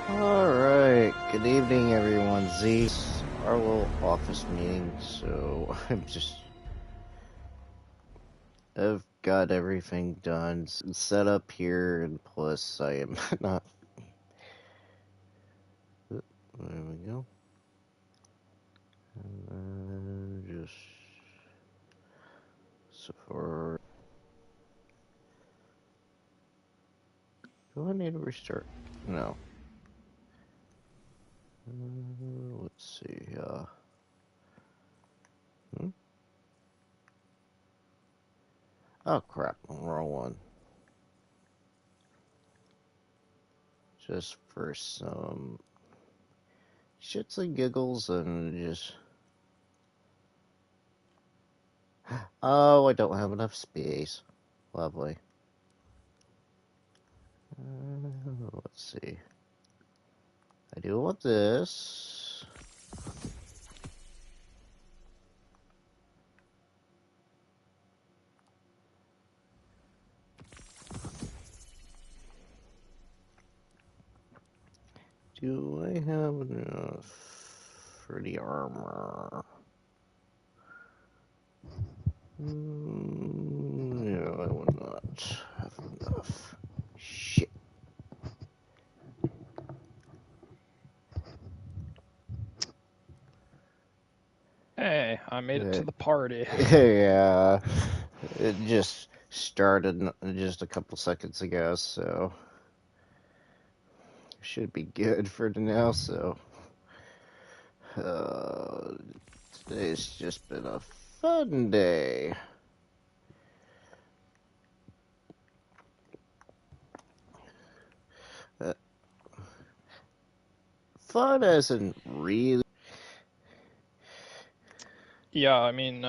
Alright, good evening everyone. Our little office meeting, so I've got everything done, set up here, and plus I am not, there we go. Just, so far, do I need to restart? No. Let's see, oh crap, wrong one. Just for some shits and giggles and just... Oh, I don't have enough space. Lovely. Let's see. I do want this. Do I have enough for the armor? No, I will not have enough. Shit. Hey, I made it to the party. Yeah, it just started just a couple seconds ago, so should be good for now. So today's just been a fun day. Fun as in really. Yeah, I mean,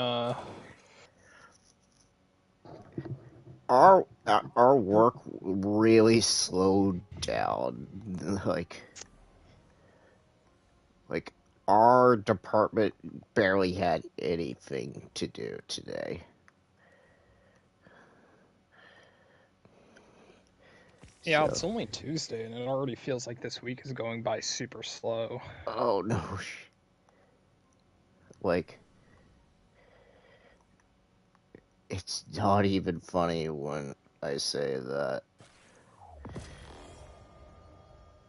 Our work really slowed down. Like our department barely had anything to do today. yeah, So, it's only Tuesday, and it already feels like this week is going by super slow. oh no, like it's not even funny when I say that.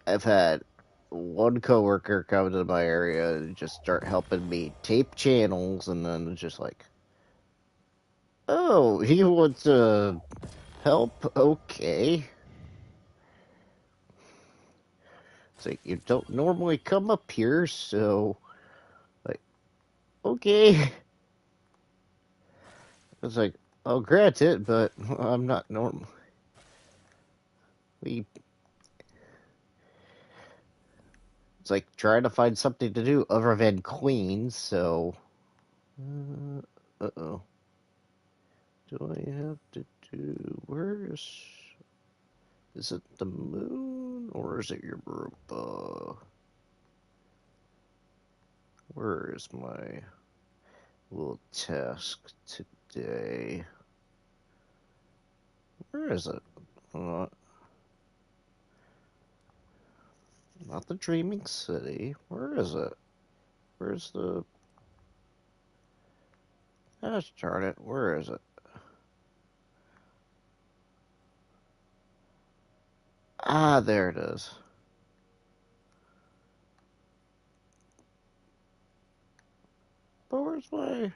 I've had one coworker come to my area and just start helping me tape channels, and then just like, oh, he wants to help? Okay. It's like, you don't normally come up here, so, like, okay. It's like, I'll grant it, but I'm not normal. It's like trying to find something to do other than clean, so. Uh-oh. Do I have to do. Is it the moon, or is it Europa? Where is my little task today? Where is it? Not the Dreaming City. Where is it? Where's the... Gosh darn it, where is it? Ah, there it is. But where's my...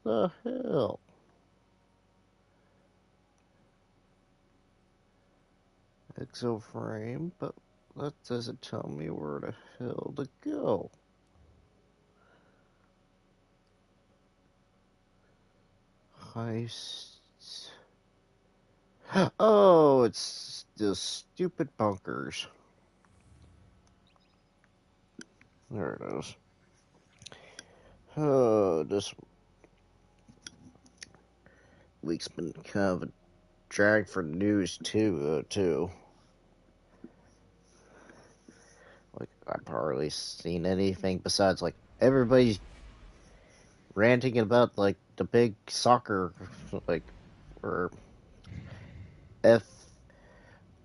The hell? Exoframe, but that doesn't tell me where the hell to go. Heist. Oh, it's the stupid bunkers. There it is. Oh, this week's been kind of a drag for news too. Like, I've hardly seen anything besides like everybody's ranting about like the big soccer, like, or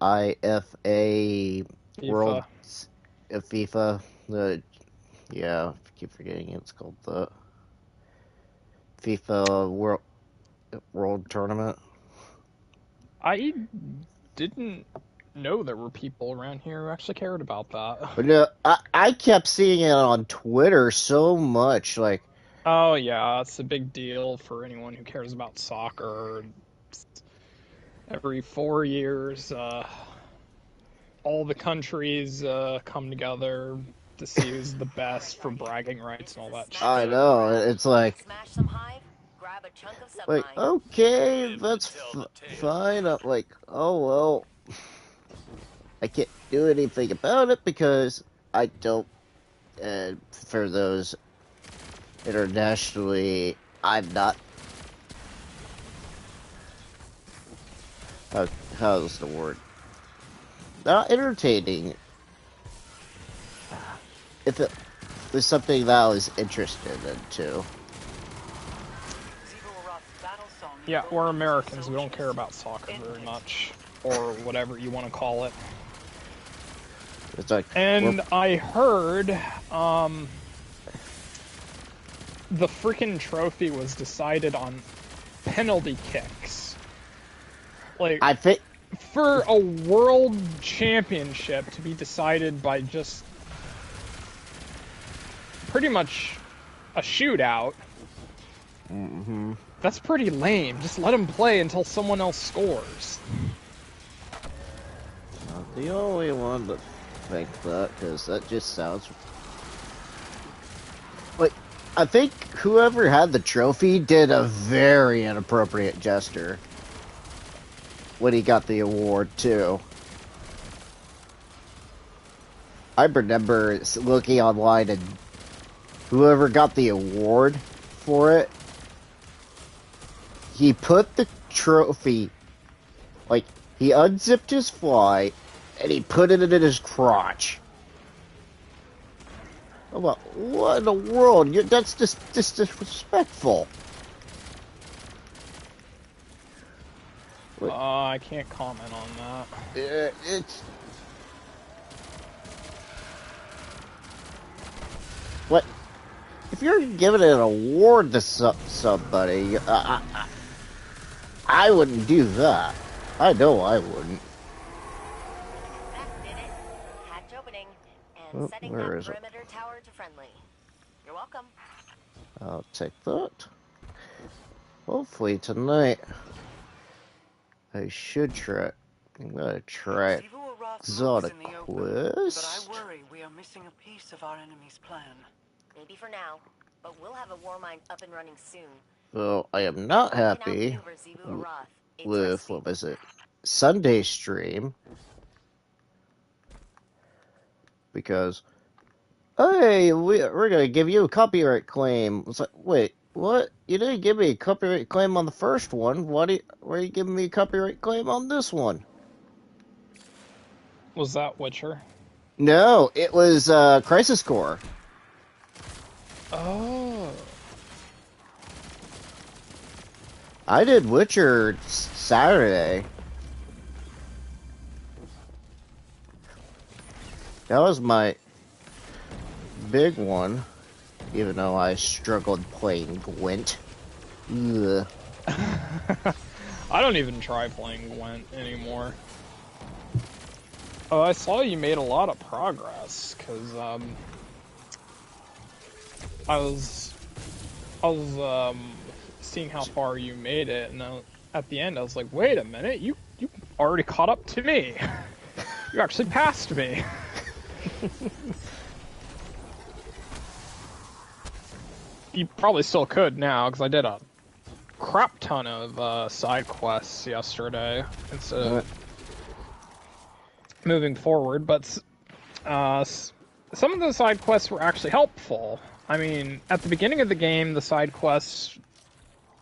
IFA World FIFA. FIFA. The yeah, I keep forgetting it's called the FIFA World Tournament. I didn't know there were people around here who actually cared about that. But no, I kept seeing it on Twitter so much. Like, Oh yeah, it's a big deal for anyone who cares about soccer. Every 4 years, all the countries come together to see who's the best for bragging rights and all that I shit. know it's Smash some hive, grab a chunk of like submine. okay, that's fine. I'm like, oh well, I can't do anything about it because I don't. And for those internationally, I'm not. How, how's the word? Not entertaining. If it was something that I was interested in too. Yeah, we're Americans. We don't care about soccer very much, or whatever you want to call it. It's like And I heard the freaking trophy was decided on penalty kicks. Like, I think for a world championship to be decided by just pretty much a shootout, that's pretty lame. Just let them play until someone else scores. not the only one that think that because that just sounds like I think whoever had the trophy did a very inappropriate gesture when he got the award too. I remember looking online and whoever got the award for it, he put the trophy, like, he unzipped his fly and he put it in his crotch. I'm like, what in the world? That's just disrespectful. I can't comment on that. It's what if you're giving an award to somebody? I wouldn't do that. I know I wouldn't. That did it. Hatch opening and setting Where that is it? perimeter tower to friendly. You're welcome. I'll take that. Hopefully tonight I should try. I'm gonna try exotic quest. But I worry we are missing a piece of our enemy's plan. Maybe for now, but we'll have a war mine up and running soon. So I am not You can happy outmaneuver Zebu Arath. It's with risky. what was it Sunday stream because hey, we're gonna give you a copyright claim. It's like, wait, what? You didn't give me a copyright claim on the first one. Why are you giving me a copyright claim on this one? Was that Witcher? No, it was Crisis Core. Oh. I did Witcher Saturday. That was my big one, even though I struggled playing Gwent. Ugh. I don't even try playing Gwent anymore. Oh, I saw you made a lot of progress, because, I was seeing how far you made it, and at the end I was like, wait a minute, you already caught up to me. You actually passed me. You probably still could now, because I did a crap ton of side quests yesterday instead of moving forward, but some of the side quests were actually helpful. I mean, at the beginning of the game, the side quests,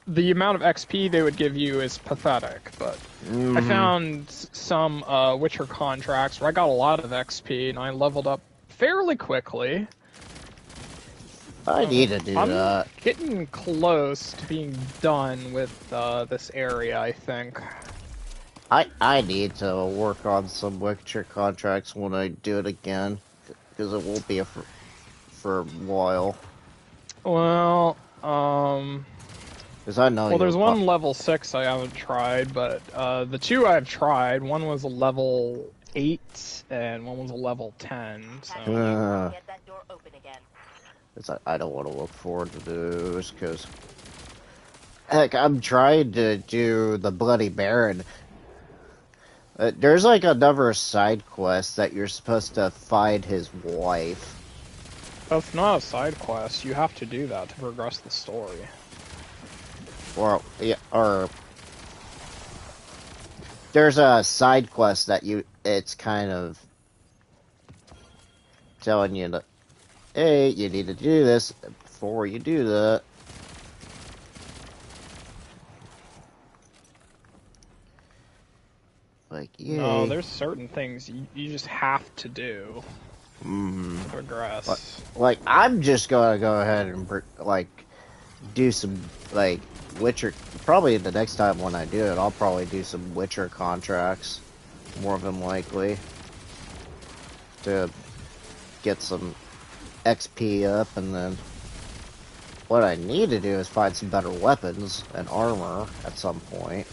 the amount of XP they would give you is pathetic, but I found some Witcher contracts where I got a lot of XP and I leveled up fairly quickly. I need to do I'm that. getting close to being done with this area, I think. I need to work on some Witcher contracts when I do it again, because it won't be for a while. Well, Because I know well, you'll there's one level 6 I haven't tried, but the two I've tried, one was a level 8 and one was a level 10. So Get that door open again. I don't want to look forward to those, because heck, I'm trying to do the Bloody Baron. There's like another side quest that you're supposed to find his wife. that's not a side quest. You have to do that to progress the story. Or there's a side quest that it's kind of telling you that, hey, you need to do this before you do that. Like, yay. No, there's certain things you just have to do to progress. Like, I'm just gonna go ahead and do some like Witcher. Probably the next time when I do it, I'll probably do some Witcher contracts, more than likely, to get some XP up, and then what I need to do is find some better weapons and armor at some point.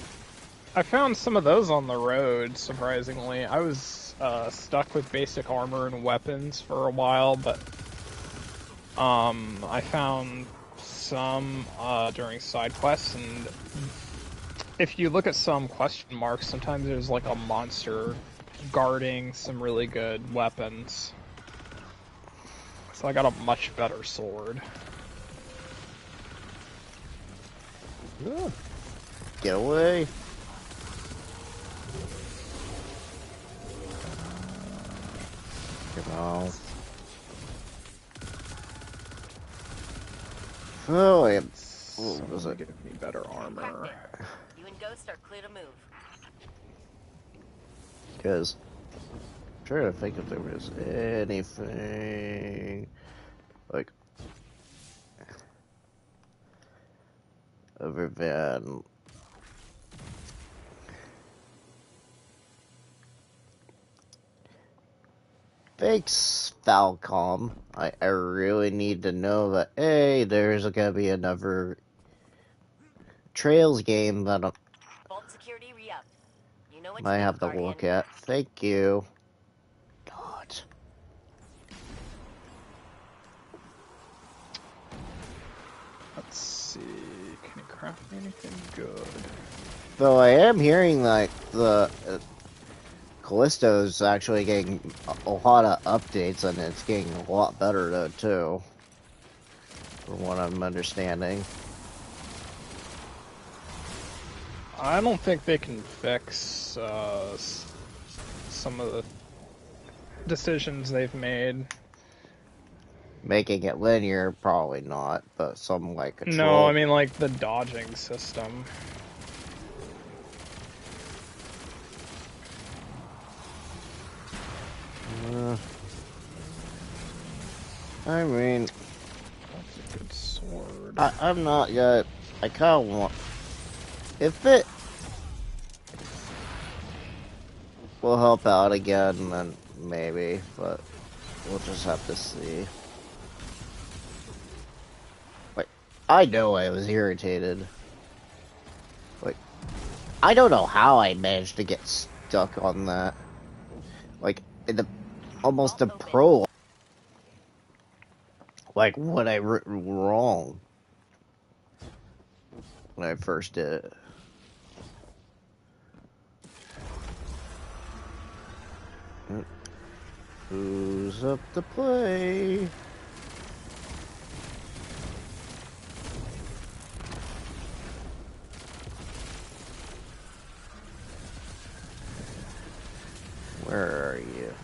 I found some of those on the road, surprisingly. I was stuck with basic armor and weapons for a while, but I found some during side quests, and if you look at some question marks, sometimes there's like a monster guarding some really good weapons. So I got a much better sword. Get away. Come on. Oh, I am. What was it? Give me better armor. You and Ghost are clear to move. Because I'm trying to think if there was anything like other than thanks, Falcom. I really need to know that, hey, there's gonna be another Trails game that I Vault security re-up. You know what might to have do, to Guardian. look at. Thank you. God. Let's see. Can you craft me anything good? Though I am hearing like the Callisto's actually getting a lot of updates, and it's getting a lot better though too, from what I'm understanding. I don't think they can fix some of the decisions they've made. Making it linear, probably not, but some like control. No, I mean like the dodging system. I mean, That's a good sword. I'm not yet. I kind of want. If it will help out again, then maybe, but we'll just have to see. Like, I know I was irritated. Like, I don't know how I managed to get stuck on that. Like, in the almost the pro. Like, what I written wrong when I first did it. Who's up to play? Where are you?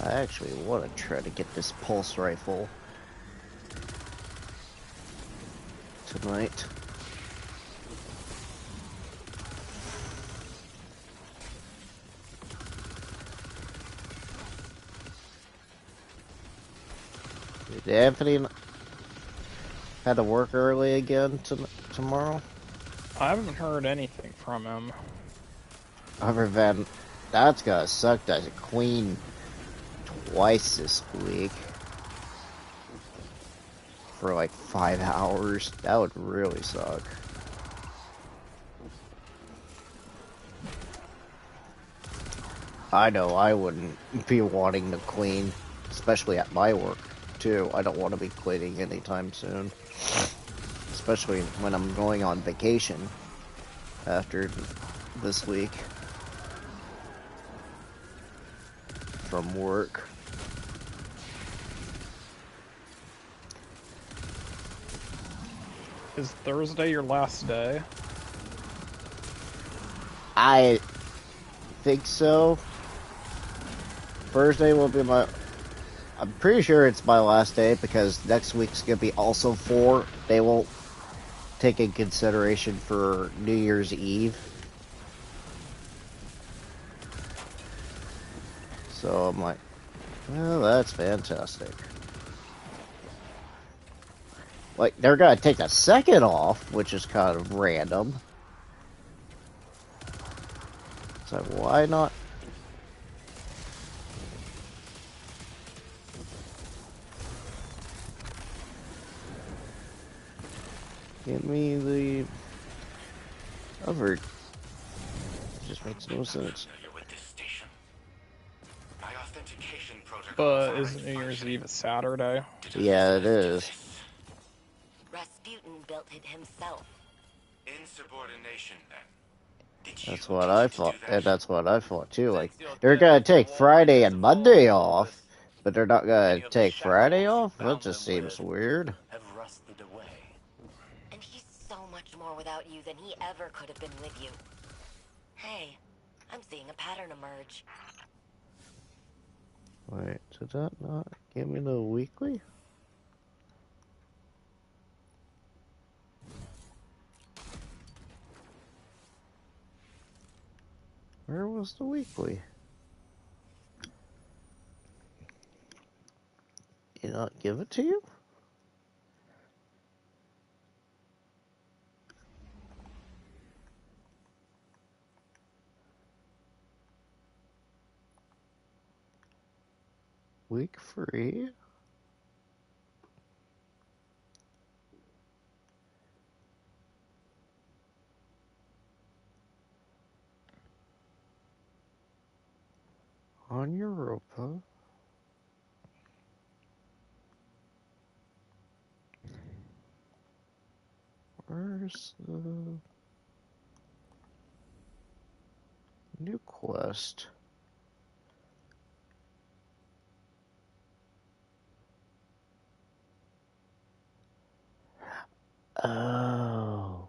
I actually want to try to get this pulse rifle tonight. Anthony, Had to work early again tomorrow. I haven't heard anything from him. Other than that's gotta suck. That Queen twice this week for like 5 hours. That would really suck. I know I wouldn't be wanting to clean, especially at my work too. I don't want to be cleaning anytime soon, especially when I'm going on vacation after this week from work. Is Thursday your last day? I think so. Thursday will be my... I'm pretty sure it's my last day because next week's gonna be also 4. They won't take in consideration for New Year's Eve. So I'm like, well, that's fantastic. Like, they're gonna take a second off, which is kind of random. So why not? Give me the other. It just makes no sense. But isn't New Year's Eve a Saturday? Yeah, it is. Rasputin built it himself. Insubordination, then. That's what I thought, and that's what I thought too. Like, they're gonna take Friday and Monday off, but they're not gonna take Friday off? That just seems weird. Have rusted away. And he's so much more without you than he ever could have been with you. Hey, I'm seeing a pattern emerge. Wait, did that not give me the weekly? Where was the weekly? Did not give it to you? Week free? On Europa? Where's the new quest? Oh,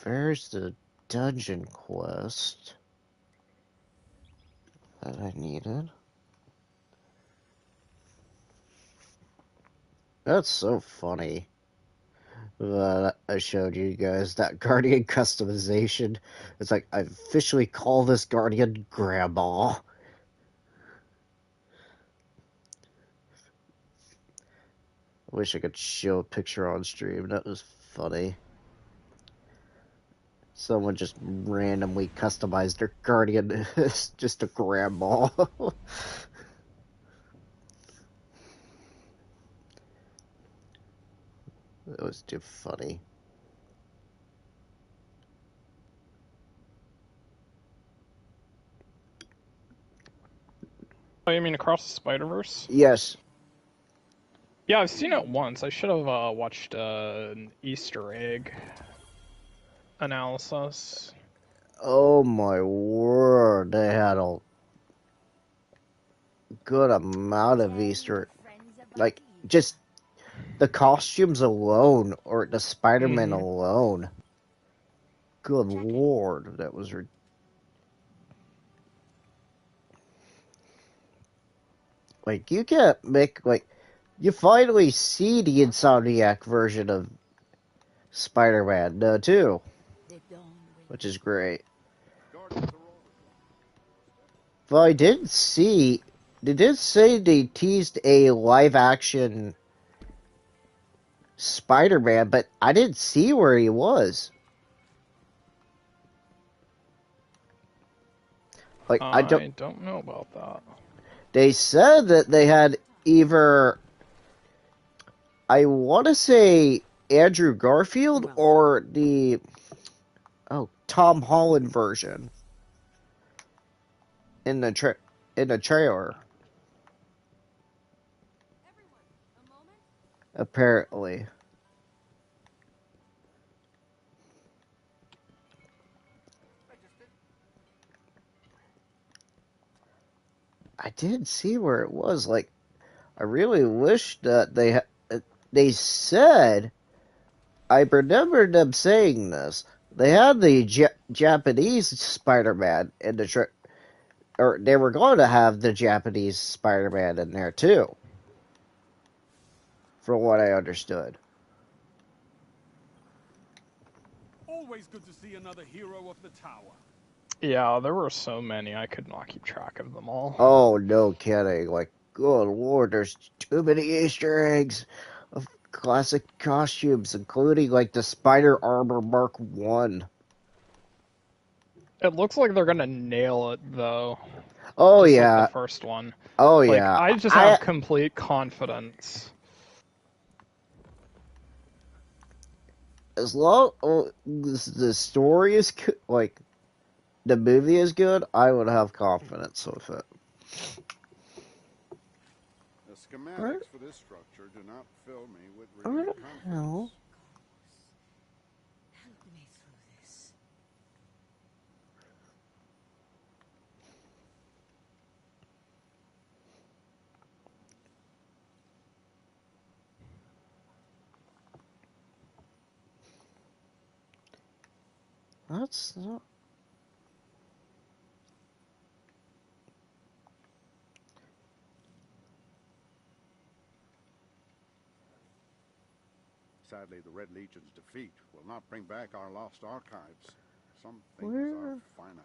there's the dungeon quest that I needed. That's so funny that I showed you guys that Guardian customization. It's like, I officially call this Guardian Grandma. I wish I could show a picture on stream. That was funny. Someone just randomly customized their Guardian as just a grandma. That was too funny. Oh, you mean Across the Spider-Verse? Yes. Yeah, I've seen it once. I should have watched an Easter egg analysis. Oh my word, they had a good amount of Easter. Like, just the costumes alone, or the Spider-Man alone. Good lord, that was like, you can't make, like, you finally see the Insomniac version of Spider-Man, too. Which is great. Well, I did see, they did say they teased a live-action Spider-Man, but I didn't see where he was. Like, I don't. I don't know about that. They said that they had either, I want to say, Andrew Garfield or the Tom Holland version in the trailer. Apparently, I didn't see where it was. Like, I really wish that they said. I remember them saying this. They had the Japanese Spider-Man in the or they were going to have the Japanese Spider-Man in there too, from what I understood. Always good to see another hero of the tower. Yeah, there were so many, I could not keep track of them all. Oh, no kidding. Like, good lord, there's too many Easter eggs of classic costumes, including, like, the Spider Armor Mark 1. It looks like they're gonna nail it, though. Oh, Just like the yeah. first one. Oh, Like, yeah. I just have complete confidence. As long as the story is, like, the movie is good, I would have confidence with it. The schematics for this structure do not fill me with Where renewed the confidence. hell? Help me through this. That's not. Sadly, the Red Legion's defeat will not bring back our lost archives. Some things Where? are finite.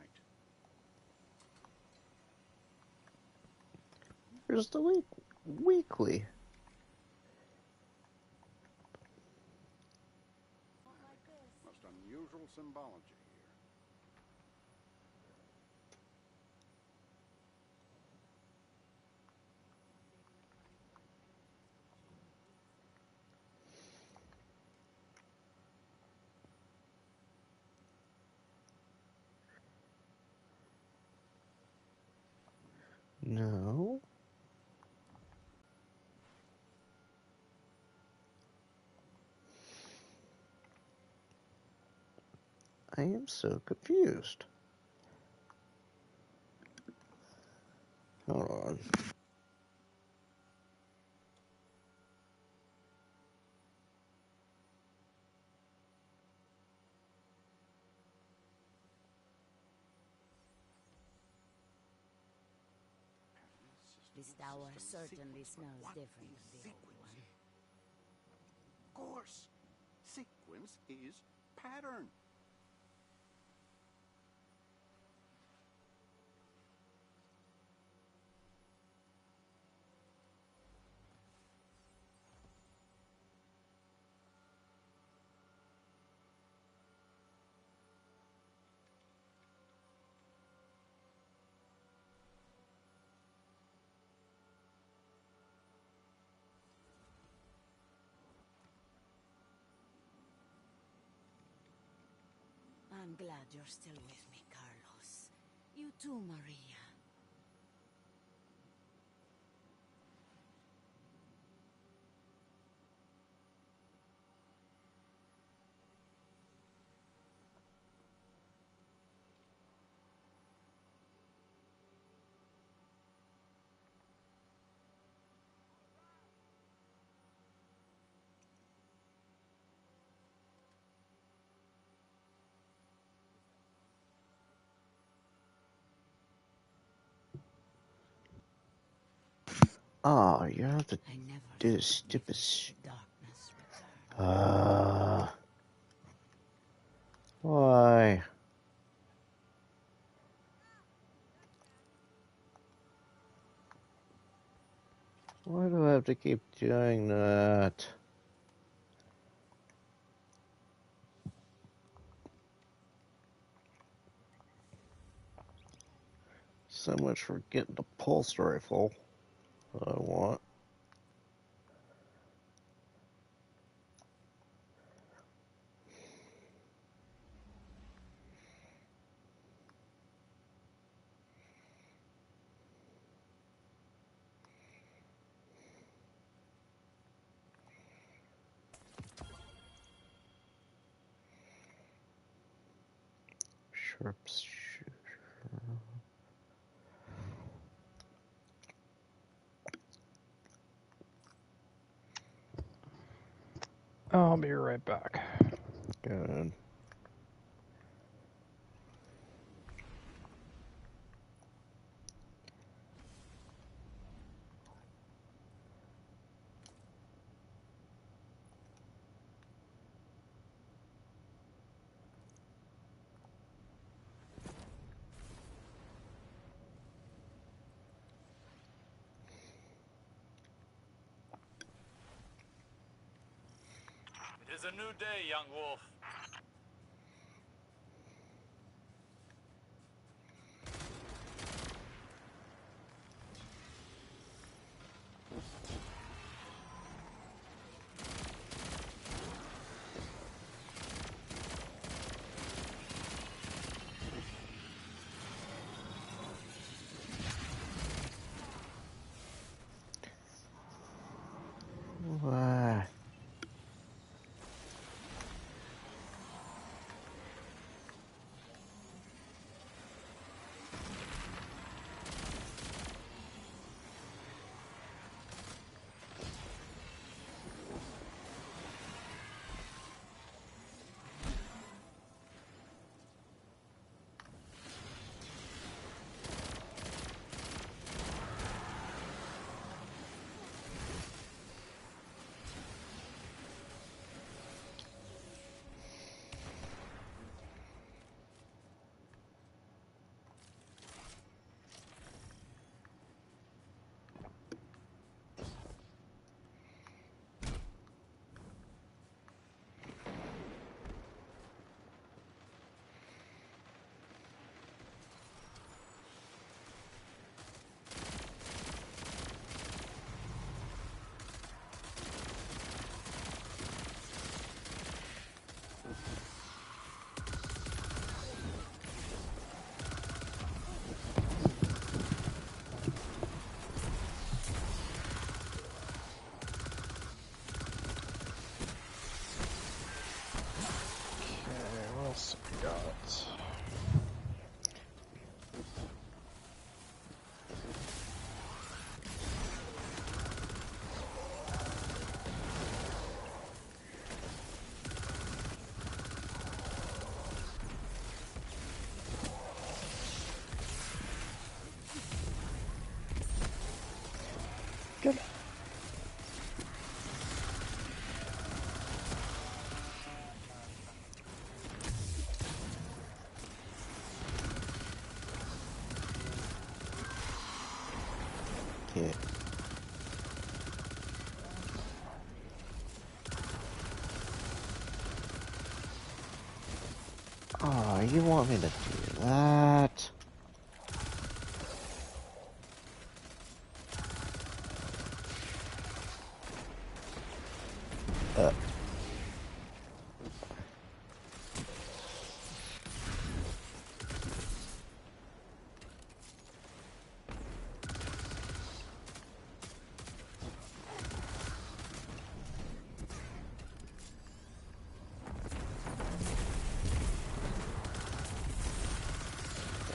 Where's the weekly? Most unusual symbology here. No. I am so confused. Hold on. This tower certainly smells different than the old one. Of course, sequence is pattern. I'm glad you're still with me, Carlos. You too, Maria. Oh, you have to I never do thought this stupid. the darkness return. Why? Why do I have to keep doing that? So much for getting the pulse rifle that I want. Sharpshooter. I'll be right back. Good. It is a new day, young wolf. Why? Okay, what else have we got? Good. Yeah. Oh, you want me to do that? Uh.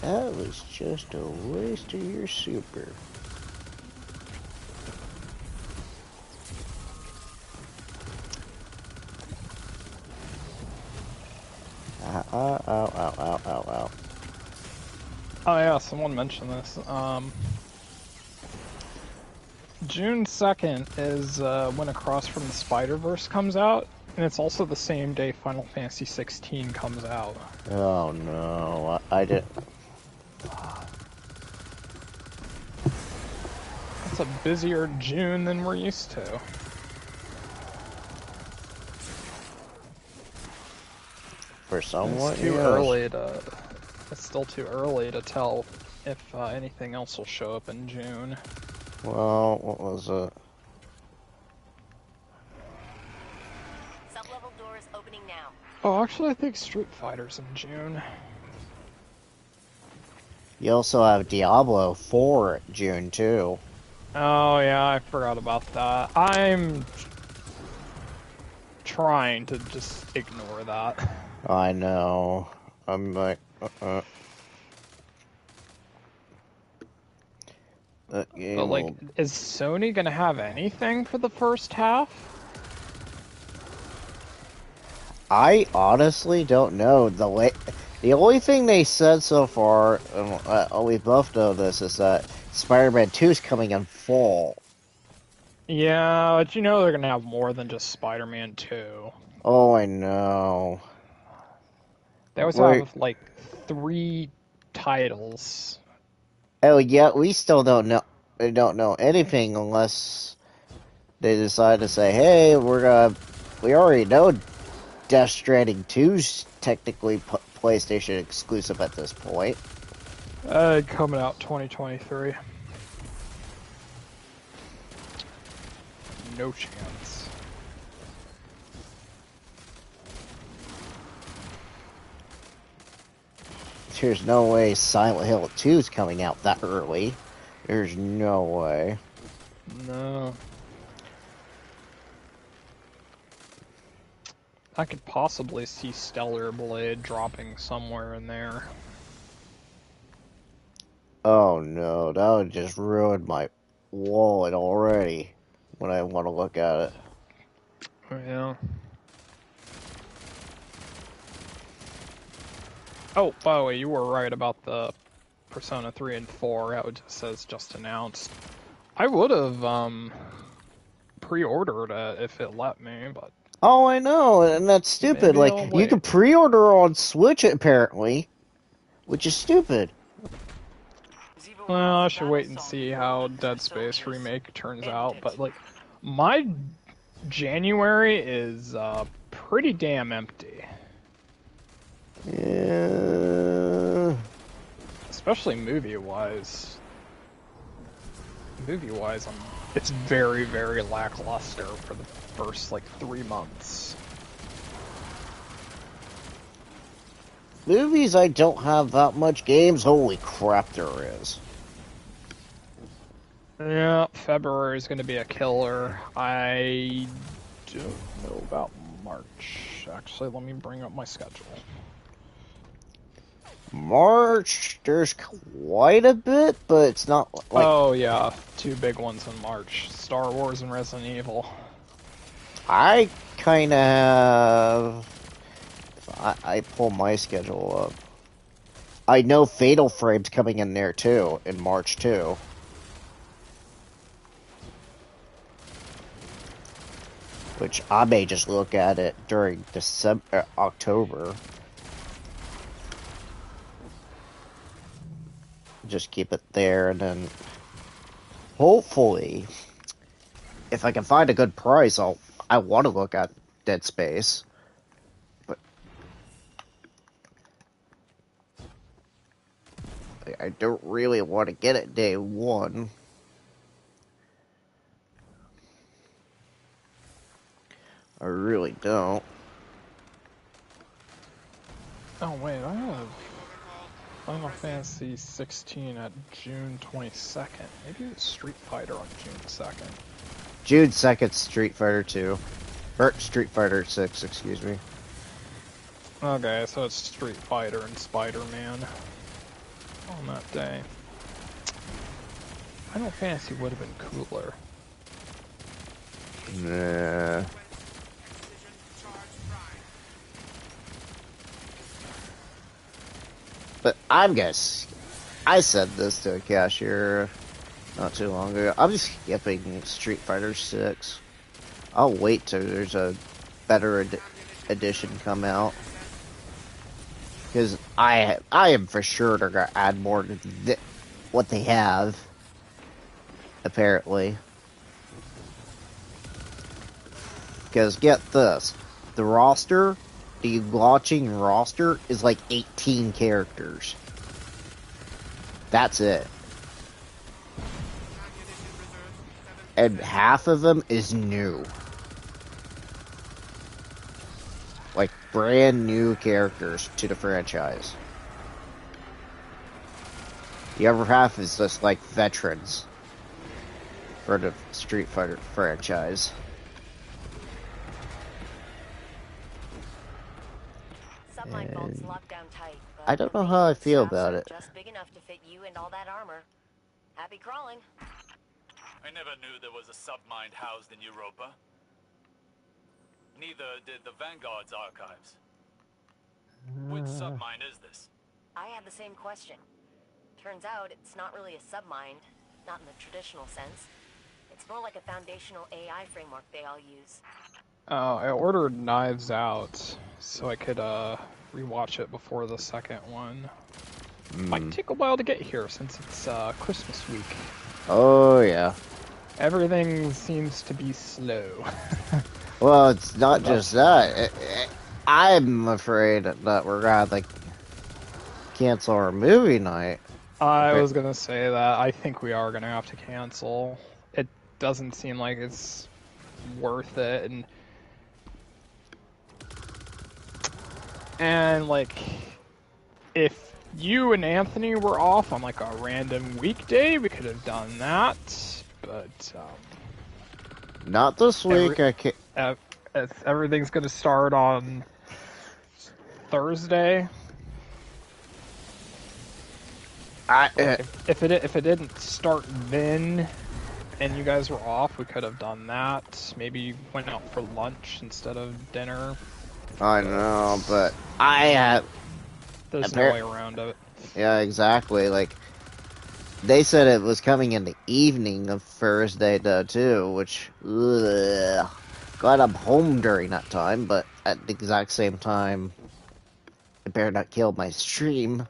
That was just a waste of your super. Ow, ow, ow, ow, ow, ow, ow. Oh yeah, someone mentioned this. June 2nd is when Across from the Spider-Verse comes out, and it's also the same day Final Fantasy 16 comes out. Oh no, I did. It's a busier June than we're used to. For someone, It's too yes. early to. It's still too early to tell if anything else will show up in June. Well, what was it? Sub-level doors opening now. Oh, actually, I think Street Fighter's in June. You also have Diablo 4 June too. Oh yeah, I forgot about that. I'm trying to just ignore that. I know. I'm like, That game But like, will... is Sony gonna have anything for the first half? I honestly don't know. The only thing they said so far, we both know this, is that Spider-Man 2 is coming in fall. Yeah, but you know they're gonna have more than just Spider-Man 2. Oh, I know. They always Wait. have like 3 titles. Oh, yeah, we still don't know. We don't know anything unless they decide to say, "Hey, we already know Death Stranding 2's technically PlayStation exclusive at this point." Coming out 2023. No chance. There's no way Silent Hill 2's coming out that early. There's no way. No. I could possibly see Stellar Blade dropping somewhere in there. Oh no, that would just ruin my wallet already when I want to look at it. Yeah. Oh, by the way, you were right about the Persona 3 and 4. It just says just announced. I would have pre-ordered it if it let me, but Oh, I know, and that's stupid. maybe I'll Like, you wait. can pre-order on Switch, apparently, which is stupid. Well, I should wait and see how Dead Space Remake turns out, but like, my January is pretty damn empty. Yeah. Especially movie-wise. Movie-wise, it's very, very lackluster for the first, like, 3 months. Movies, I don't have that much games. Holy crap, there is. Yeah, February is going to be a killer. I don't know about March. Actually, let me bring up my schedule. March, there's quite a bit, but it's not like... Oh, yeah, 2 big ones in March. Star Wars and Resident Evil. I kind of have... I pull my schedule up. I know Fatal Frame's coming in there, too, in March, too. Which I may just look at it during October. Just keep it there, and then hopefully, if I can find a good price, I want to look at Dead Space. But I don't really want to get it day one. I really don't. Oh, wait, I have Final Fantasy 16 at June 22nd. Maybe it's Street Fighter on June 2nd. June 2nd, Street Fighter 2. Or Street Fighter 6, excuse me. Okay, so it's Street Fighter and Spider-Man on that day. Final Fantasy would have been cooler. Nah. But I said this to a cashier not too long ago. I'm just skipping Street Fighter 6. I'll wait till there's a better edition come out. Because I am for sure they're going to add more to what they have. Apparently. Because get this. The roster... The launching roster is like 18 characters. That's it. And half of them is new. Like, brand new characters to the franchise. The other half is just, like, veterans for the Street Fighter franchise. Submine vault's locked down tight, but I don't the know how I reinforced feel shafts about are it. just big enough to fit you and all that armor. Happy crawling. I never knew there was a submind housed in Europa. Neither did the Vanguard's archives. Which submind is this? I had the same question. Turns out it's not really a submind, not in the traditional sense. It's more like a foundational AI framework they all use. I ordered Knives Out so I could rewatch it before the second one. Might take a while to get here since it's Christmas week. Oh, yeah. Everything seems to be slow. Well, it's not just that. I'm afraid that we're gonna have to cancel our movie night. I was gonna say that. I think we are gonna have to cancel. It doesn't seem like it's worth it, and like, if you and Anthony were off on like a random weekday, we could have done that. But Not this week. I can't. everything's gonna start on Thursday. If it didn't start then, and you guys were off, we could have done that. Maybe went out for lunch instead of dinner. I know, but I have. There's no way around it. Yeah, exactly. Like, they said it was coming in the evening of Thursday, though, too, which, ugh. Glad I'm home during that time, but at the exact same time, I better not kill my stream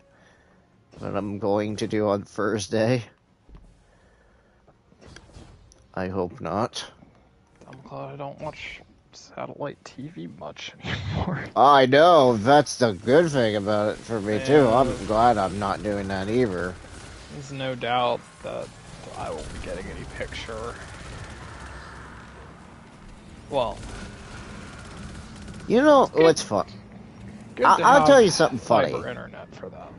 that I'm going to do on Thursday. I hope not. I'm glad I don't watch satellite TV much anymore. I know, that's the good thing about it for me, too. Yeah. I'm glad I'm not doing that either. There's no doubt that I won't be getting any picture. Well, You know, what's fun? good to I'll have tell you something funny. fiber internet for that.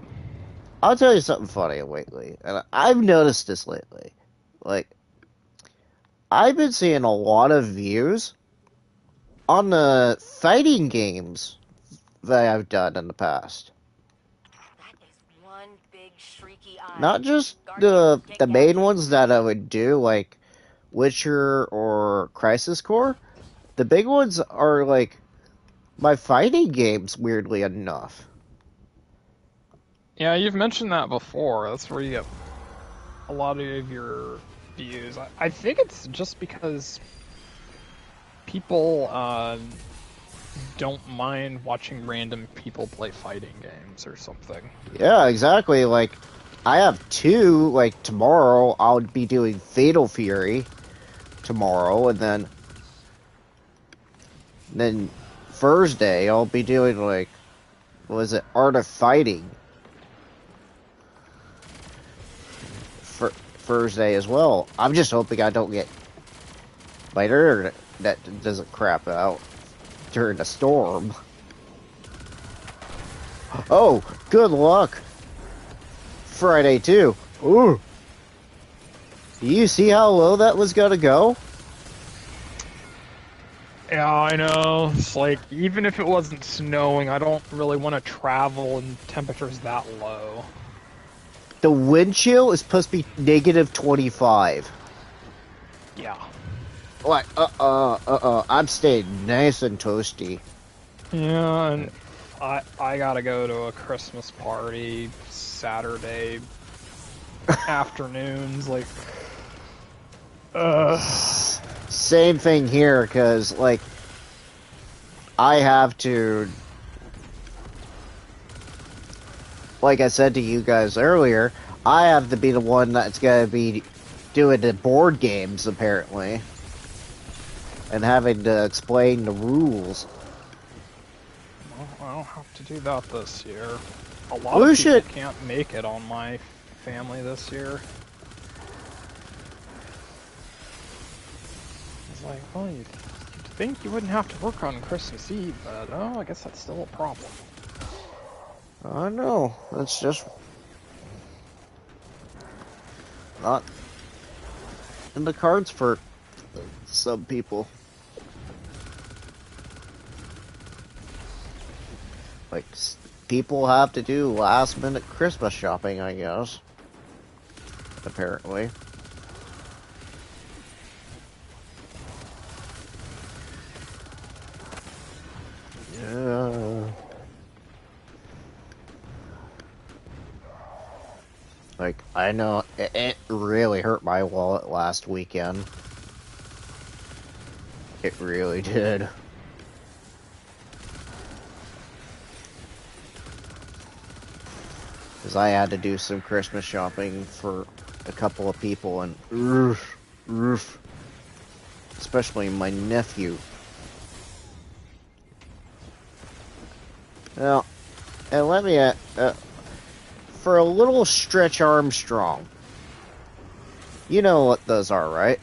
I'll tell you something funny lately, and I've noticed this lately. Like, I've been seeing a lot of views on the fighting games that I've done in the past. That is one big shrieky eye. Not just Guardians, the take main action. ones that I would do, like Witcher or Crisis Core. The big ones are like my fighting games, weirdly enough. Yeah, you've mentioned that before. That's where you get a lot of your views. I think it's just because people don't mind watching random people play fighting games or something. Yeah, exactly. Like, I have two. Like, tomorrow I'll be doing Fatal Fury tomorrow, and then Thursday I'll be doing, like, what was it, Art of Fighting for Thursday as well. I'm just hoping I don't get my internet that doesn't crap out during a storm. Oh, good luck. Friday too. Ooh. Do you see how low that was gonna go? Yeah, I know. It's like, even if it wasn't snowing, I don't really want to travel in temperatures that low. The wind chill is supposed to be negative 25. Yeah. Like, I'm staying nice and toasty. Yeah, and I gotta go to a Christmas party Saturday afternoons, like, Same thing here, because, like, I have to, like I said to you guys earlier, I have to be the one that's gonna be doing the board games, apparently. And having to explain the rules. well, I'll have to do that this year. A lot Who of people should- can't make it on my family this year. I was like, well, you'd think you wouldn't have to work on Christmas Eve, but oh, I guess that's still a problem. I know. It's just not in the cards for some people. Like, people have to do last-minute Christmas shopping, I guess. Apparently. Yeah. Like, I know it really hurt my wallet last weekend. It really did. Because I had to do some Christmas shopping for a couple of people, and especially my nephew. Now, and let me, for a little Stretch Armstrong. You know what those are, right?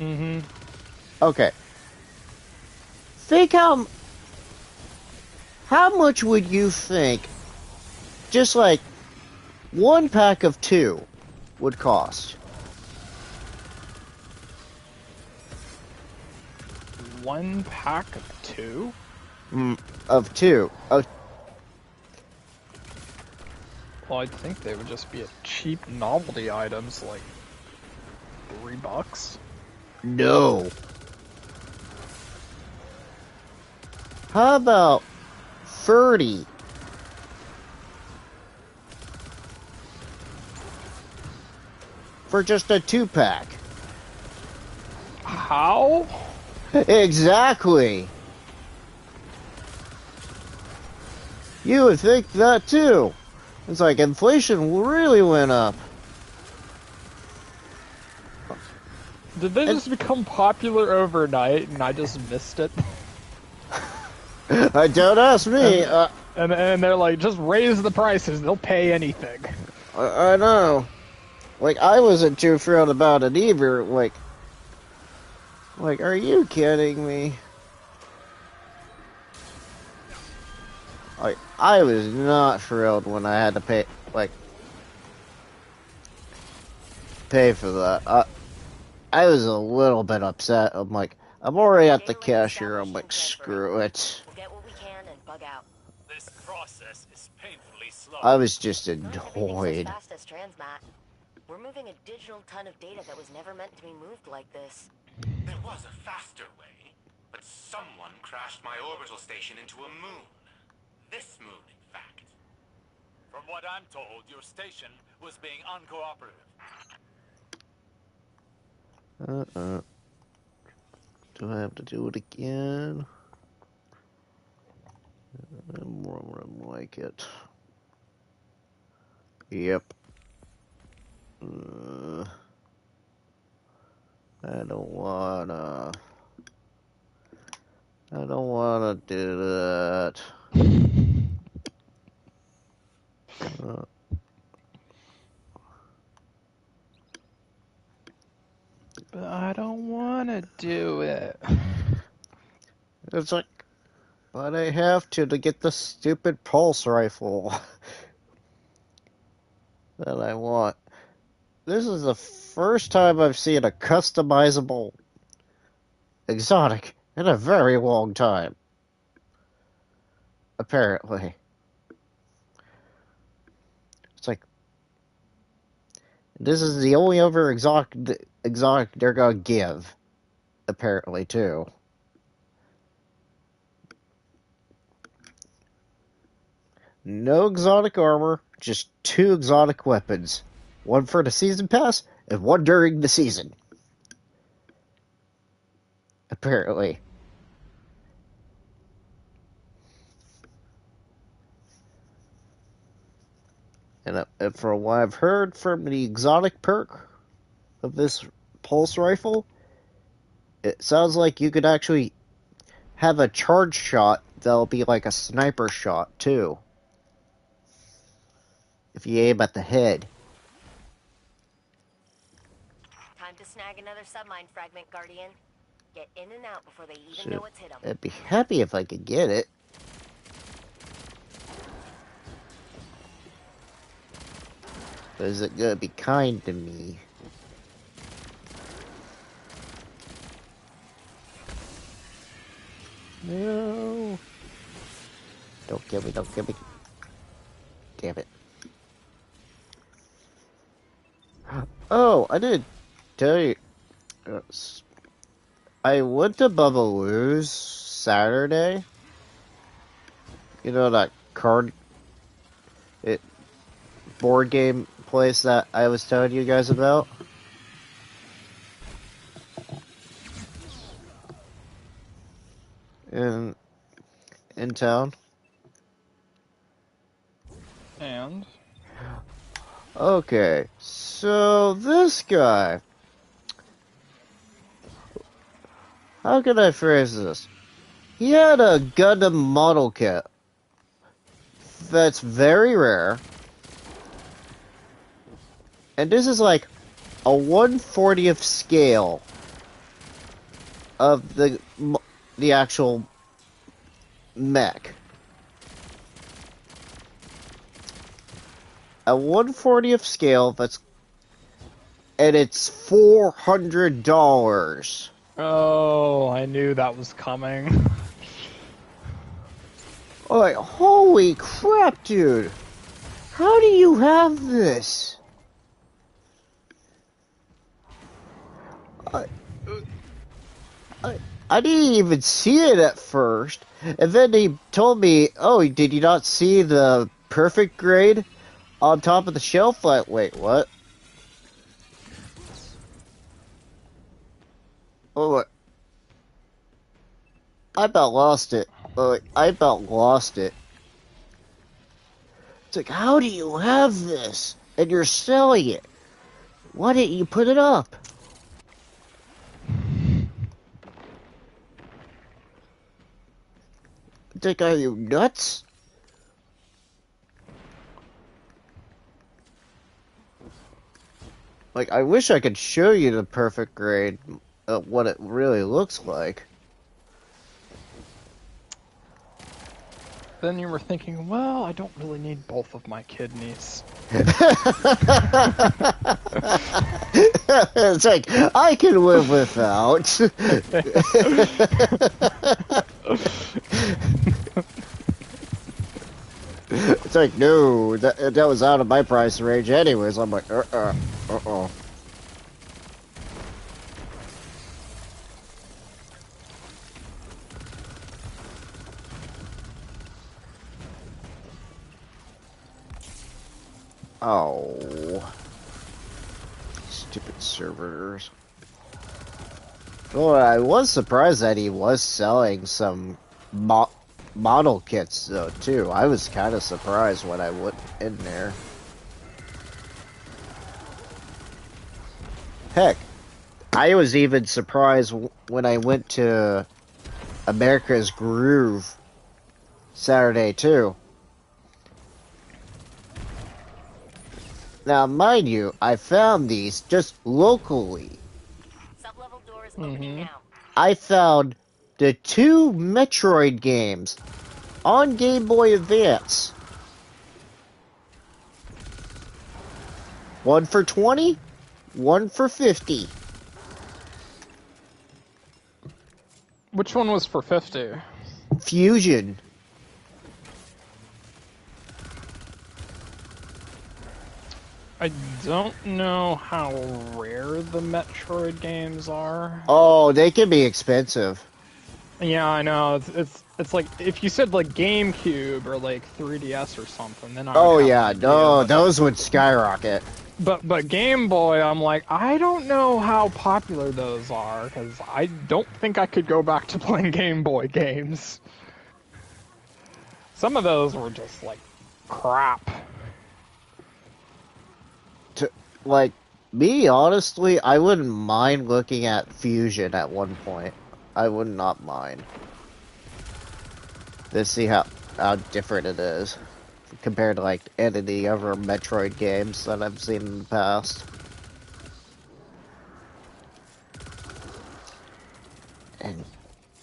Mm-hmm. Okay. Think how much would you think just like one pack of 2 would cost? One pack of 2? Of 2. Well, I'd think they would just be a cheap novelty items, like $3. No. How about 30? For just a 2-pack. How? Exactly. You would think that too. It's like inflation really went up. Did they just become popular overnight and I just missed it? Don't ask me. And they're like, just raise the prices, they'll pay anything. I know. Like, I wasn't too thrilled about it either. Like, are you kidding me? Like, I was not thrilled when I had to pay for that. I was a little bit upset. I'm like, I'm already at the cashier. I'm like, screw it. We'll get what we can and bug out. This process is painfully slow. I was just Everything's annoyed. as fast as transmat. We're moving a digital ton of data that was never meant to be moved like this. There was a faster way, but someone crashed my orbital station into a moon. This moon, in fact. From what I'm told, your station was being uncooperative. Do I have to do it again? More like it. Yep. I don't wanna do that. But I don't want to do it. It's like, but I have to get the stupid pulse rifle that I want. This is the first time I've seen a customizable exotic in a very long time. Apparently. It's like, this is the only other exotic they're gonna give. Apparently, too. No exotic armor, just 2 exotic weapons. One for the season pass, and one during the season. Apparently. And from what I've heard from the exotic perk of this pulse rifle, it sounds like you could actually have a charge shot that'll be like a sniper shot, too. if you aim at the head. Time to snag another submine fragment, Guardian. Get in and out before they even So, know what's hit them. I'd be happy if I could get it. But is it gonna be kind to me? No. Don't kill me, don't kill me. Damn it. Oh, I didn't tell you. I went to Bubbaloo's Saturday. You know that board game place that I was telling you guys about? In town. And Okay, so this guy. How can I phrase this? He had a Gundam model kit that's very rare. And this is like a 1/40th scale of the actual mech. A 1/40th scale and it's $400. oh, I knew that was coming. Like, holy crap, dude! How do you have this? I didn't even see it at first, and then he told me, "Oh, did you not see the perfect grade on top of the shelf?" Like, wait, what? Oh, I about lost it. I about lost it. It's like, how do you have this? And you're selling it. Why didn't you put it up? It's like, are you nuts? Like, I wish I could show you the perfect grade, what it really looks like. Then you were thinking, well, I don't really need both of my kidneys. It's like, I can live without. It's like, no, that was out of my price range anyways. I'm like, uh-oh. Oh. Stupid servers. Well, I was surprised that he was selling some model kits, though, too. I was kind of surprised when I went in there. Heck, I was even surprised when I went to America's Groove Saturday, too. Now, mind you, I found these just locally. Sub-level doors opening now. I found the 2 Metroid games on Game Boy Advance. One for 20, one for 50. Which one was for 50? Fusion. I don't know how rare the Metroid games are. Oh, they can be expensive. Yeah, I know. It's like if you said like GameCube or like 3DS or something, then I would have yeah, an idea, no, those would skyrocket. But Game Boy, I'm like, I don't know how popular those are because I don't think I could go back to playing Game Boy games. Some of those were just like crap. Like, me, honestly, I wouldn't mind looking at Fusion at one point. I would not mind. Let's see how different it is compared to like any of the other Metroid games that I've seen in the past. And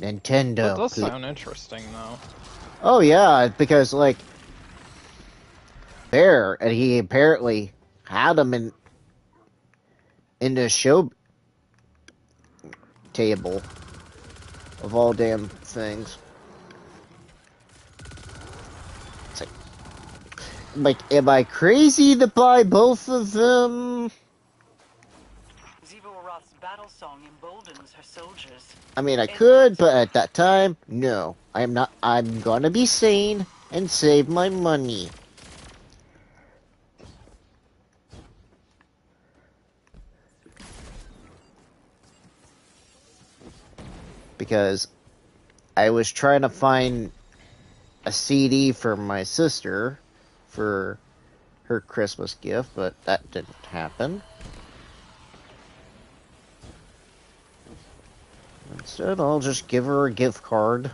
That Nintendo. does sound interesting, though. Oh yeah, because like there, and he apparently had him in the show table of all damn things. It's like, am I crazy to buy both of them? Ziva Roth's battle song emboldens her soldiers. I mean, I End could, that but at that time, no. I'm not. I'm gonna be sane and save my money. Because I was trying to find a CD for my sister for her Christmas gift, but that didn't happen. Instead, I'll just give her a gift card.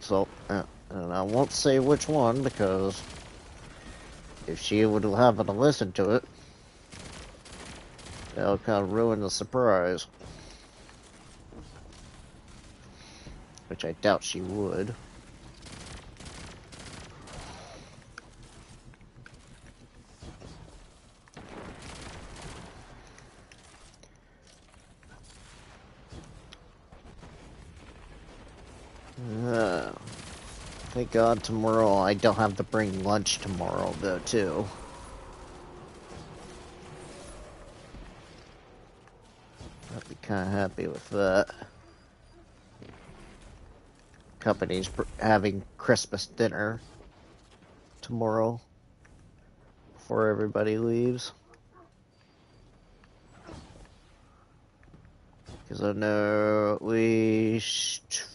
So, and I won't say which one because if she would happen to listen to it, that'll kind of ruin the surprise. Which I doubt she would. Thank God tomorrow I don't have to bring lunch tomorrow, though, too. I'd be kind of happy with that. Company's having Christmas dinner tomorrow before everybody leaves. Because I know at least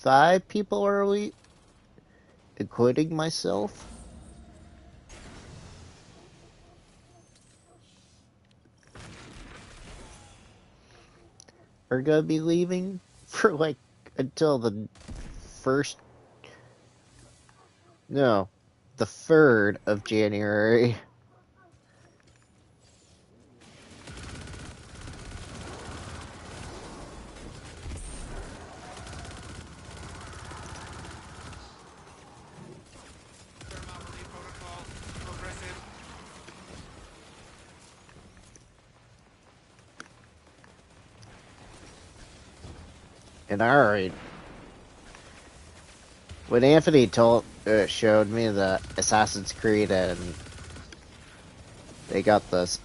5 people are including myself. Are gonna be leaving for like until the first. No, the 3rd of January. And I already. When Anthony showed me the Assassin's Creed and they got the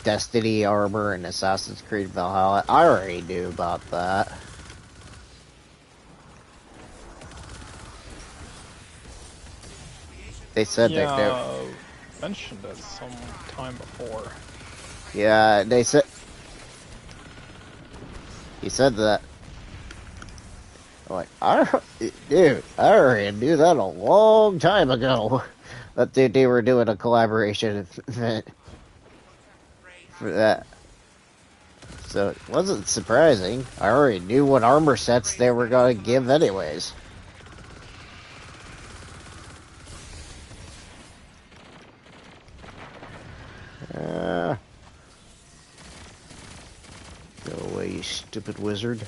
Destiny armor and Assassin's Creed Valhalla, I already knew about that. They said that they mentioned it some time before. Yeah, they said. He said that. I'm like, dude, I already knew that a long time ago. That they were doing a collaboration event for that. So it wasn't surprising. I already knew what armor sets they were gonna give anyways. Go away, you stupid wizard.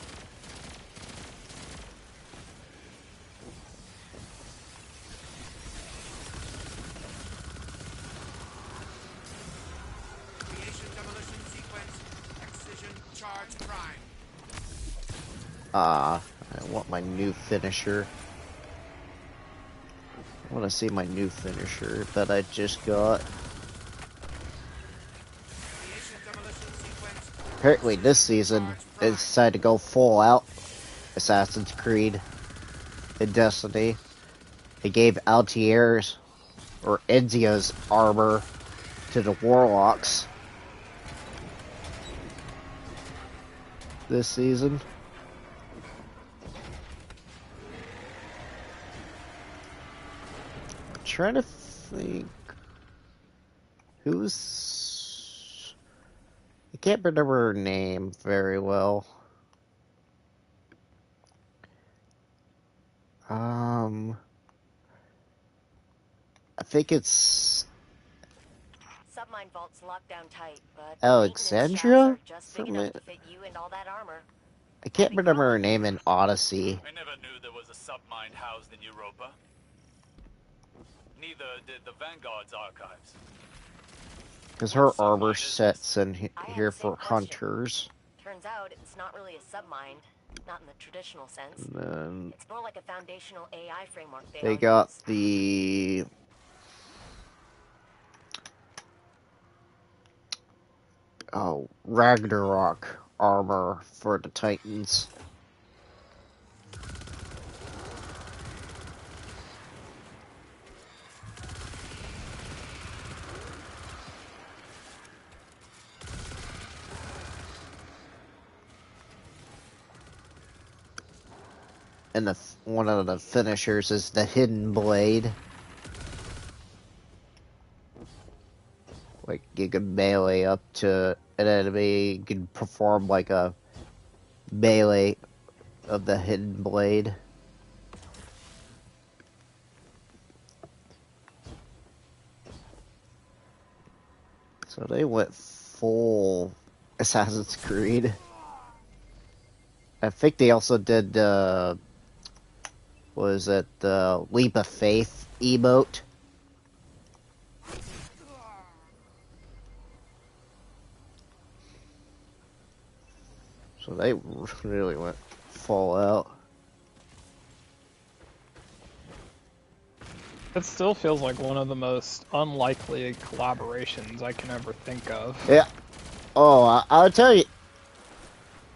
I want my new finisher. I want to see my new finisher that I just got. Apparently this season, they decided to go full out Assassin's Creed in Destiny. They gave Altier's, or Ezio's armor to the Warlocks this season. I'm trying to think who's... I can't remember her name very well. think it's Submine vault's locked down tight, but maintenance Alexandria? shafts are just big Something enough like- to fit you and all that armor. I can't remember her name in Odyssey. I never knew there was a submind housed in Europa. Neither did the Vanguard's archives. Because her What armor submine is sets in I had here the same for question. hunters. Turns out it's not really a submind, not in the traditional sense. And then It's more like a foundational AI framework they they all got use. the Ragnarok armor for the Titans. And one of the finishers is the Hidden Blade. Like, you can melee up to an enemy, you can perform like a melee of the Hidden Blade. So they went full Assassin's Creed. I think they also did, was it the Leap of Faith emote? So they really went full out. It still feels like one of the most unlikely collaborations I can ever think of. Yeah. Oh, I'll tell you,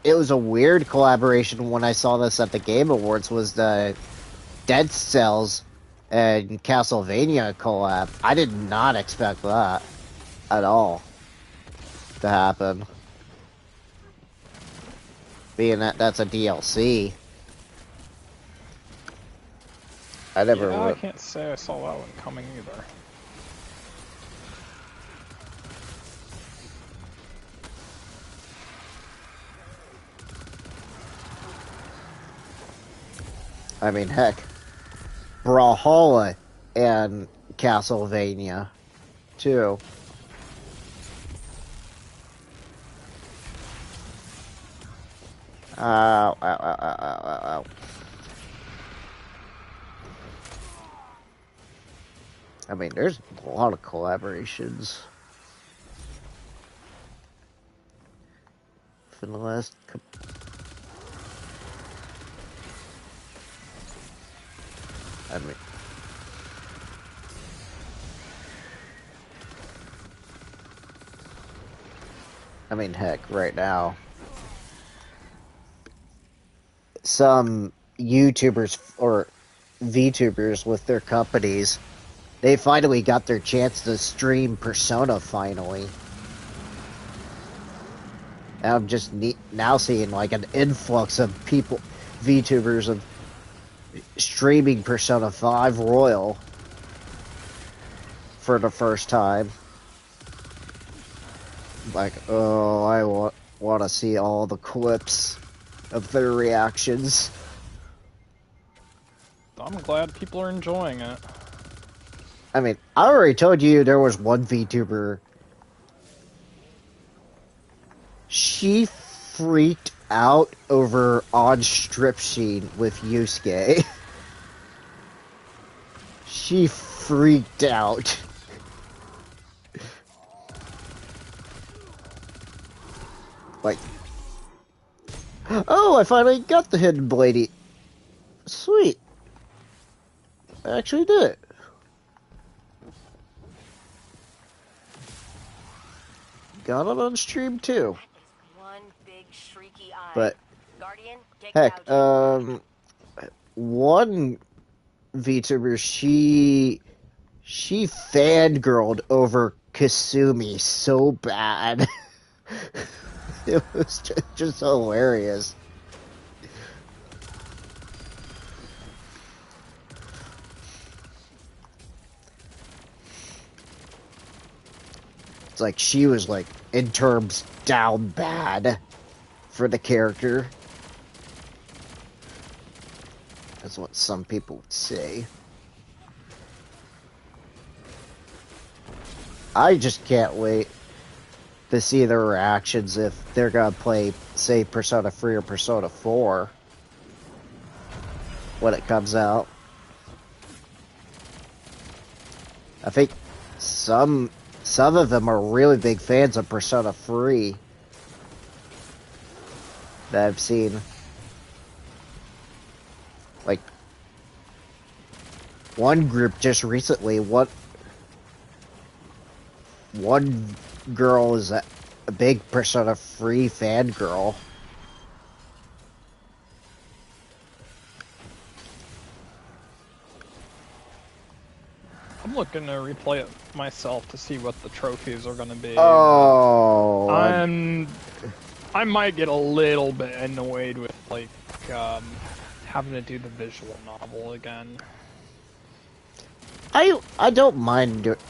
it was a weird collaboration when I saw this at the Game Awards, was the Dead Cells and Castlevania collab. I did not expect that at all to happen. Being that that's a DLC. I never Yeah, I would. can't say I saw that one coming either. I mean, heck, Brawlhalla and Castlevania, too. Ow, ow, ow, ow, ow, ow. I mean, there's a lot of collaborations for the last couple. I mean, heck, right now, some YouTubers or VTubers with their companies, they finally got their chance to stream Persona finally. And I'm just now seeing like an influx of people, VTubers, of streaming Persona 5 Royal for the first time. Like, oh, I want to see all the clips of their reactions. I'm glad people are enjoying it. I mean, I already told you there was one VTuber. She freaked out over on strip scene with Yusuke. She freaked out. Like, oh, I finally got the Hidden Blade. Sweet. I actually did it. Got it on stream too. One big shrieky eye. But Guardian, take heck, Gouge. one VTuber, she fangirled over Kasumi so bad. It was just hilarious. It's like she was like, in terms, down bad for the character. That's what some people would say. I just can't wait to see their reactions if they're gonna play, say, Persona 3 or Persona 4 when it comes out. I think some of them are really big fans of Persona 3 that I've seen. Like, one group just recently, one girl is a big Persona 3 fangirl. I'm looking to replay it myself to see what the trophies are going to be. Oh, I might get a little bit annoyed with like having to do the visual novel again. I don't mind it.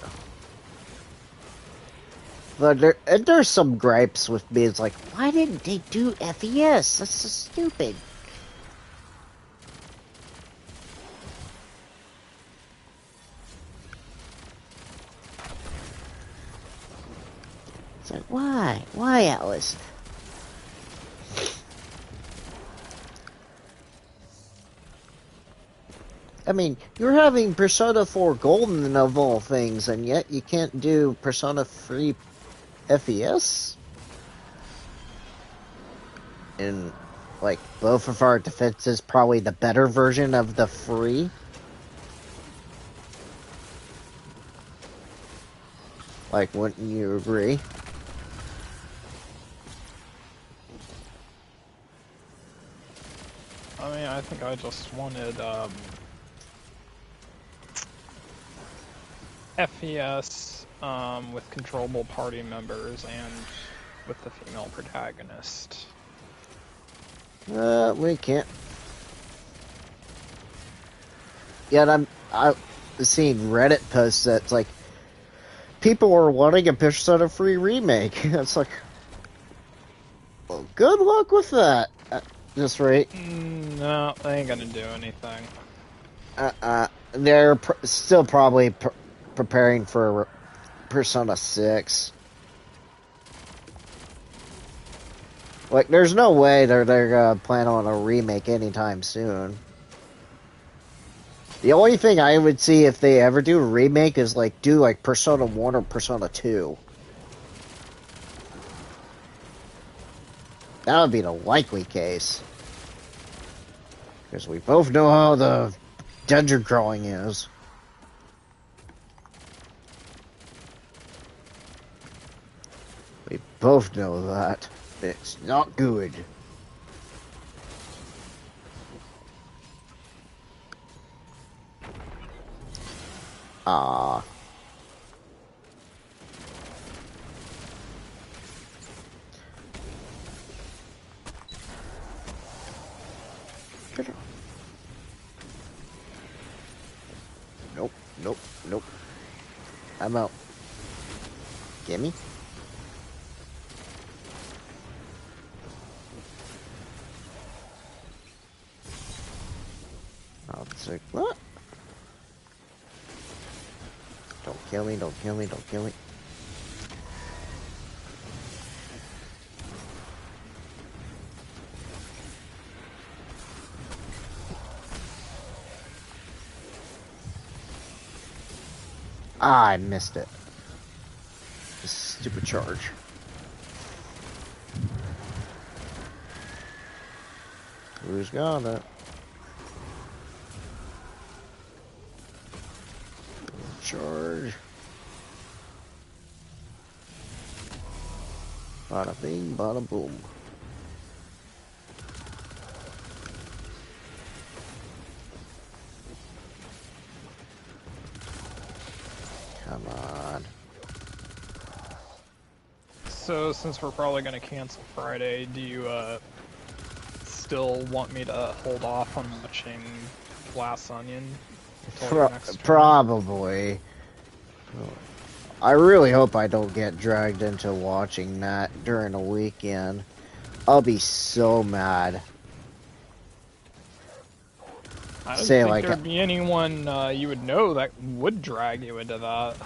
But there's some gripes with me. It's like, why didn't they do FES? That's so stupid. It's like, why? Why, Alice? I mean, you're having Persona 4 Golden of all things, and yet you can't do Persona 3 FES? And, like, both of our defenses probably the better version of the free. Like, wouldn't you agree? I mean, I think I just wanted FES with controllable party members and with the female protagonist. We can't. Yet I've seen Reddit posts that's like, people are wanting a Persona 3 remake. It's like, well, good luck with that. This rate. No, they ain't gonna do anything. They're still probably preparing for Persona 6. Like, there's no way they're gonna plan on a remake anytime soon. The only thing I would see if they ever do a remake is like do like Persona 1 or Persona 2. That would be the likely case. Because we both know how the dungeon crawling is. We both know that. It's not good. Ah. Nope, nope, nope. I'm out. Gimme. I'll take what? Don't kill me, don't kill me, don't kill me. Ah, I missed it. This stupid charge. Who's got it? Charge. Bada bing, bada boom. Come on. So, since we're probably gonna cancel Friday, do you still want me to hold off on watching Glass Onion until your next stream? Probably. I really hope I don't get dragged into watching that during the weekend. I'll be so mad. I don't think there'd be anyone you would know that would drag you into that.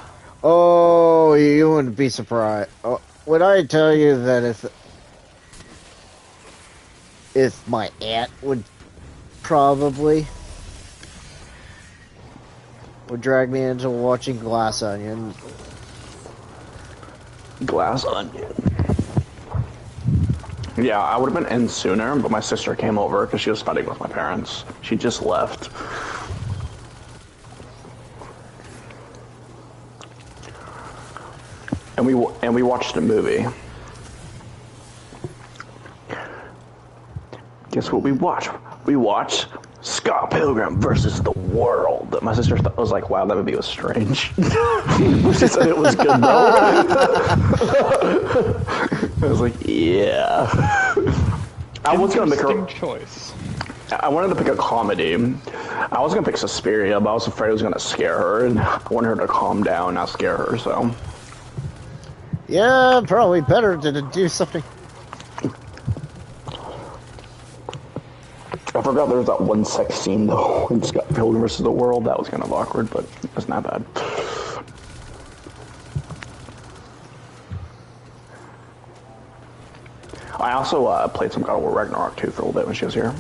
Oh, you wouldn't be surprised. Oh, would I tell you that if my aunt would drag me into watching Glass Onion. Glass Onion. Yeah, I would have been in sooner, but my sister came over because she was fighting with my parents. She just left. And we watched a movie. Guess what we watched? We watched Scott Pilgrim versus the World. My sister was like, wow, that movie was strange. She said it was good, though. I was like, yeah. I was going to make her... choice. I wanted to pick a comedy. I was going to pick Suspiria, but I was afraid it was going to scare her, and I wanted her to calm down, not scare her, so... Yeah, probably better to do something. I forgot there was that one sex scene, though, in Scott Pilgrim vs. the World. That was kind of awkward, but it's not bad. I also played some God of War Ragnarok, too, for a little bit when she was here.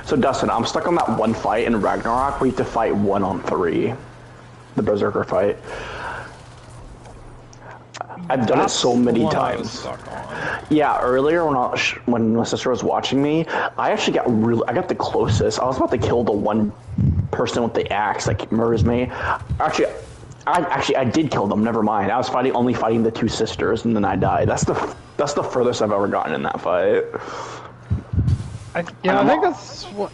So, Dustin, I'm stuck on that one fight in Ragnarok. We have to fight 1-on-3. The Berserker fight. I've done it so many times. Yeah, earlier when my sister was watching me, I actually got the closest. I was about to kill the one person with the axe that murders me. I did kill them. Never mind. I was only fighting the two sisters, and then I died. That's the furthest I've ever gotten in that fight. I think that's what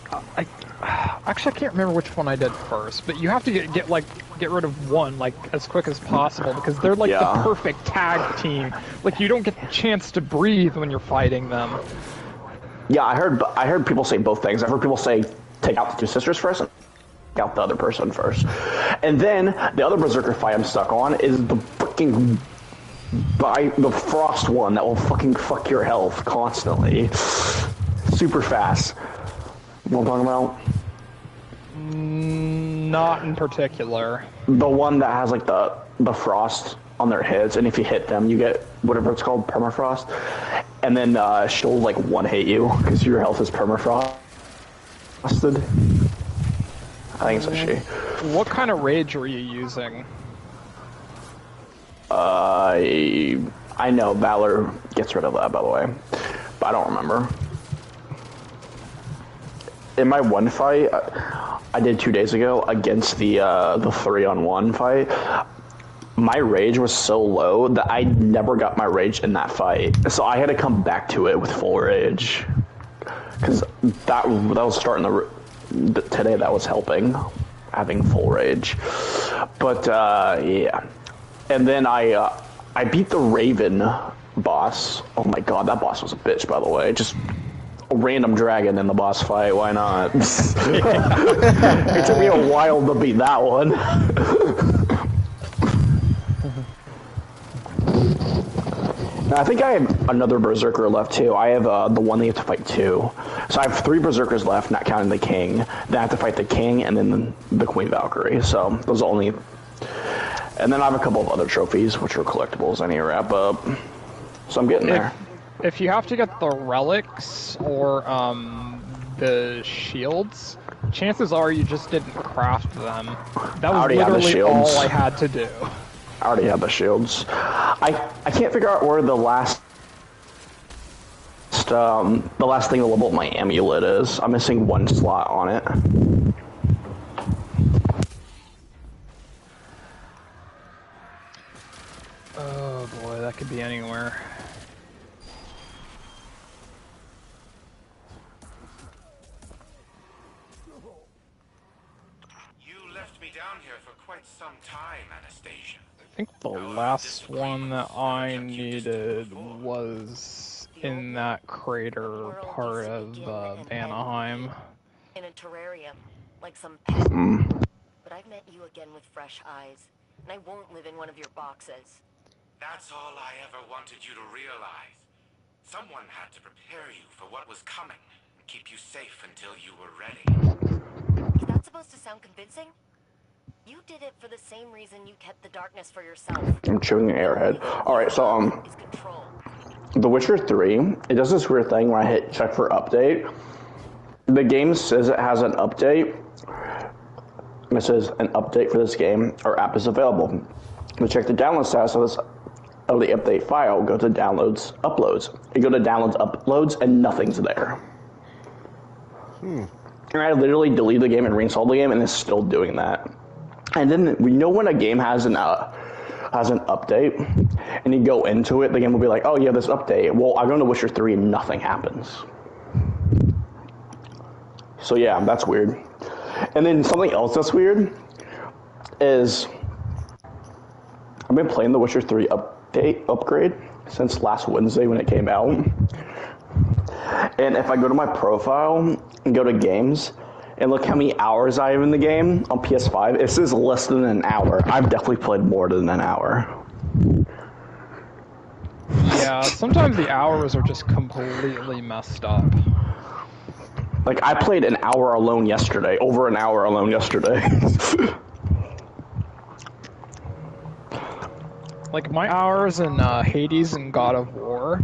actually, I can't remember which one I did first, but you have to get rid of one as quick as possible because they're the perfect tag team. Like you don't get the chance to breathe when you're fighting them. Yeah, I heard people say both things. I've heard people say take out the two sisters first and take out the other person first. And then the other Berserker fight I'm stuck on is the freaking the frost one that will fucking fuck your health constantly. Super fast. You know what I'm talking about? Not in particular. The one that has the frost on their heads, and if you hit them, you get whatever it's called, permafrost. And then she'll one hit you because your health is permafrosted. I think it's a she. What kind of rage were you using? I know Valor gets rid of that, by the way, but I don't remember. In my one fight I did 2 days ago against the 3-on-1 fight, my rage was so low that I never got my rage in that fight. So I had to come back to it with full rage. Because that was starting today that was helping, having full rage. But yeah. And then I beat the Raven boss. Oh my god, that boss was a bitch, by the way. Just a random dragon in the boss fight, why not? It took me a while to beat that one. I think I have another Berserker left too. I have the one that you have to fight two. So I have 3 Berserkers left, not counting the King. Then I have to fight the King and then the Queen Valkyrie. So those are only... And then I have a couple of other trophies, which are collectibles I need to wrap up. So I'm getting there. If you have to get the relics or the shields, chances are you just didn't craft them. That was literally all I had to do. I already have the shields. I can't figure out where the last thing to level up my amulet is. I'm missing 1 slot on it. Oh boy, that could be anywhere. You left me down here for quite some time, Anastasia. I think the last one that I needed was in that crater part of Vanaheim. In a terrarium, like some pet. But I've met you again with fresh eyes, and I won't live in one of your boxes. That's all I ever wanted you to realize. Someone had to prepare you for what was coming and keep you safe until you were ready. Is that supposed to sound convincing? You did it for the same reason you kept the darkness for yourself. I'm chewing an airhead. Alright, so, Is control. The Witcher 3, it does this weird thing when I hit check for update. The game says it has an update. It says an update for this game or app is available. We check the download status of the update file, go to downloads, uploads. You go to downloads, uploads, and nothing's there. And I literally deleted the game and reinstalled the game, and it's still doing that. And then when a game has an update, and you go into it, the game will be like, "Oh yeah, this update." Well, I go into Witcher 3 and nothing happens. So yeah, that's weird. And then something else that's weird is I've been playing the Witcher 3 upgrade since last Wednesday when it came out. And if I go to my profile and go to games and look how many hours I have in the game on PS5, it says less than an hour. I've definitely played more than an hour. Yeah, sometimes the hours are just completely messed up. Like, I played an hour alone yesterday, over an hour alone yesterday. Like, my hours in Hades and God of War,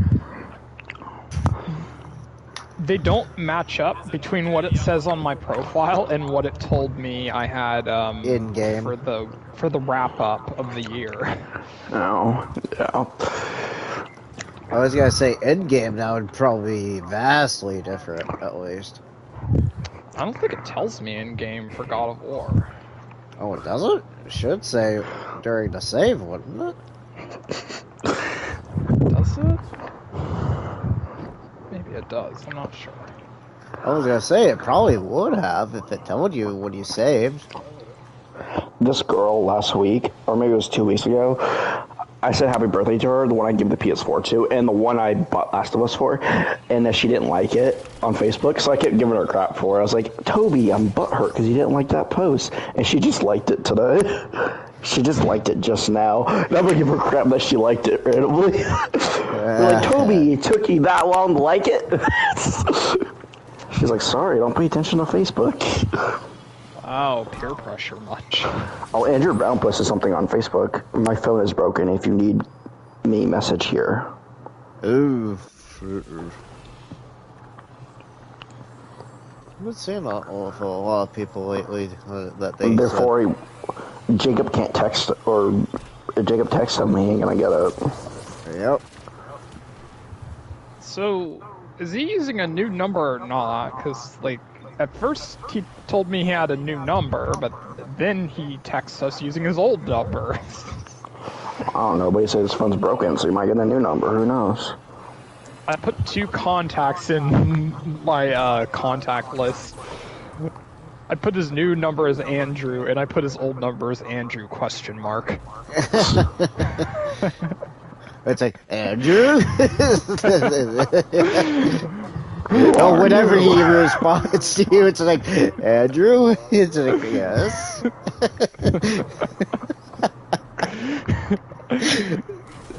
they don't match up between what it says on my profile and what it told me I had in-game for the wrap-up of the year. Oh, yeah. I was gonna say in-game now would probably be vastly different, at least. I don't think it tells me in-game for God of War. Oh, it doesn't? It should say during the save, wouldn't it? Does it? Maybe it does, I'm not sure. I was gonna say, it probably would have if it told you when you saved. This girl last week, or maybe it was 2 weeks ago, I said happy birthday to her, the one I give the PS4 to, and the one I bought Last of Us for, and she didn't like it on Facebook, so I kept giving her crap for it. I was like, Toby, I'm butthurt because you didn't like that post, and she just liked it today. She just liked it just now, and I'm gonna give her crap that she liked it randomly. Like, Toby, it took you that long to like it? She's like, sorry, don't pay attention to Facebook. Wow, peer pressure much. Oh, Andrew Brown posted something on Facebook. My phone is broken. If you need me, message here. Ooh. I've been seeing a lot of people lately that they Therefore, Jacob can't text, or if Jacob texts him, he ain't gonna get it. Yep. So, is he using a new number or not? Because, like, at first he told me he had a new number, but then he texts us using his old number. I don't know, but he said his phone's broken, so he might get a new number. Who knows? I put 2 contacts in my contact list. I put his new number as Andrew, and I put his old number as Andrew ? It's like, Andrew? Oh, whenever he responds to you, it's like, Andrew? It's like, yes.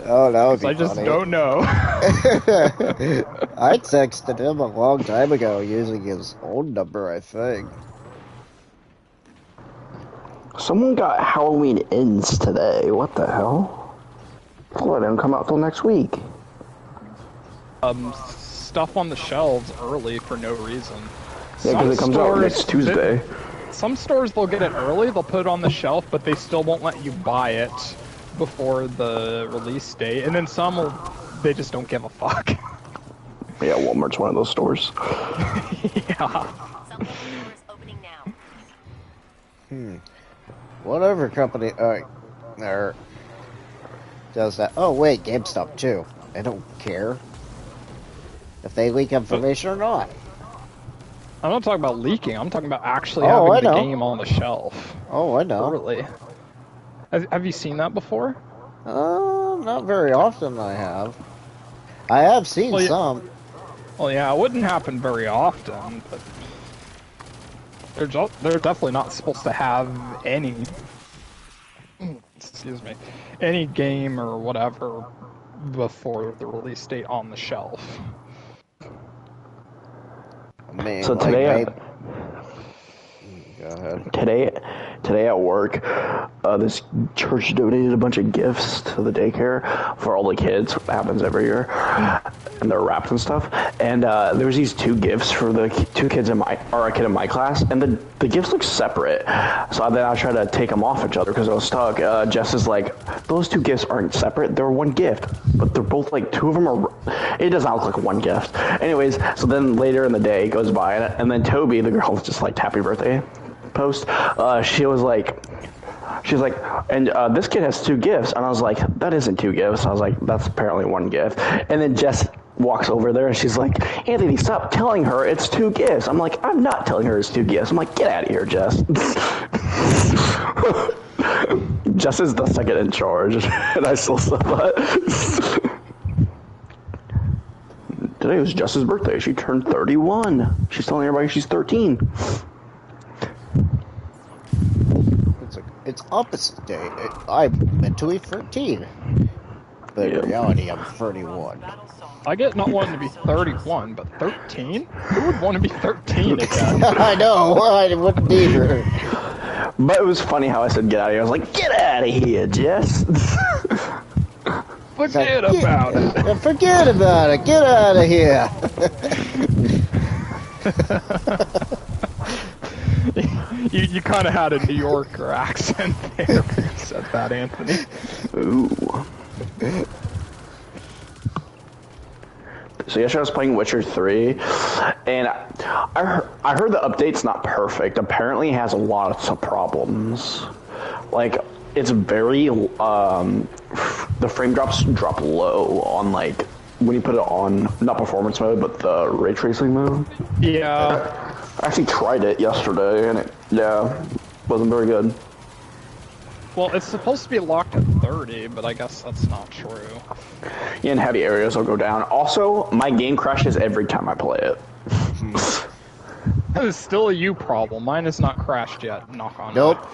Oh, that would be funny. I just don't know. I texted him a long time ago using his old number, I think. Someone got Halloween Ends today. What the hell? Well, it didn't come out till next week. Stuff on the shelves early for no reason. Yeah, because it comes out next Tuesday. Some stores, they'll get it early, they'll put it on the shelf, but they still won't let you buy it before the release date. And then some, they just don't give a fuck. Yeah, Walmart's one of those stores. Yeah. Some stores opening now. Whatever company does that. Oh, wait, GameStop, too. I don't care if they leak information or not. I'm not talking about leaking, I'm talking about actually having the game on the shelf. Oh, I know. Early. Have you seen that before? Not very often I have. I have seen some. Well, yeah, it wouldn't happen very often, but they're definitely not supposed to have any, excuse me, any game or whatever before the release date on the shelf. Man, so today, go ahead. today at work, this church donated a bunch of gifts to the daycare for all the kids. It happens every year, and their wraps and stuff. And there was these 2 gifts for the 2 kids in my, or a kid in my class, and the gifts look separate. So then I tried to take them off each other because I was stuck. Jess is like, those 2 gifts aren't separate; they're one gift, but they're both like 2 of them are. It does not look like one gift. Anyways, so then later in the day goes by, and then Toby, the girl, was just like happy birthday post. She was like, and this kid has 2 gifts, and I was like, that isn't 2 gifts. I was like, that's apparently one gift. And then Jess walks over there, and she's like, Anthony, stop telling her it's 2 gifts. I'm like, I'm not telling her it's 2 gifts. I'm like, get out of here, Jess. Jess is the second in charge, and I still said that. Today was Jess's birthday. She turned 31. She's telling everybody she's 13. It's opposite day. I'm mentally 13. But in reality, I'm 31. I get not wanting to be 31, but 13? Who would want to be 13 again? I know. I wouldn't either. But it was funny how I said get out of here. I was like, get out of here, Jess. Forget about it. Forget about it. Get out of here. You kind of had a New Yorker accent there when you said that, Anthony. Ooh. So yesterday I was playing Witcher 3, and I heard the update's not perfect. Apparently it has a lot of problems. Like, it's very, the frame drops drop low on, like, when you put it on, not performance mode, but the ray tracing mode. Yeah. I actually tried it yesterday, and it, wasn't very good. Well, it's supposed to be locked at 30, but I guess that's not true. Yeah, in heavy areas will go down. Also, my game crashes every time I play it. That is still a you problem. Mine has not crashed yet, knock on wood. Nope.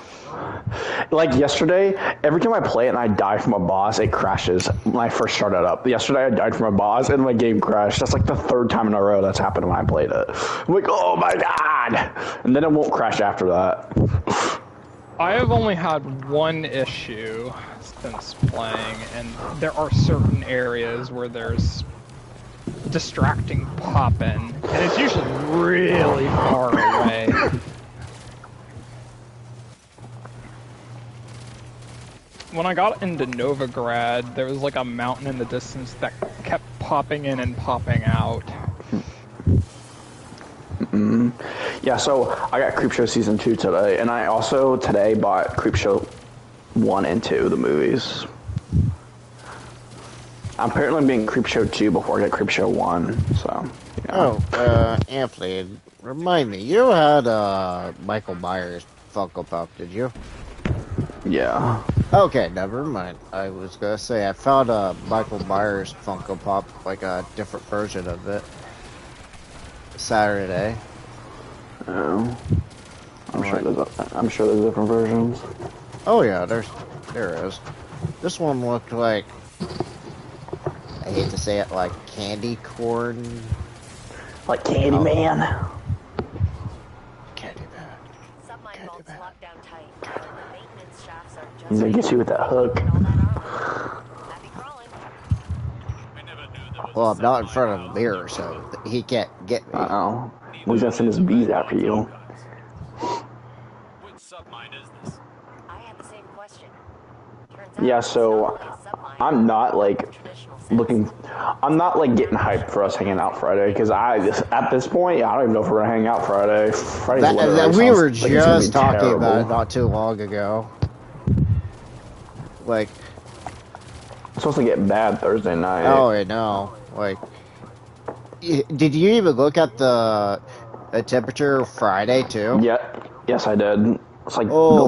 Like yesterday, every time I play it and I die from a boss, it crashes when I first started up. Yesterday I died from a boss and my game crashed. That's like the 3rd time in a row that's happened when I played it. I'm like, oh my god! And then it won't crash after that. I have only had one issue since playing, and there are certain areas where there's distracting pop-in, and it's usually really far away. When I got into Novigrad, there was like a mountain in the distance that kept popping in and popping out. Yeah, so I got Creepshow Season 2 today, and I also today bought Creepshow 1 and 2, the movies. I'm apparently being Creepshow 2 before I get Creepshow 1, so, yeah. Oh, Anthony, remind me, you had Michael Myers Funko Pop, did you? Yeah. Okay, never mind. I was gonna say, I found a Michael Myers Funko Pop, like a different version of it, Saturday. Oh. I'm sure there's different versions. Oh yeah, there is. This one looked like, I hate to say it, like candy corn. Like Candyman. Candyman. Submine vaults locked down tight. The maintenance shafts are just He's gonna get you with that hook. happy crawling. Well, I'm not in front of a mirror, so he can't get me. Uh-oh. He's gonna send his bees after you. Which submine is this? I had the same question. Turns out Yeah, it's so not really a submine I'm not like in the traditional sense. I'm not like getting hyped for us hanging out Friday because at this point I don't even know if we're gonna hang out Friday. We were like just talking terrible. about it not too long ago. Like, It's supposed to get bad Thursday night. oh, I know. Like, did you even look at the temperature Friday too? Yeah. Yes, I did. It's like Oh. the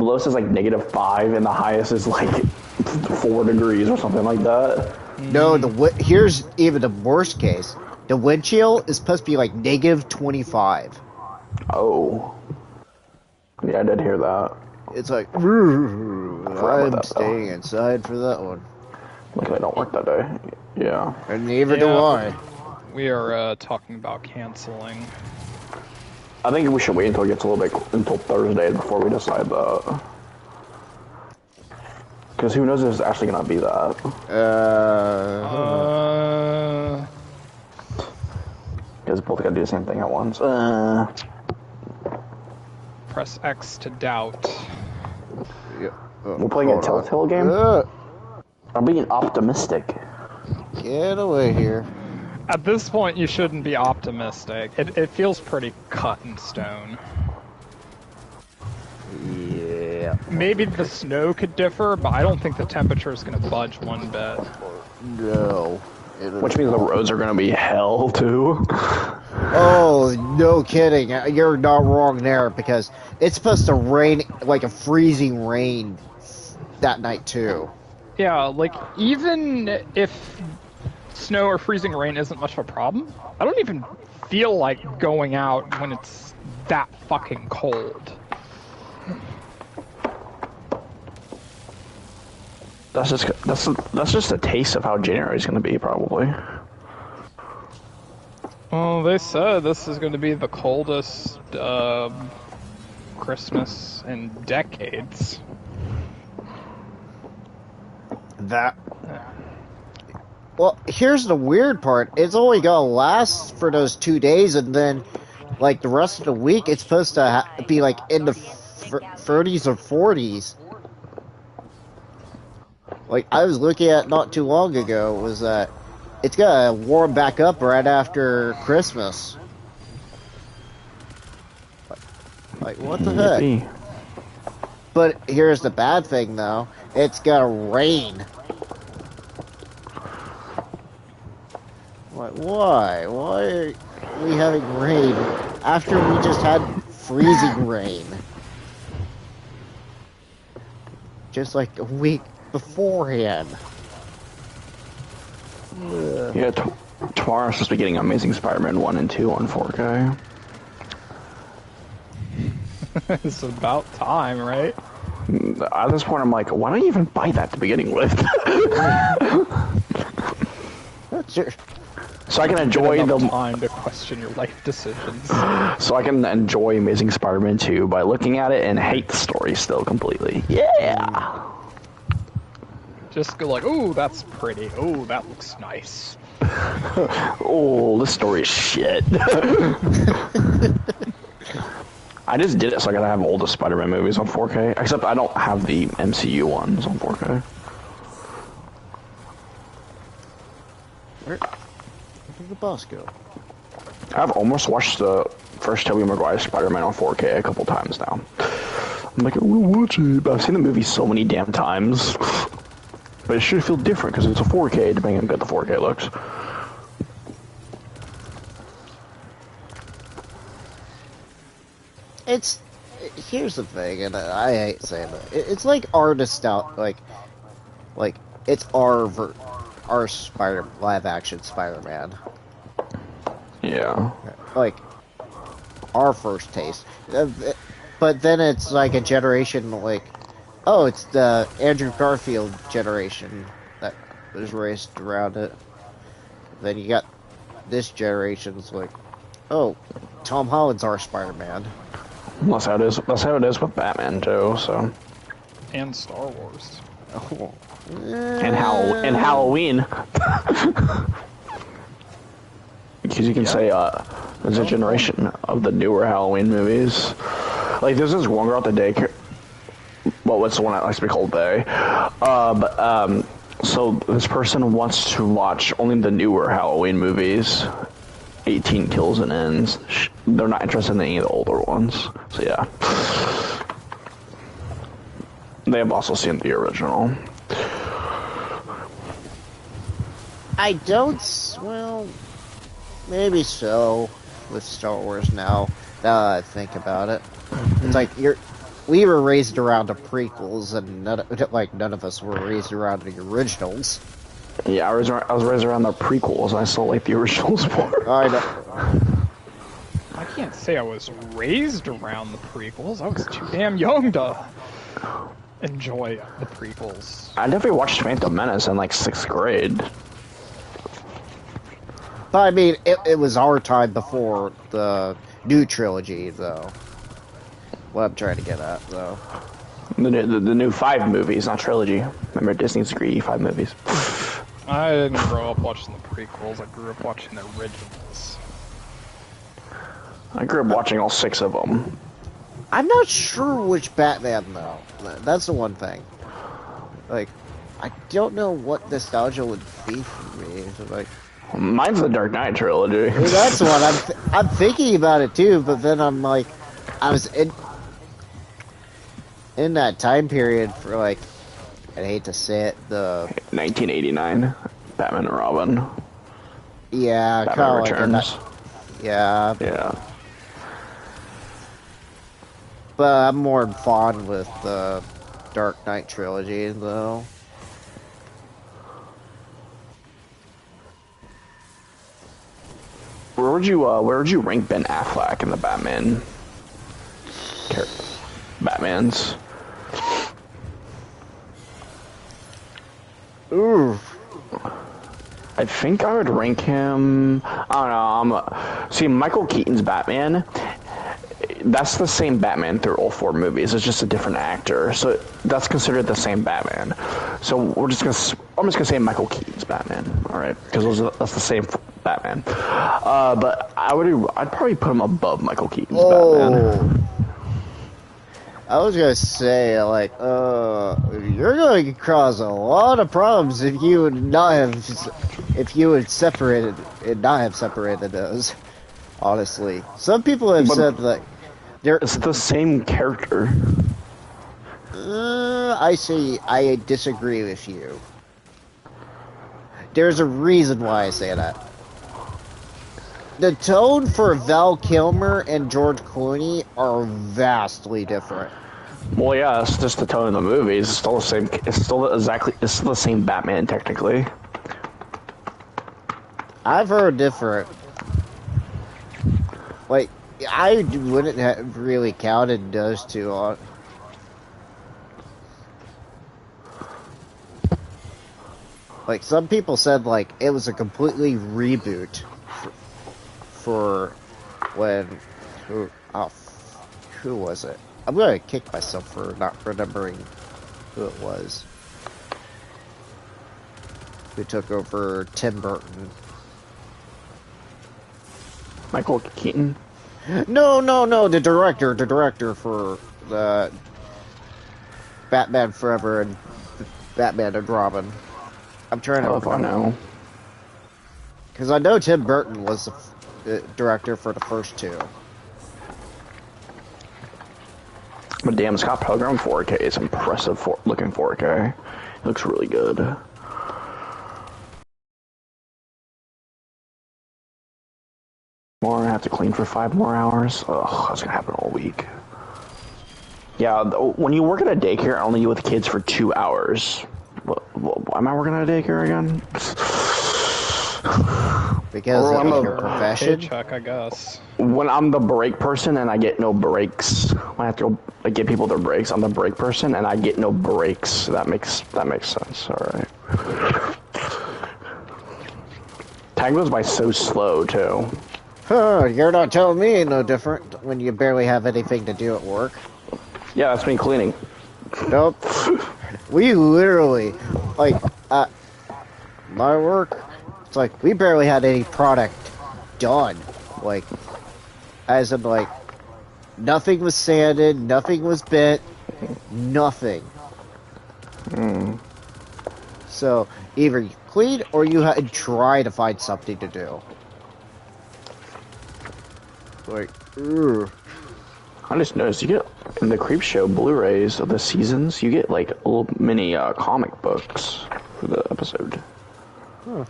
lowest is like -5 and the highest is like 4 degrees or something like that. No, here's even the worst case. The wind chill is supposed to be like -25. Oh. Yeah, I did hear that. It's like, about I'm that, staying inside for that one. Luckily I don't work that day. Yeah. And neither do Yeah. I. We are talking about canceling. I think we should wait until it gets a little bit until Thursday before we decide that. Because who knows if it's actually gonna be that. Because both gotta do the same thing at once. Press X to doubt. Yeah. We're playing a Telltale game? I'm being optimistic. Get away here. At this point, you shouldn't be optimistic. It feels pretty cut in stone. Yeah. Maybe the snow could differ, but I don't think the temperature is going to budge one bit. No. Which means the roads are gonna be hell, too. Oh, no kidding. You're not wrong there, because it's supposed to rain, like a freezing rain that night, too. Yeah, like, even if snow or freezing rain isn't much of a problem, I don't even feel like going out when it's that fucking cold. That's just a taste of how January's gonna be, probably. Well, they said this is going to be the coldest Christmas in decades. Well, here's the weird part. It's only gonna last for those 2 days, and then, like, the rest of the week, it's supposed to be, like, in the 30s or 40s. Like, I was looking at not too long ago, was that it's gonna warm back up right after Christmas. Like, what the heck? But here's the bad thing, though. It's gonna rain. Like, why? Why are we having rain after we just had freezing rain? Just like a week beforehand. Yeah, tomorrow I'm supposed to be getting Amazing Spider-Man 1 and 2 on 4K. It's about time, right? At this point, I'm like, why don't you even buy that to beginning with? So I can enjoy the time to question your life decisions. So I can enjoy Amazing Spider-Man 2 by looking at it and hate the story still completely. Yeah. Just go like, oh, that's pretty. Oh, that looks nice. Oh, this story is shit. I just did it so I gotta have all the Spider-Man movies on 4K. Except I don't have the MCU ones on 4K. Where did the boss go? I've almost watched the first Tobey Maguire Spider-Man on 4K a couple times now. I'm like, I wanna watch it, but I've seen the movie so many damn times. But it should feel different because it's a 4K, depending on how good the 4K looks. Here's the thing, and I hate saying that. It's like our nostalgia, like it's our live action Spider-Man. Yeah. Like our first taste, but then it's like a generation like. Oh, it's the Andrew Garfield generation that was raised around it. Then you got this generation's like, oh, Tom Holland's our Spider-Man. That's how it is. That's how it is with Batman too. So. And Star Wars. Oh. And Halloween. Because you can say there's a generation of the newer Halloween movies. Like there's this one girl at the daycare. Well, what's the one that likes to be called they? So this person wants to watch only the newer Halloween movies. 18 kills and ends. They're not interested in any of the older ones. So yeah. They have also seen the original. I don't. Well, maybe so with Star Wars now. Now that I think about it, it's like we were raised around the prequels, and none of us were raised around the originals. Yeah, I was raised around the prequels, and I still like the originals more. I know. I can't say I was raised around the prequels. I was too damn young to enjoy the prequels. I definitely watched Phantom Menace in like 6th grade. But I mean, it was our time before the new trilogy, though. What I'm trying to get at, though. The new 5 movies, not trilogy. Remember, Disney's greedy 5 movies. I didn't grow up watching the prequels. I grew up watching the originals. I grew up watching all 6 of them. I'm not sure which Batman, though. That's the one thing. Like, I don't know what nostalgia would be for me. So, like, Mine's the Dark Knight trilogy. that's what I'm thinking about it too. But then I'm like, I was in that time period for like, I'd hate to say it, the 1989, Batman and Robin. Yeah, Batman kind of Returns. like yeah. Yeah. But I'm more fond with the Dark Knight trilogy, though. Where would you rank Ben Affleck in the Batmans? Ooh. I think I would rank him. I don't know. See, Michael Keaton's Batman. That's the same Batman through all 4 movies. It's just a different actor, so that's considered the same Batman. So I'm just gonna say Michael Keaton's Batman. All right, because that's the same Batman. But I'd probably put him above Michael Keaton's Batman. I was gonna say, like, you're going to cause a lot of problems if you would not have separated and not have separated those. Honestly, some people have said that it's the same character. I disagree with you. There's a reason why I say that. The tone for Val Kilmer and George Clooney are vastly different. Well, yeah, it's just the tone of the movies. It's still the same. It's still the same Batman technically. I've heard different. Like, I wouldn't have really counted those two on. Like, some people said, like, it was a completely reboot for when... Who was it? I'm gonna kick myself for not remembering who it was. Who took over Tim Burton. Michael Keaton? No, the director for the Batman Forever and Batman and Robin. I'm trying to I know. Because I know Tim Burton was the director for the first 2. But damn, Scott Pilgrim 4K is impressive looking 4K. It looks really good. I have to clean for 5 more hours. Ugh, that's gonna happen all week. Yeah, when you work at a daycare, only you with kids for 2 hours. Why am I working at a daycare again? Because of your profession? Paycheck, I guess. When I'm the break person and I get no breaks, when I have to go give people their breaks, I'm the break person and I get no breaks. That makes sense. All right. Time goes by so slow too. Huh, you're not telling me no different when you barely have anything to do at work. Yeah, that's me cleaning. Nope. We literally, like, at my work, it's like, we barely had any product done. Like, as in, like, nothing was sanded, nothing was bent, nothing. So, either you clean or you had to try to find something to do. Like, ugh. I just noticed you get in the Creepshow Blu-rays of the seasons, you get like little mini comic books for the episode. Huh.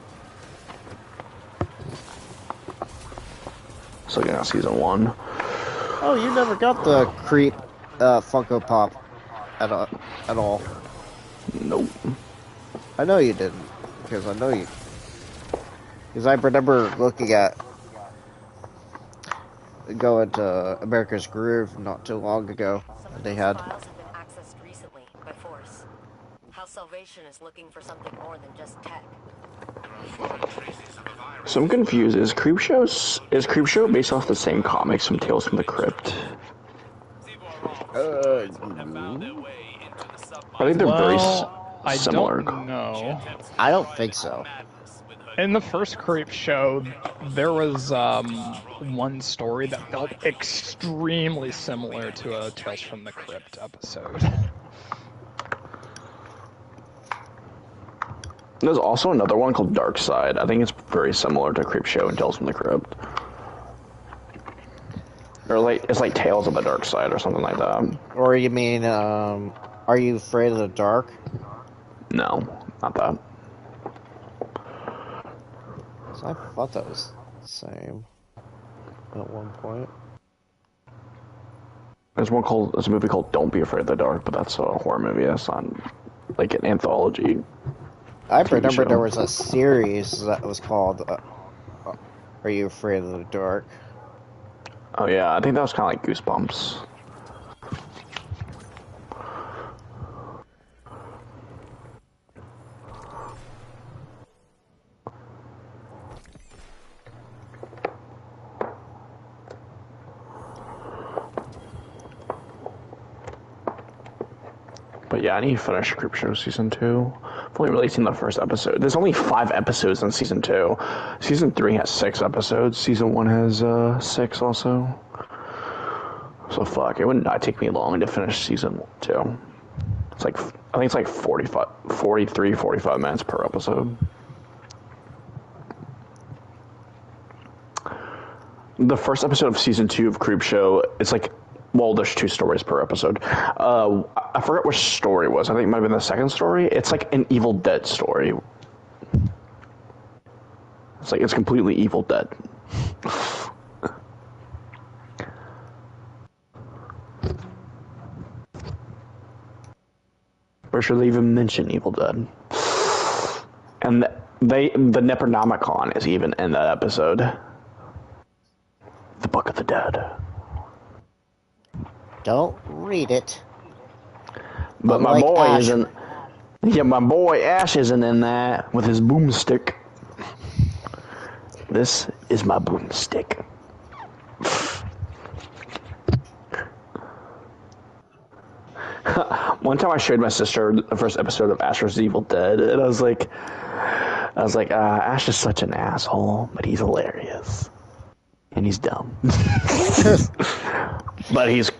So looking at season 1. Oh, you never got the Creep Funko Pop at all. Nope. I know you didn't, because I know you. Because I remember looking at going to America's Groove not too long ago. Some of They these had. files have been accessed recently by force. House Salvation is looking for something more than just tech. There are foreign traces of a So I'm confused. Is Creepshow based off the same comics from Tales from the Crypt? I think they're very I similar. don't know. I don't think so. In the first Creep Show, there was one story that felt extremely similar to a Tales from the Crypt episode. There's also another one called Dark Side. I think it's very similar to Creepshow and Tales from the Crypt. Or like it's like Tales of the Dark Side or something like that. Or you mean, Are You Afraid of the Dark? No, not that. So I thought that was the same at one point. There's a movie called Don't Be Afraid of the Dark, but that's a horror movie. That's on like an anthology. I remember there was a series that was called Are You Afraid of the Dark? Oh yeah, I think that was kind of like Goosebumps. But yeah, I need to finish Creepshow Season 2. I've only really seen the first episode. There's only 5 episodes in Season 2. Season 3 has 6 episodes. Season 1 has 6 also. So fuck, it would not take me long to finish Season 2. It's like, I think it's like 45 minutes per episode. The first episode of Season 2 of Creepshow, it's like, well, there's 2 stories per episode. I forgot which story it was. I think it might have been the second story. It's like an Evil Dead story. It's like, it's completely Evil Dead. Pretty sure they even mention Evil Dead. And the Necronomicon is even in that episode. The Book of the Dead. Don't read it. But my Unlike boy Ash. isn't. Yeah, my boy Ash isn't in that with his boomstick. This is my boomstick. One time I showed my sister the first episode of Ash vs. Evil Dead, and I was like, Ash is such an asshole, but he's hilarious. And he's dumb. But he's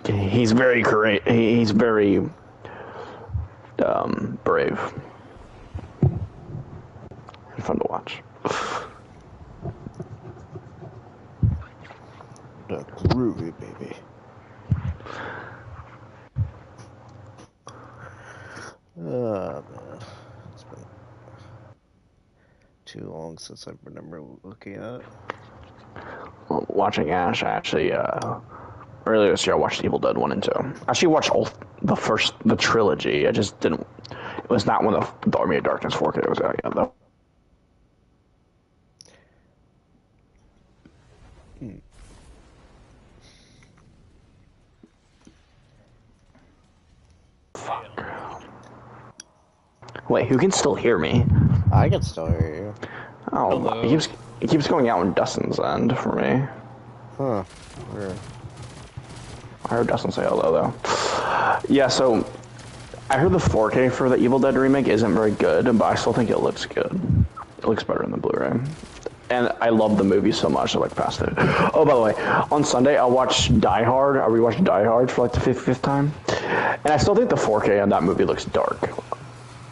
very great. He's very brave and fun to watch. The groovy baby. Oh man, it's been too long since I remember looking at it. Watching Ash, actually, earlier this year I watched Evil Dead 1 and 2. I actually watched the trilogy. I just didn't, it was not when the Army of Darkness 4K was out yet, though. Fuck. Wait, who can still hear me? I can still hear you. Oh, Hello. it keeps going out on Dustin's end for me. Huh. Weird. I heard Dustin say hello, though. Yeah, so I heard the 4K for the Evil Dead remake isn't very good, but I still think it looks good. It looks better than the Blu-ray. And I love the movie so much, I like past it. Oh, by the way, on Sunday, I watched Die Hard. I rewatched Die Hard for like the fifth time. And I still think the 4K on that movie looks dark.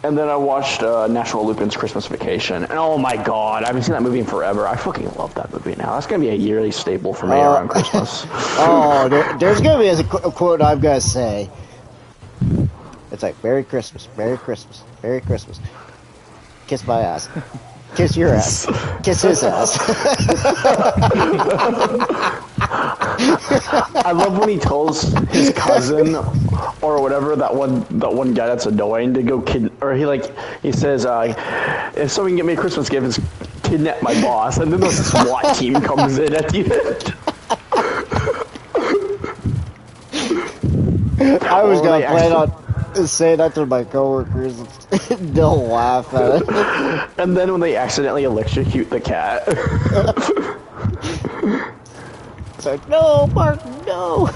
And then I watched National Lupin's Christmas Vacation. And oh my god, I haven't seen that movie in forever. I fucking love that movie now. That's going to be a yearly staple for me around Christmas. There's going to be a quote I'm going to say. It's like, Merry Christmas, Merry Christmas, Merry Christmas. Kiss my ass. Kiss your ass. Kiss his ass. I love when he tells his cousin or whatever, that one guy that's annoying, to go he says, if someone can get me a Christmas gift, it's kidnap my boss, and then the SWAT team comes in at the end. I was going to plan on Say that to my coworkers. They'll laugh at it. And then when they accidentally electrocute the cat. It's like, no, Martin, no.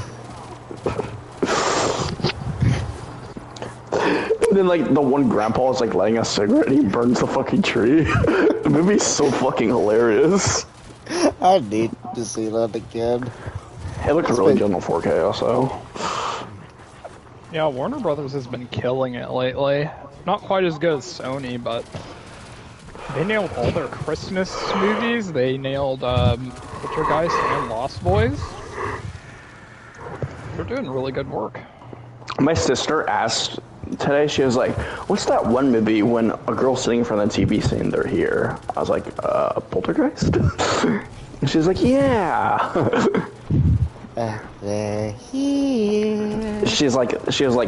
And then, like, the one grandpa is, like, lighting a cigarette and he burns the fucking tree. The movie's so fucking hilarious. I need to see that again. It looks really good on 4K, also. Yeah, Warner Brothers has been killing it lately. Not quite as good as Sony, but they nailed all their Christmas movies. They nailed Poltergeist and Lost Boys. They're doing really good work. My sister asked today, she was like, what's that one movie when a girl's sitting in front of the TV saying they're here? I was like, Poltergeist? And she was like, yeah. They're here. She was like,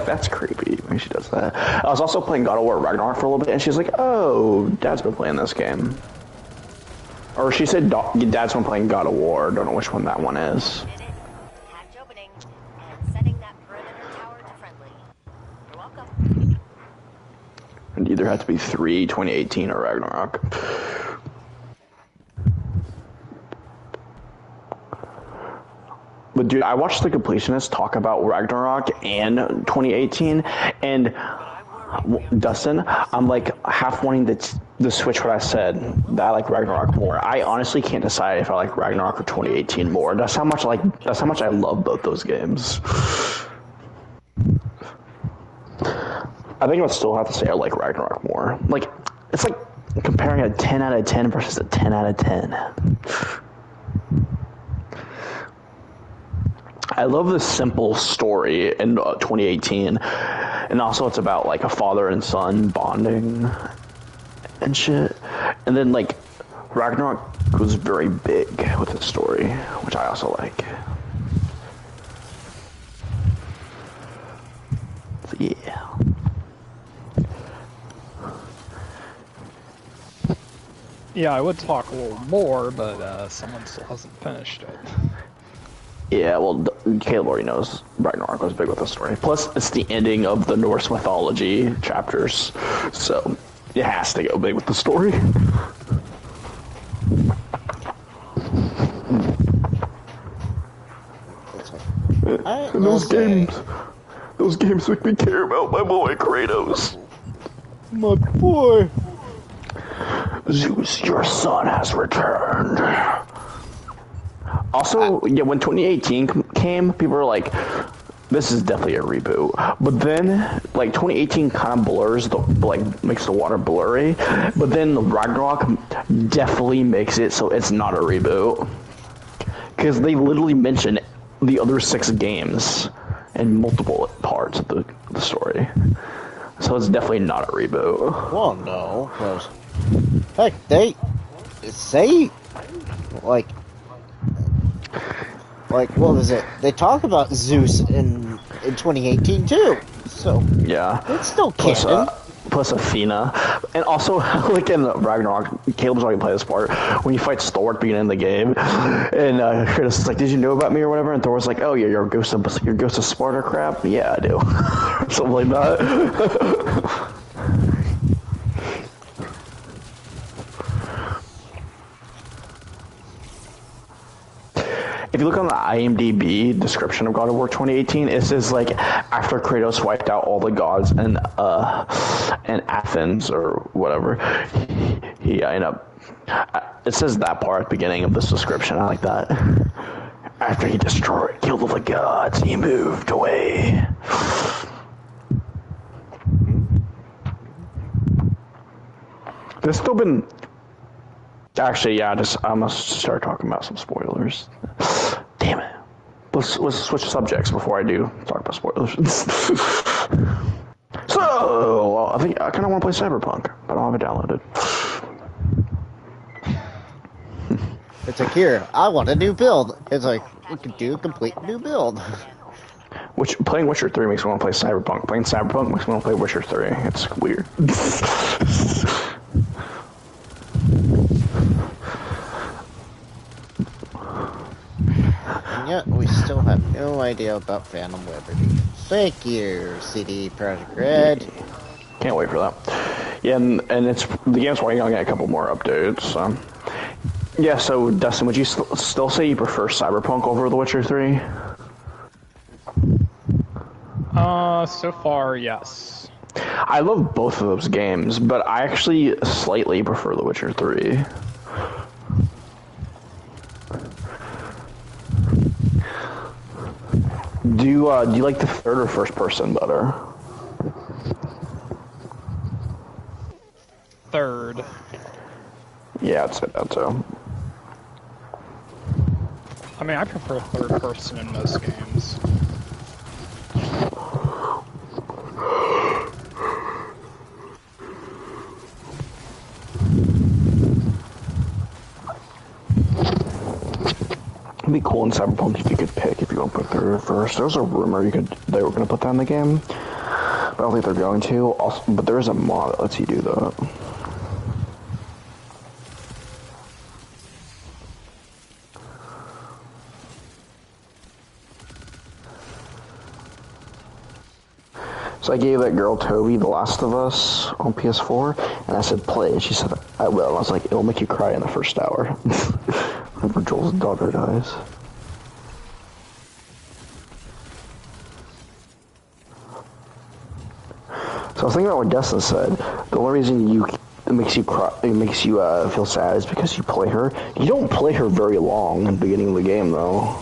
that's creepy when she does that. I was also playing God of War Ragnarok for a little bit, and she's like, oh, Dad's been playing this game. Or she said Dad's been playing God of War. Don't know which one that one is. Hatch opening and setting that perimeter tower to friendly. You're welcome. It either had to be 3, 2018, or Ragnarok. But dude, I watched the completionist talk about Ragnarok and 2018, and Dustin, I'm like half wanting to switch what I said, that I like Ragnarok more. I honestly can't decide if I like Ragnarok or 2018 more. That's how much I love both those games. I think I would still have to say I like Ragnarok more. Like, it's like comparing a 10 out of 10 versus a 10 out of 10. I love the simple story in 2018, and also it's about like a father and son bonding and shit. And then like Ragnarok was very big with the story, which I also like. So, yeah. Yeah, I would talk a little more, but someone still hasn't finished it. Yeah, well, Caleb already knows Ragnarok was big with the story. Plus, it's the ending of the Norse mythology chapters, so it has to go big with the story. Those games make me care about my boy Kratos. My boy. Zeus, your son has returned. Also, yeah, when 2018 came, people were like, this is definitely a reboot. But then, like, 2018 kind of blurs, makes the water blurry. But then Ragnarok definitely makes it so it's not a reboot. Because they literally mention the other 6 games in multiple parts of the story. So it's definitely not a reboot. Well, no, because, heck, they say, like, what was it? They talk about Zeus in 2018 too. So yeah, it's still canon. Plus Athena, and also like in Ragnarok, Caleb's already played this part when you fight Thor at the beginning of the game, and Kratos is like, "Did you know about me or whatever?" And Thor was like, "Oh yeah, you're a ghost of Sparta crap." Yeah, I do. Something like that. If you look on the IMDb description of God of War 2018, it says like after Kratos wiped out all the gods in Athens or whatever, he ended up. It says that part at the beginning of this description. I like that. After he killed all the gods, he moved away. There's still been. Actually, yeah, I'm gonna start talking about some spoilers. Damn it. Let's switch subjects before I do talk about spoilers. So, I think I kind of want to play Cyberpunk, but I don't have it downloaded. It's like, here, I want a new build. It's like, we can do a complete new build. Playing Witcher 3 makes me want to play Cyberpunk. Playing Cyberpunk makes me want to play Witcher 3. It's weird. And yet, we still have no idea about Phantom Liberty. Thank you, CD Projekt Red. Can't wait for that. Yeah, and it's the game's probably gonna get a couple more updates. So. Yeah, so Dustin, would you still say you prefer Cyberpunk over The Witcher 3? So far, yes. I love both of those games, but I actually slightly prefer The Witcher 3. Do you like the third or first person better? Third. Yeah, I'd say that too. I mean, I prefer third person in most games. It'd be cool in Cyberpunk if you could pick if you want to put third or first. There was a rumor they were going to put that in the game, but I don't think they're going to. Also, but there is a mod that lets you do that. So I gave that girl Toby The Last of Us on PS4, and I said play, and she said I will. And I was like, it'll make you cry in the first hour. Whenever Joel's daughter dies. So I was thinking about what Dustin said. The only reason it makes you cry, it makes you feel sad is because you play her. You don't play her very long in the beginning of the game, though.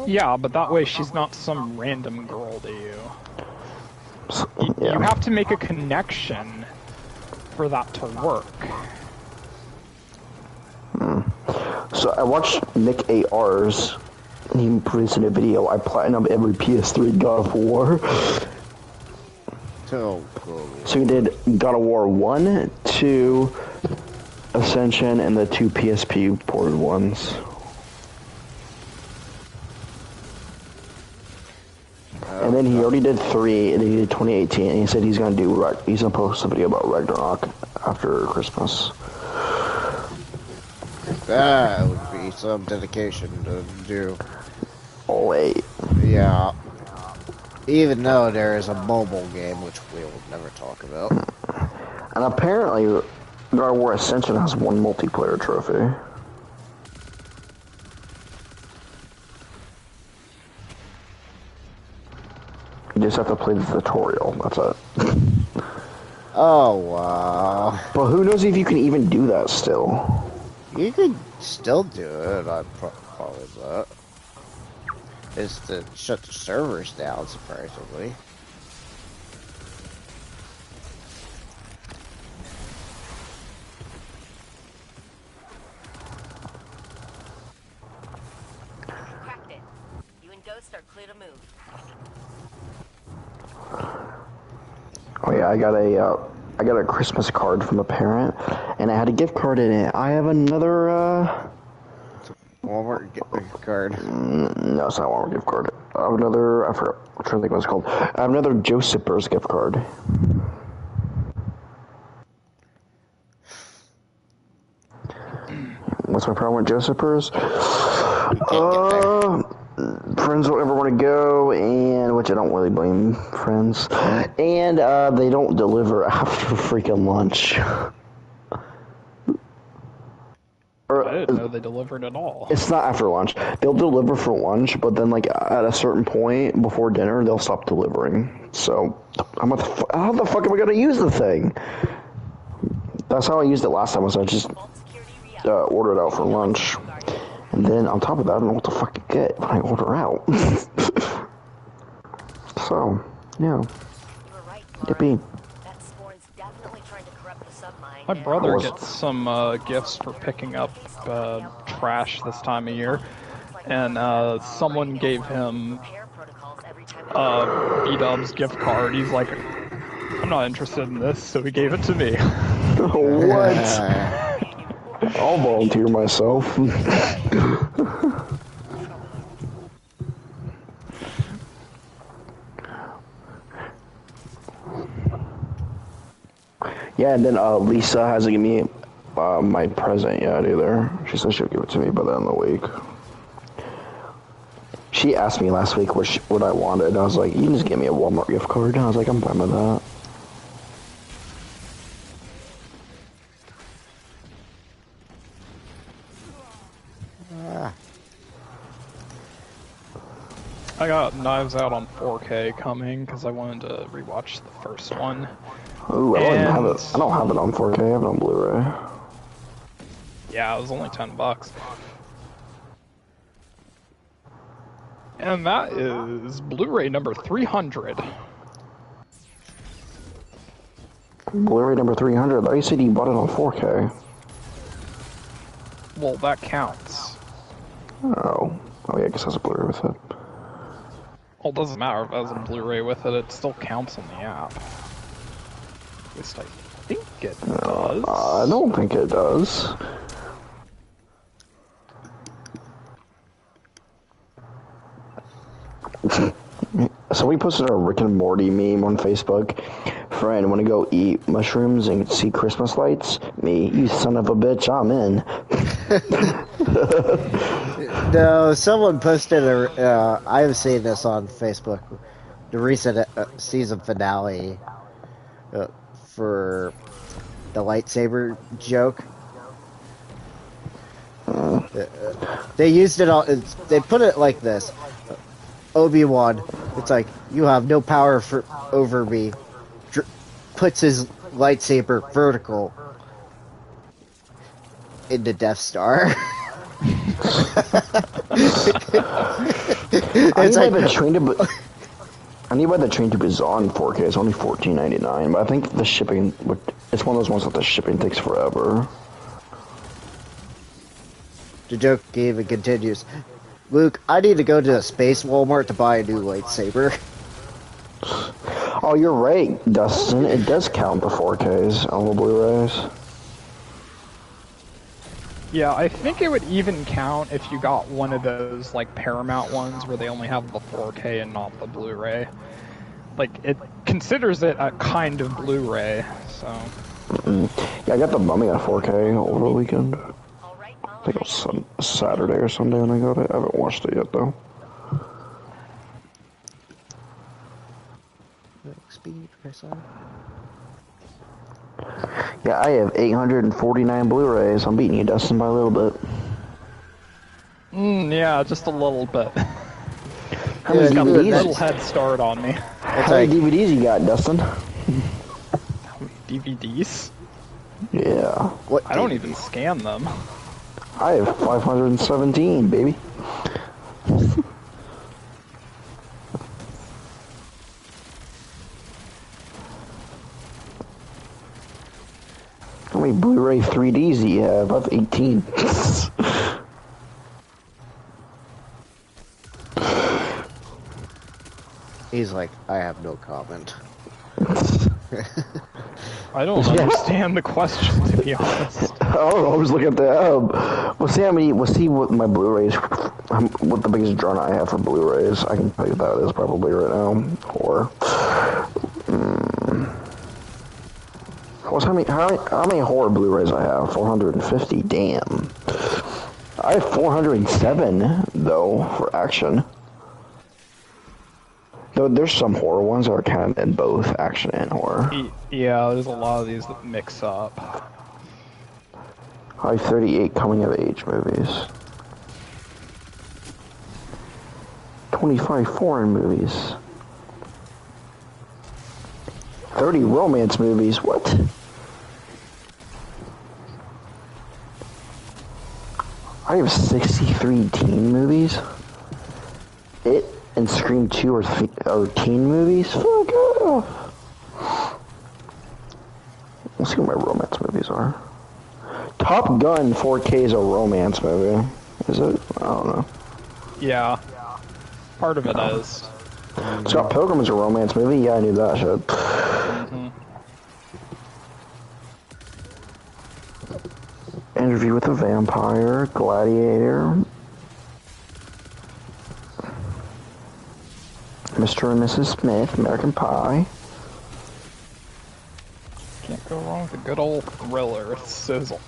Yeah, but that way she's not some random girl to you. Yeah. You have to make a connection for that to work. So I watched Nick AR's, and he produced a video. I platinum every PS3 God of War. So cool. So he did God of War 1, 2, Ascension, and the 2 PSP ported ones. And then he already did 3, and he did 2018, and he said he's gonna post a video about Ragnarok after Christmas. That would be some dedication to do. Oh wait. Yeah. Even though there is a mobile game, which we'll never talk about. And apparently, God of War Ascension has one multiplayer trophy. You just have to play the tutorial, that's it. Oh, wow. But who knows if you can even do that still? You could still do it, I'd probably that. Is to shut the servers down, surprisingly. Cracked it. You and Ghost are clear to move. Oh yeah, I got a Christmas card from a parent, and I had a gift card in it. I have another, Walmart gift card. No, it's not a Walmart gift card. I have another, I forgot, I'm trying to think what it's called. I have another Joe Sippers gift card. What's my problem with Joe Sippers? Friends don't ever want to go, and which I don't really blame friends. And they don't deliver after freaking lunch. I didn't know they delivered at all. It's not after lunch. They'll deliver for lunch, but then like at a certain point before dinner, they'll stop delivering. So how the fuck am I gonna use the thing? That's how I used it last time. Was I just ordered out for lunch. And then on top of that, I don't know what the fuck to get when I order out. So, yeah. Yippee. My brother gets some gifts for picking up trash this time of year. And someone gave him B-Dub's gift card. He's like, I'm not interested in this, so he gave it to me. What? I'll volunteer myself. Yeah, and then Lisa hasn't given me my present yet either. She said she'll give it to me by the end of the week. She asked me last week what I wanted. I was like, you can just give me a Walmart gift card. And I was like, I'm fine with that. I got Knives Out on 4K coming because I wanted to rewatch the first one. Ooh, I don't have it. I don't have it on 4K. I have it on Blu-ray. Yeah, it was only $10. And that is Blu-ray number 300. Blu-ray number 300. I thought you said you bought it on 4K. Well, that counts. Oh yeah, I guess that's a Blu-ray with it. Well, it doesn't matter if it has a Blu-ray with it, it still counts on the app. At least I think it does. I don't think it does. So we posted our Rick and Morty meme on Facebook. Friend, wanna go eat mushrooms and see Christmas lights? Me, you son of a bitch, I'm in. No, someone posted I've seen this on Facebook, the recent season finale for the lightsaber joke. They used it all. They put it like this: Obi-Wan, it's like, you have no power over me. Puts his lightsaber vertical into Death Star. It's I like, need to buy the Train to Busan 4K. It's only $14.99, but I think the shipping, it's one of those ones that the shipping takes forever. the joke even continues. Luke, I need to go to a space Walmart to buy a new lightsaber. Oh, you're right, Dustin. It does count the 4Ks on the Blu-rays. Yeah, I think it would even count if you got one of those, like, Paramount ones where they only have the 4K and not the Blu-ray. Like, it considers it a kind of Blu-ray, so... Yeah, I got the Mummy on 4K over the weekend. I think it was Saturday or Sunday when I got it. I haven't watched it yet, though. Speed, press on. Yeah, I have 849 Blu-rays. I'm beating you, Dustin, by a little bit. Yeah, just a little bit. How many Got a DVDs? little head start on me. How many DVDs you got, Dustin? DVDs? Yeah. What? I don't even scan them. I have 517, baby. How many Blu-ray 3Ds do you have? I have 18. He's like, I have no comment. I don't understand the question, to be honest. Oh, I was looking at the we'll see what my Blu-rays, what the biggest draw I have for Blu-rays. I can tell you that is probably right now. Or, how many horror Blu-rays I have? 450. Damn. I have 407 though for action. Though there's some horror ones that are kind of in both action and horror. Yeah, there's a lot of these that mix up. I have 38 coming of age movies. 25 foreign movies. 30 romance movies. What? I have 63 teen movies. It and Scream 2 are teen movies? Fuck off. Let's see what my romance movies are. Top Gun 4K is a romance movie. Is it? I don't know. Yeah. Part of it is. Scott Pilgrim is a romance movie? Yeah, I knew that shit. Interview with a Vampire, Gladiator, Mr. and Mrs. Smith, American Pie. Can't go wrong with a good old thriller with sizzle.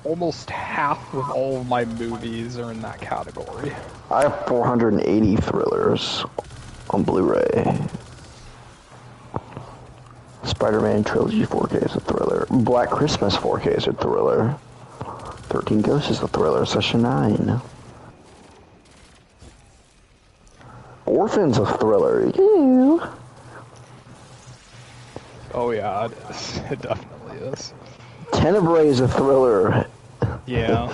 almost half of all of my movies are in that category. I have 480 thrillers on Blu-ray. Spider-Man Trilogy 4K is a thriller. Black Christmas 4K is a thriller. 13 Ghosts is a thriller. Session 9. Orphan's a thriller. Ew. Oh yeah, it is. It definitely is. Tenebrae is a thriller. Yeah.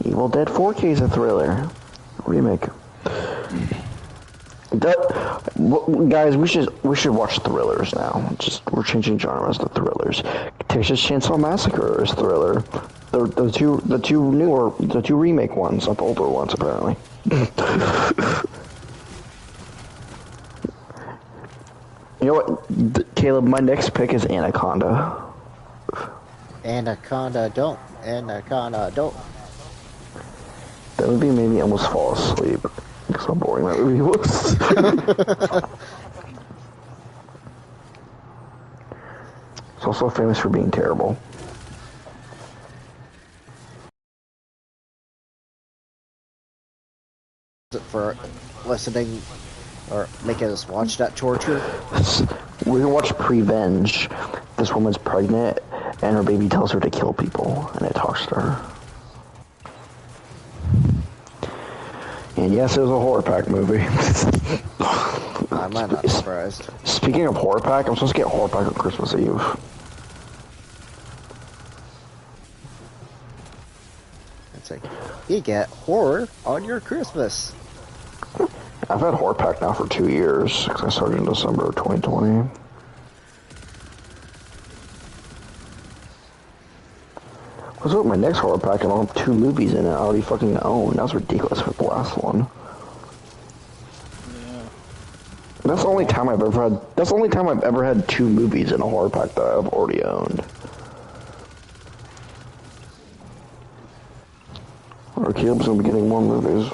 Evil Dead 4K is a thriller. Remake. Guys, we should watch thrillers now. We're changing genres to thrillers. Texas Chainsaw Massacre is thriller. The two remake ones, not the older ones apparently. You know what, Caleb? My next pick is Anaconda. Anaconda don't. Anaconda don't. That movie made me almost fall asleep. Because how boring that movie was. It's also famous for being terrible. For listening or making us watch that torture. We're gonna watch Prevenge. This woman's pregnant, and her baby tells her to kill people, and it talks to her. And yes, it was a horror pack movie. I'm not surprised. Speaking of horror pack, I'm supposed to get horror pack on Christmas Eve. It's like, you get horror on your Christmas. I've had horror pack now for 2 years, because I started in December of 2020. What's up with my next horror pack? I don't have 2 movies in it I already fucking own. That was ridiculous with the last one. Yeah. That's the only time I've ever had 2 movies in a horror pack that I've already owned. Or Caleb's gonna be getting more movies.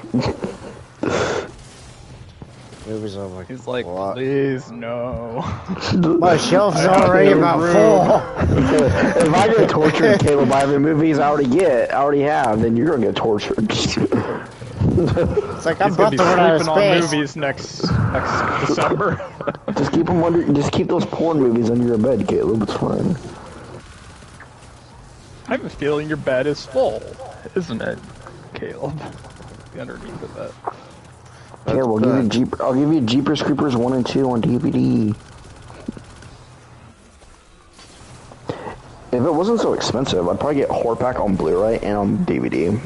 Movies are like, He's like, what? please no. My shelf's already about full. If I get tortured, Caleb, by the movies I already have, then you're gonna get tortured. It's like, I'm He's about gonna be to run out of sleeping on space. movies next December. Just keep those porn movies under your bed, Caleb. It's fine. I have a feeling your bed is full, isn't it, Caleb? Underneath of it. Here, I'll give you Jeepers Creepers 1 and 2 on DVD. If it wasn't so expensive, I'd probably get horror pack on Blu-ray and on DVD.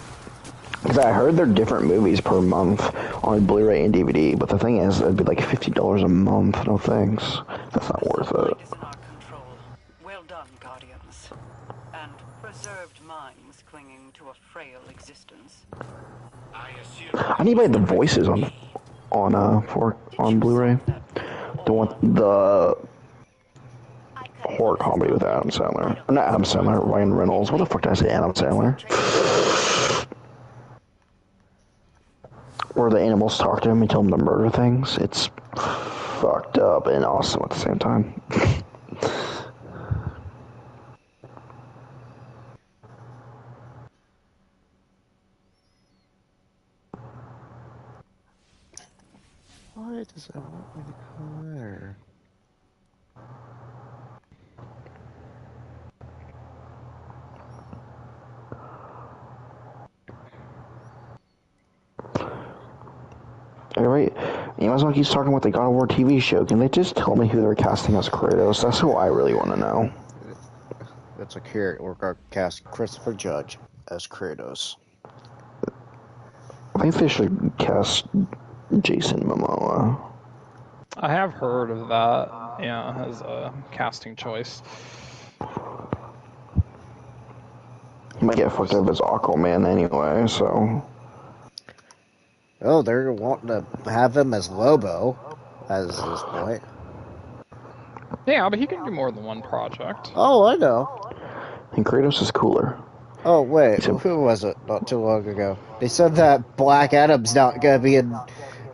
Because I heard they're different movies per month on Blu-ray and DVD, but the thing is, it'd be like $50 a month. No thanks. That's not worth it. Is in our control. Well done, Guardians. And preserved minds clinging to a frail existence. I assume I need to buy the voices on Blu-ray. The horror comedy with Adam Sandler. Not Adam Sandler, Ryan Reynolds. What the fuck did I say, Adam Sandler? Where the animals talk to him and tell him to murder things. It's fucked up and awesome at the same time. Why does it want me to go there? Alright, Amazon keeps talking about the God of War TV show. Can they just tell me who they're casting as Kratos? That's who I really want to know. That's a character. We're going to cast Christopher Judge as Kratos. I think they should cast Jason Momoa. I have heard of that, yeah, as a casting choice. He might get fucked up as Aquaman anyway, so... Oh, they're wanting to have him as Lobo, as this point. Yeah, but he can do more than one project. Oh, I know. And Kratos is cooler. Oh, wait, who was it not too long ago? They said that Black Adam's not going to be in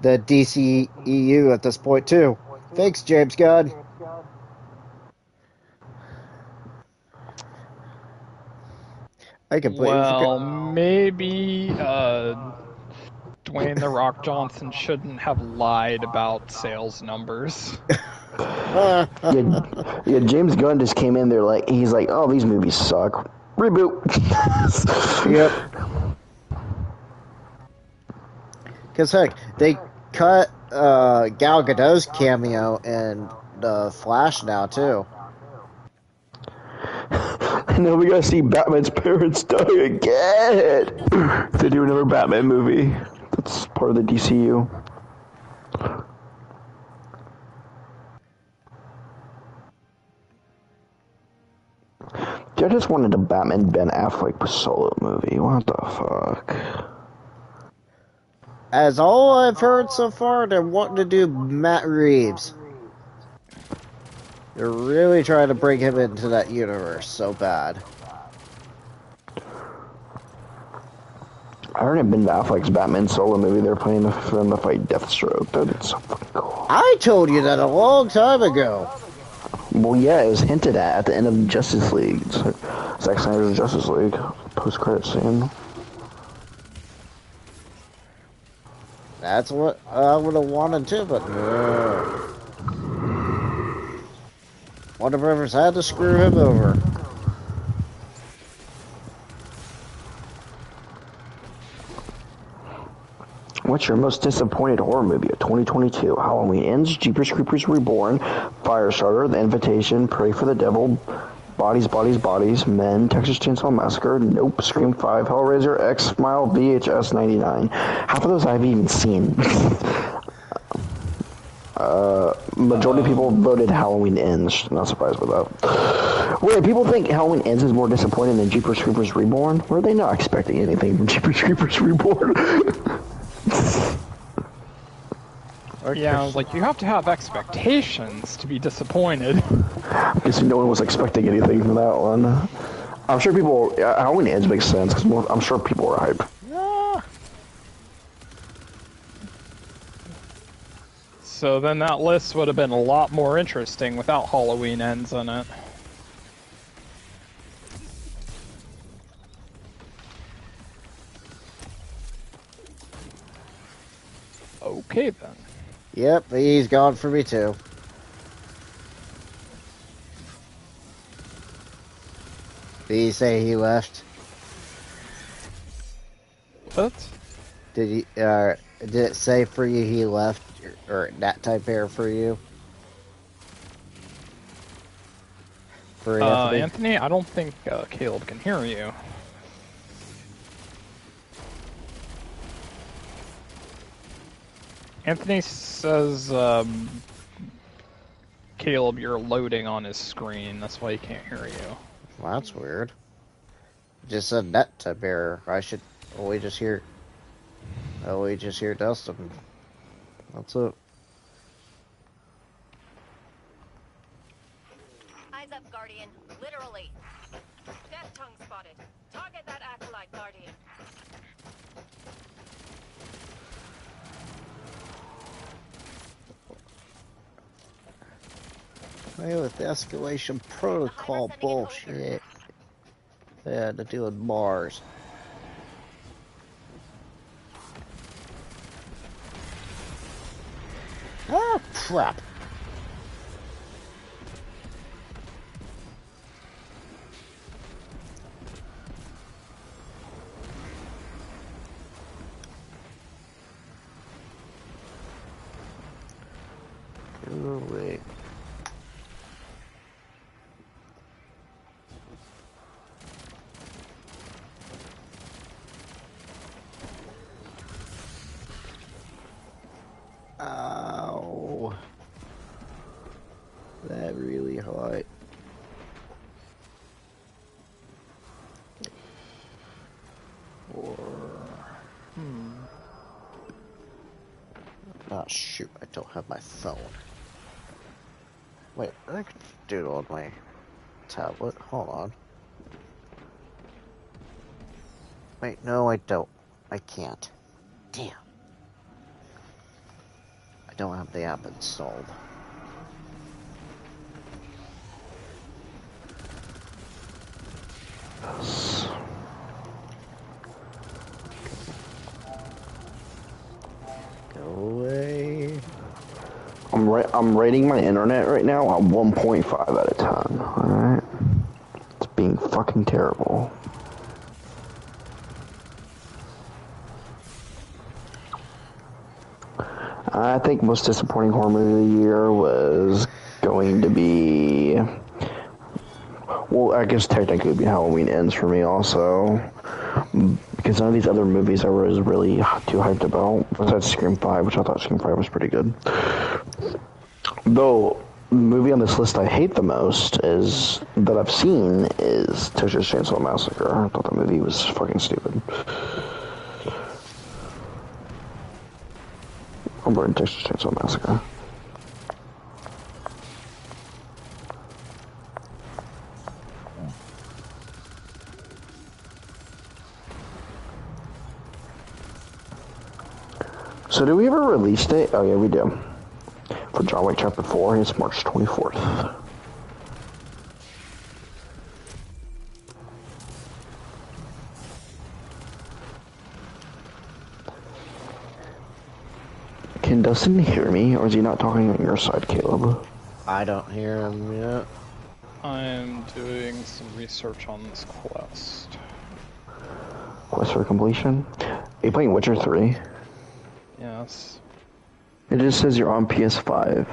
the DCEU at this point, too. Thanks, James Gunn. I completely Well, forgot. maybe Dwayne The Rock Johnson shouldn't have lied about sales numbers. Yeah, James Gunn just came in there he's like, oh, these movies suck. Reboot. Yep. Because heck, they cut Gal Gadot's cameo in the Flash now too. And then we gotta see Batman's parents die again. They do another Batman movie. That's part of the DCU. I just wanted a Batman Ben Affleck solo movie. What the fuck? As all I've heard so far, they're wanting to do Matt Reeves. They're really trying to bring him into that universe so bad. I heard it Ben Affleck's Batman solo movie. They're planning for him to fight Deathstroke. That'd so fucking cool. I told you that a long time ago. Well, yeah, it was hinted at the end of Justice League. Zack Snyder's Justice League post-credit scene. That's what I would have wanted too, but no. Warner Brothers had to screw him over. What's your most disappointed horror movie of 2022? Halloween Ends, Jeepers Creepers Reborn, Firestarter, The Invitation, Pray for the Devil, Bodies, Bodies, Bodies, Men, Texas Chainsaw Massacre, Nope, Scream 5, Hellraiser, X-Mile, VHS 99. Half of those I've even seen. Majority of people voted Halloween Ends. Not surprised with that. Wait, people think Halloween Ends is more disappointing than Jeepers Creepers Reborn? Were they not expecting anything from Jeepers Creepers Reborn? Yeah, I was like, you have to have expectations to be disappointed. I guess no one was expecting anything from that one. I'm sure people... Halloween Ends makes sense, because I'm sure people are hyped. So then that list would have been a lot more interesting without Halloween Ends in it. Okay then. Yep, he's gone for me too. Did he say he left? What? Did he? Did it say for you he left, or that type error for you? For Anthony? Anthony, I don't think Caleb can hear you. Anthony says, Caleb, you're loading on his screen. That's why he can't hear you. Well, that's weird. Just said that type error. I should. Oh, we just hear Dustin. That's it. Eyes up, Guardian. Literally. Death tongue spotted. Target that acolyte, Guardian. Hey, with the escalation protocol bullshit. They had to do with Mars. Ah, crap. Oh, wait. Ow. That really hurt. Oh shoot, I don't have my phone. Wait, I can do it on my tablet. Hold on. Wait, no I don't. I can't. Damn. I don't have the app installed. I'm rating my internet right now at 1.5 out of 10. Alright? It's being fucking terrible. I think most disappointing horror movie of the year was going to be... Well, I guess technically it'd be Halloween Ends for me also. Because none of these other movies I was really too hyped about, besides Scream 5, which I thought Scream 5 was pretty good. Though, the movie on this list I hate the most is, that I've seen, is Texas Chainsaw Massacre. I thought that movie was fucking stupid. I'm burning Texas Chainsaw Massacre. So do we have a release date? Oh yeah, we do. For John Wick Chapter 4, it's March 24th. Can Dustin hear me, or is he not talking on your side, Caleb? I don't hear him yet. I'm doing some research on this quest. Quest for completion? Are you playing Witcher 3? Yes. It just says you're on PS5.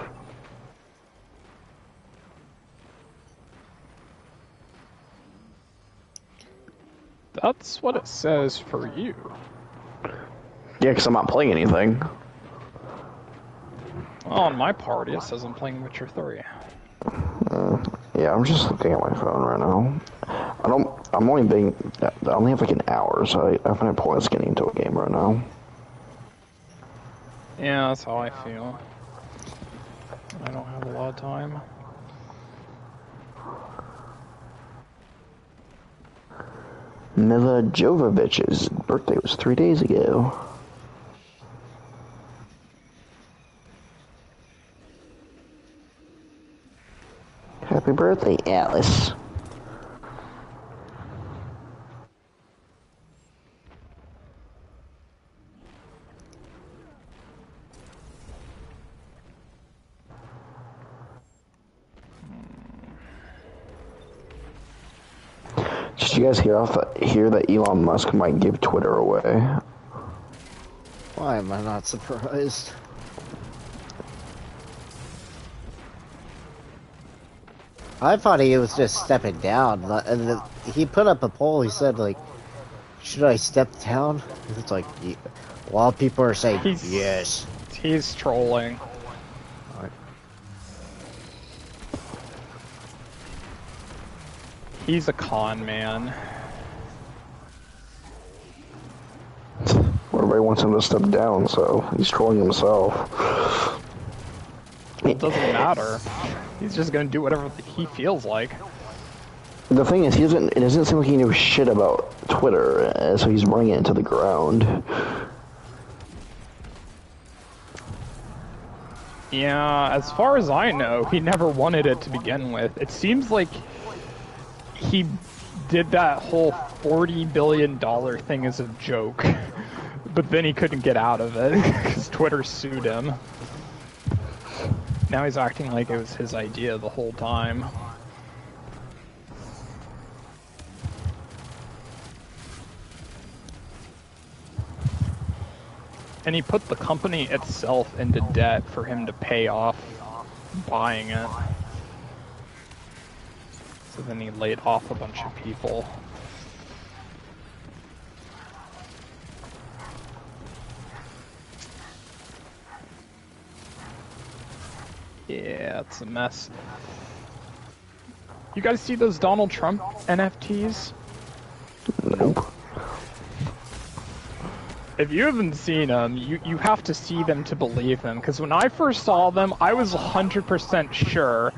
That's what it says for you. Yeah, because I'm not playing anything. Well, on my party, it says I'm playing Witcher 3. Yeah, I'm just looking at my phone right now. I only have like an hour, so I find it pointless getting into a game right now. Yeah, that's how I feel. I don't have a lot of time. Mila Jovovich's birthday was 3 days ago. Happy birthday, Alice. Did you guys hear that Elon Musk might give Twitter away? Why am I not surprised? I thought he was just stepping down. And he put up a poll. He said, like, should I step down? It's like, a lot of people are saying yes. He's trolling. He's a con man. Everybody wants him to step down, so he's trolling himself. It doesn't matter. He's just gonna do whatever he feels like. The thing is, it doesn't seem like he knows shit about Twitter, so he's running it into the ground. Yeah, as far as I know, he never wanted it to begin with. It seems like he did that whole $40 billion thing as a joke, but then he couldn't get out of it because Twitter sued him. Now he's acting like it was his idea the whole time. And he put the company itself into debt for him to pay off buying it. So then he laid off a bunch of people. Yeah, it's a mess. You guys see those Donald Trump NFTs? Nope. If you haven't seen them, you have to see them to believe them. Because when I first saw them, I was 100% sure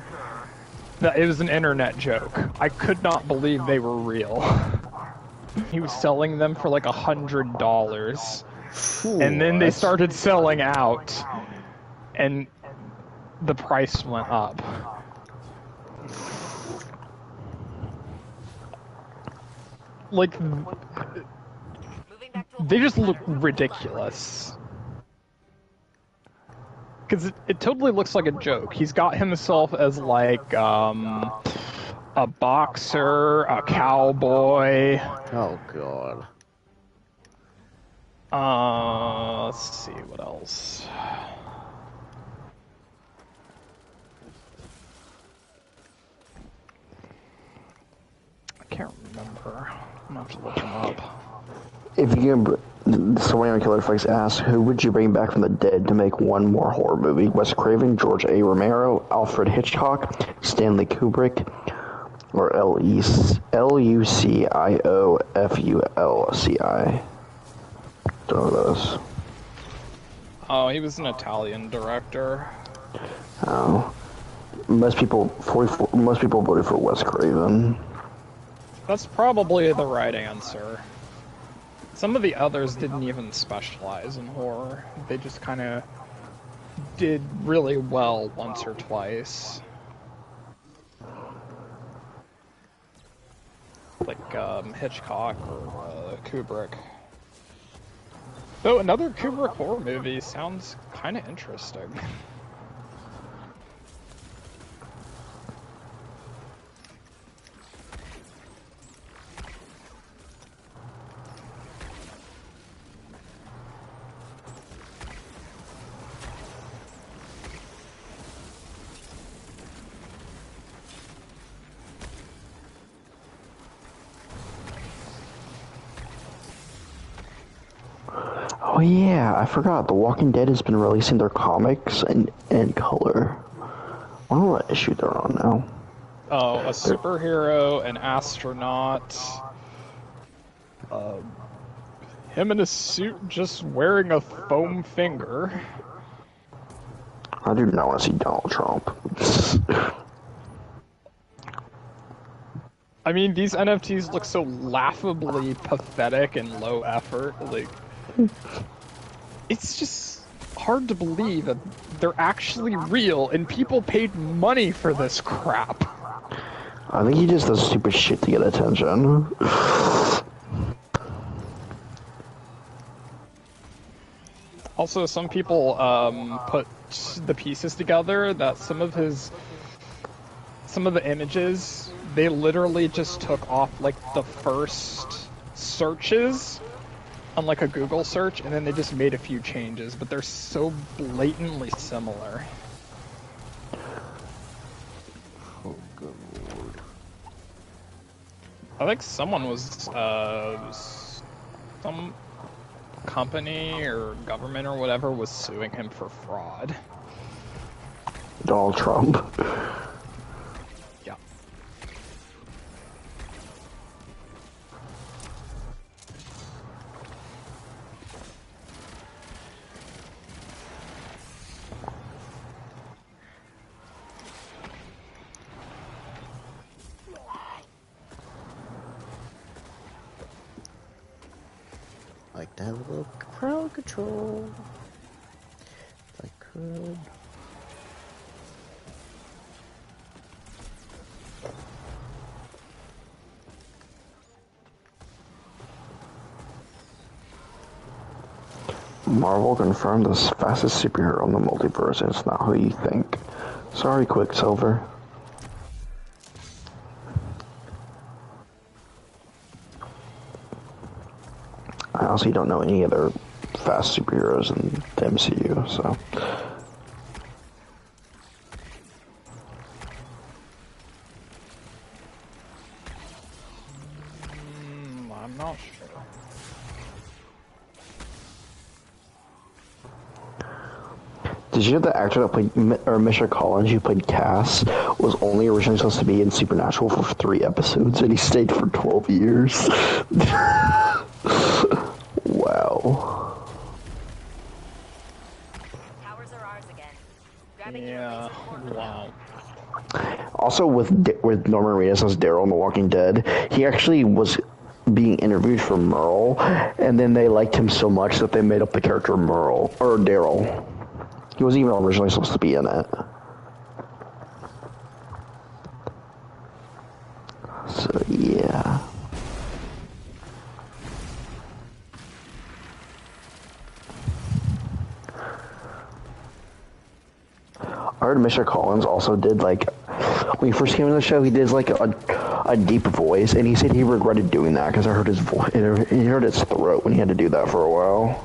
that it was an internet joke. I could not believe they were real. He was selling them for like $100. And then they started selling out. And the price went up. Like, they just look ridiculous. Because it totally looks like a joke. He's got himself as like a boxer, a cowboy. Oh god. Let's see what else. I can't remember. I'm gonna have to look him up. If you can, someone on Killer Flex asks, who would you bring back from the dead to make one more horror movie? Wes Craven, George A. Romero, Alfred Hitchcock, Stanley Kubrick, or Luciofulci? Don't know those. Oh, he was an Italian director. Oh, most people voted for Wes Craven. That's probably the right answer. Some of the others didn't even specialize in horror. They just kind of did really well once or twice. Like Hitchcock or Kubrick. Though another Kubrick horror movie sounds kind of interesting. Oh yeah, I forgot. The Walking Dead has been releasing their comics in color. I wonder what issue they're on now. Oh, a superhero, an astronaut, him in a suit just wearing a foam finger. I do not want to see Donald Trump. I mean, these NFTs look so laughably pathetic and low effort. Like, it's just hard to believe that they're actually real and people paid money for this crap. I think he just does stupid shit to get attention. Also, some people put the pieces together that some of the images, they literally just took off like the first searches on like a Google search, and then they just made a few changes, but they're so blatantly similar. Oh good lord. I think someone was some company or government or whatever was suing him for fraud. Donald Trump. Yeah. Like to have a little crowd control. If I could. Marvel confirmed the fastest superhero in the multiverse, and it's not who you think. Sorry, Quicksilver. I honestly don't know any other fast superheroes in the MCU, so. I'm not sure. Did you know the actor that played, or Misha Collins, who played Cass, was only originally supposed to be in Supernatural for 3 episodes, and he stayed for 12 years? Wow. Towers are ours again. Grabbing you Yeah, and laser forward. wow. Also, with Norman Reedus as Daryl in The Walking Dead, he actually was being interviewed for Merle, and then they liked him so much that they made up the character Merle, or Daryl. He wasn't even originally supposed to be in it. So, yeah. I heard Mr. Collins also did like when he first came into the show, he did like a deep voice, and he said he regretted doing that because I heard his voice, he heard his throat when he had to do that for a while.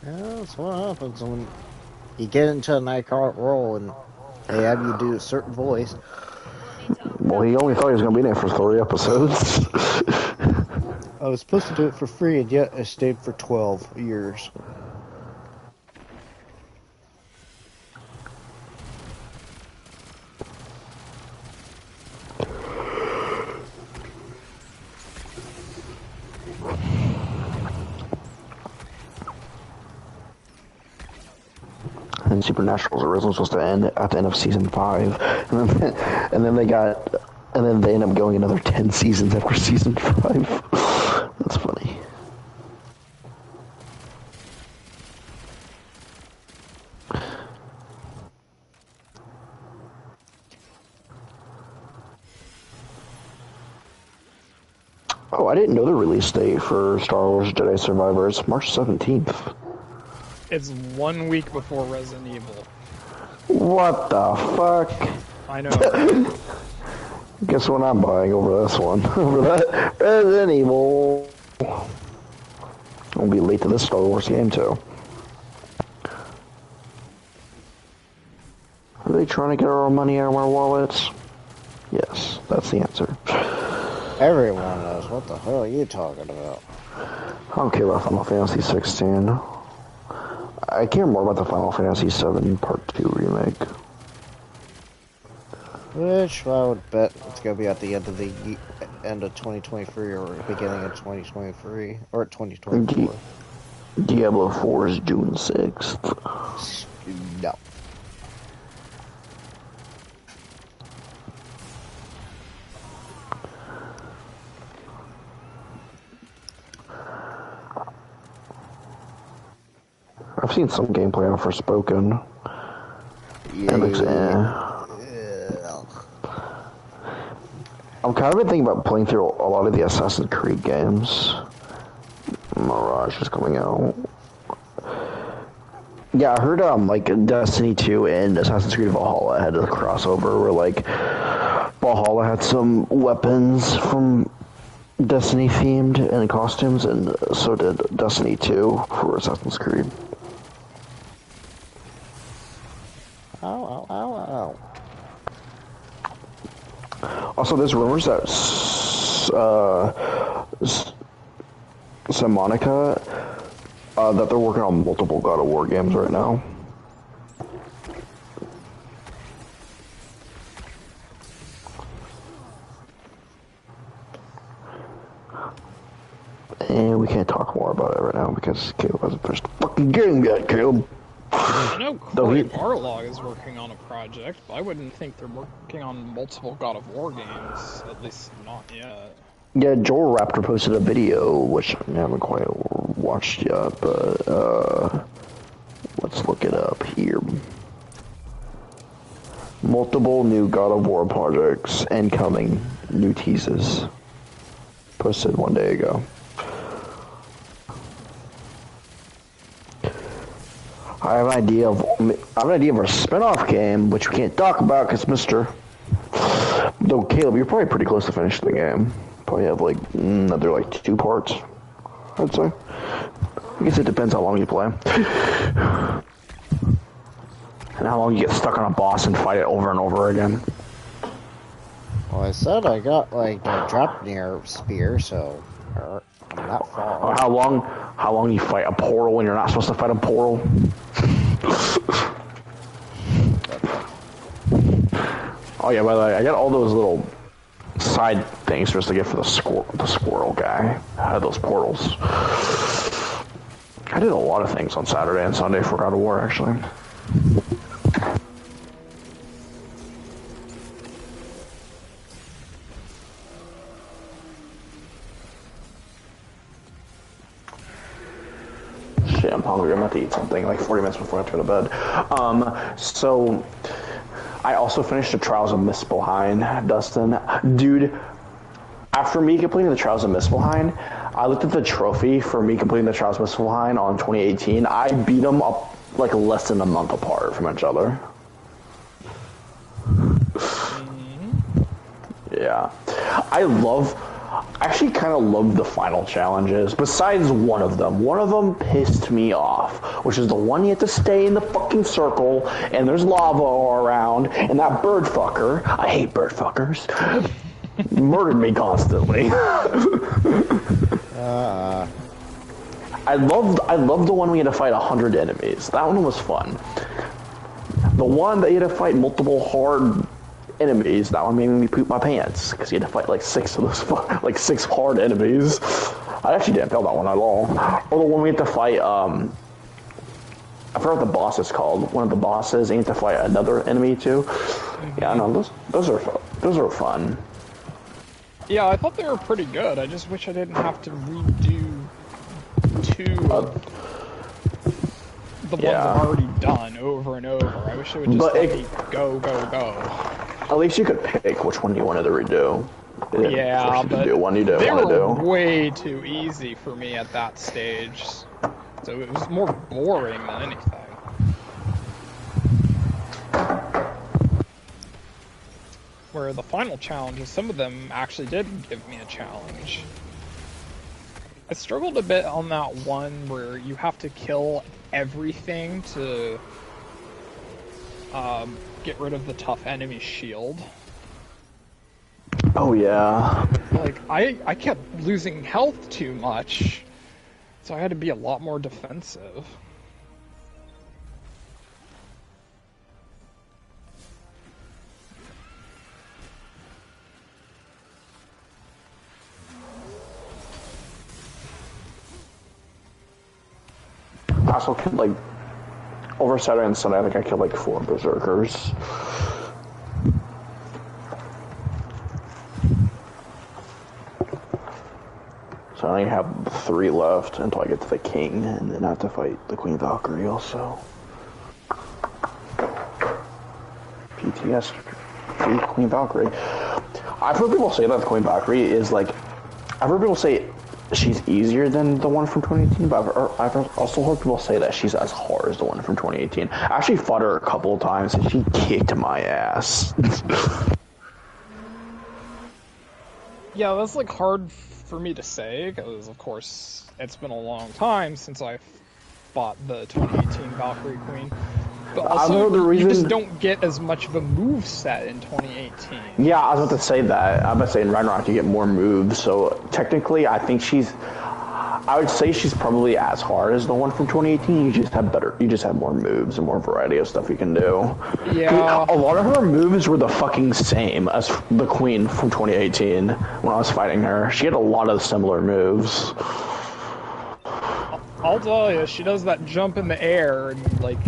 Yeah, that's what happens when you get into an iconic role and they have you do a certain voice. Well, he only thought he was going to be there for 3 episodes. I was supposed to do it for free, and yet I stayed for 12 years. And Supernatural's originally supposed to end at the end of season 5, and then they ended up going another 10 seasons after season 5. That's funny. Oh, I didn't know the release date for Star Wars Jedi Survivor. It's March 17th. It's 1 week before Resident Evil. What the fuck? I know. Guess what I'm buying over this one? Over that Resident Evil. I'll be late to this Star Wars game too. Are they trying to get our money out of our wallets? Yes, that's the answer. Everyone knows. What the hell are you talking about? I don't care about Final Fantasy 16. I care more about the Final Fantasy 7 Part 2 remake. Which I would bet it's gonna be at the end of end of 2023 or beginning of 2023 or 2024. Diablo 4 is June 6th. No. I've seen some gameplay on Forspoken. Yeah. It looks I'm kind of been thinking about playing through a lot of the Assassin's Creed games. Mirage is coming out. Yeah, I heard like Destiny 2 and Assassin's Creed Valhalla had a crossover where like Valhalla had some weapons from Destiny themed and costumes, and so did Destiny 2 for Assassin's Creed. Ow, ow, ow, ow. Also, there's rumors that Santa Monica that they're working on multiple God of War games right now. And we can't talk more about it right now because Caleb hasn't finished the fucking game yet, Caleb. I know Corey Barlog is working on a project, but I wouldn't think they're working on multiple God of War games, at least not yet. Yeah, Joel Raptor posted a video, which I haven't quite watched yet, but let's look it up here. Multiple new God of War projects incoming, new teases. Posted 1 day ago. I have an idea of a spin-off game, which we can't talk about because though Caleb, you're probably pretty close to finishing the game. Probably have like another like 2 parts, I'd say. I guess it depends how long you play. And how long you get stuck on a boss and fight it over and over again. Well, I said I got like a Draupnir spear, so I'm not far. Or how long you fight a portal when you're not supposed to fight a portal. Oh yeah, by the way, I got all those little side things just to get for the squirrel guy. I had those portals. I did a lot of things on Saturday and Sunday for God of War, actually. Shit, I'm hungry. I'm about to eat something like 40 minutes before I have to go to bed. So I also finished the Trials of Muspelheim, Dustin. Dude, after me completing the Trials of Muspelheim, I looked at the trophy for me completing the Trials Missile line on 2018. I beat them up like less than a month apart from each other. Yeah. I actually kind of love the final challenges, besides one of them. One of them pissed me off, which is the one you have to stay in the fucking circle, and there's lava all around, and that bird fucker, I hate bird fuckers, murdered me constantly. I loved the one we had to fight 100 enemies. That one was fun. The one that you had to fight multiple hard enemies, that one made me poop my pants because you had to fight like 6 of those, like 6 hard enemies. I actually didn't fail that one at all. Or the one we had to fight, I forgot what the boss is called. One of the bosses, and you have to fight another enemy too. Yeah, no, those are fun. Yeah, I thought they were pretty good. I just wish I didn't have to redo 2 of the ones I've already done over and over. I wish it would just let me go. At least you could pick which one you wanted to redo. Yeah, but do one you didn't they want to were do. way too easy for me at that stage. So it was more boring than anything. Where the final challenges, some of them actually did give me a challenge. I struggled a bit on that one where you have to kill everything to get rid of the tough enemy shield. Oh yeah. Like, I kept losing health too much, so I had to be a lot more defensive. I also killed like, over Saturday and Sunday, I think I killed like 4 berserkers. So I only have 3 left until I get to the king, and then I have to fight the Queen Valkyrie also. PTSD Queen Valkyrie. I've heard people say that the Queen Valkyrie is like, I've heard people say she's easier than the one from 2018, but I've also heard people say that she's as hard as the one from 2018. I actually fought her a couple of times, and she kicked my ass. Yeah, that's like hard for me to say, because of course it's been a long time since I fought the 2018 Valkyrie Queen. But also, you just don't get as much of a move set in 2018. Yeah, I was about to say that. I was about to say in Ragnarok you get more moves, so technically I think I would say she's probably as hard as the one from 2018. You just have more moves and more variety of stuff you can do. Yeah. A lot of her moves were the fucking same as the Queen from 2018 when I was fighting her. She had a lot of similar moves. I'll tell you, she does that jump in the air and like...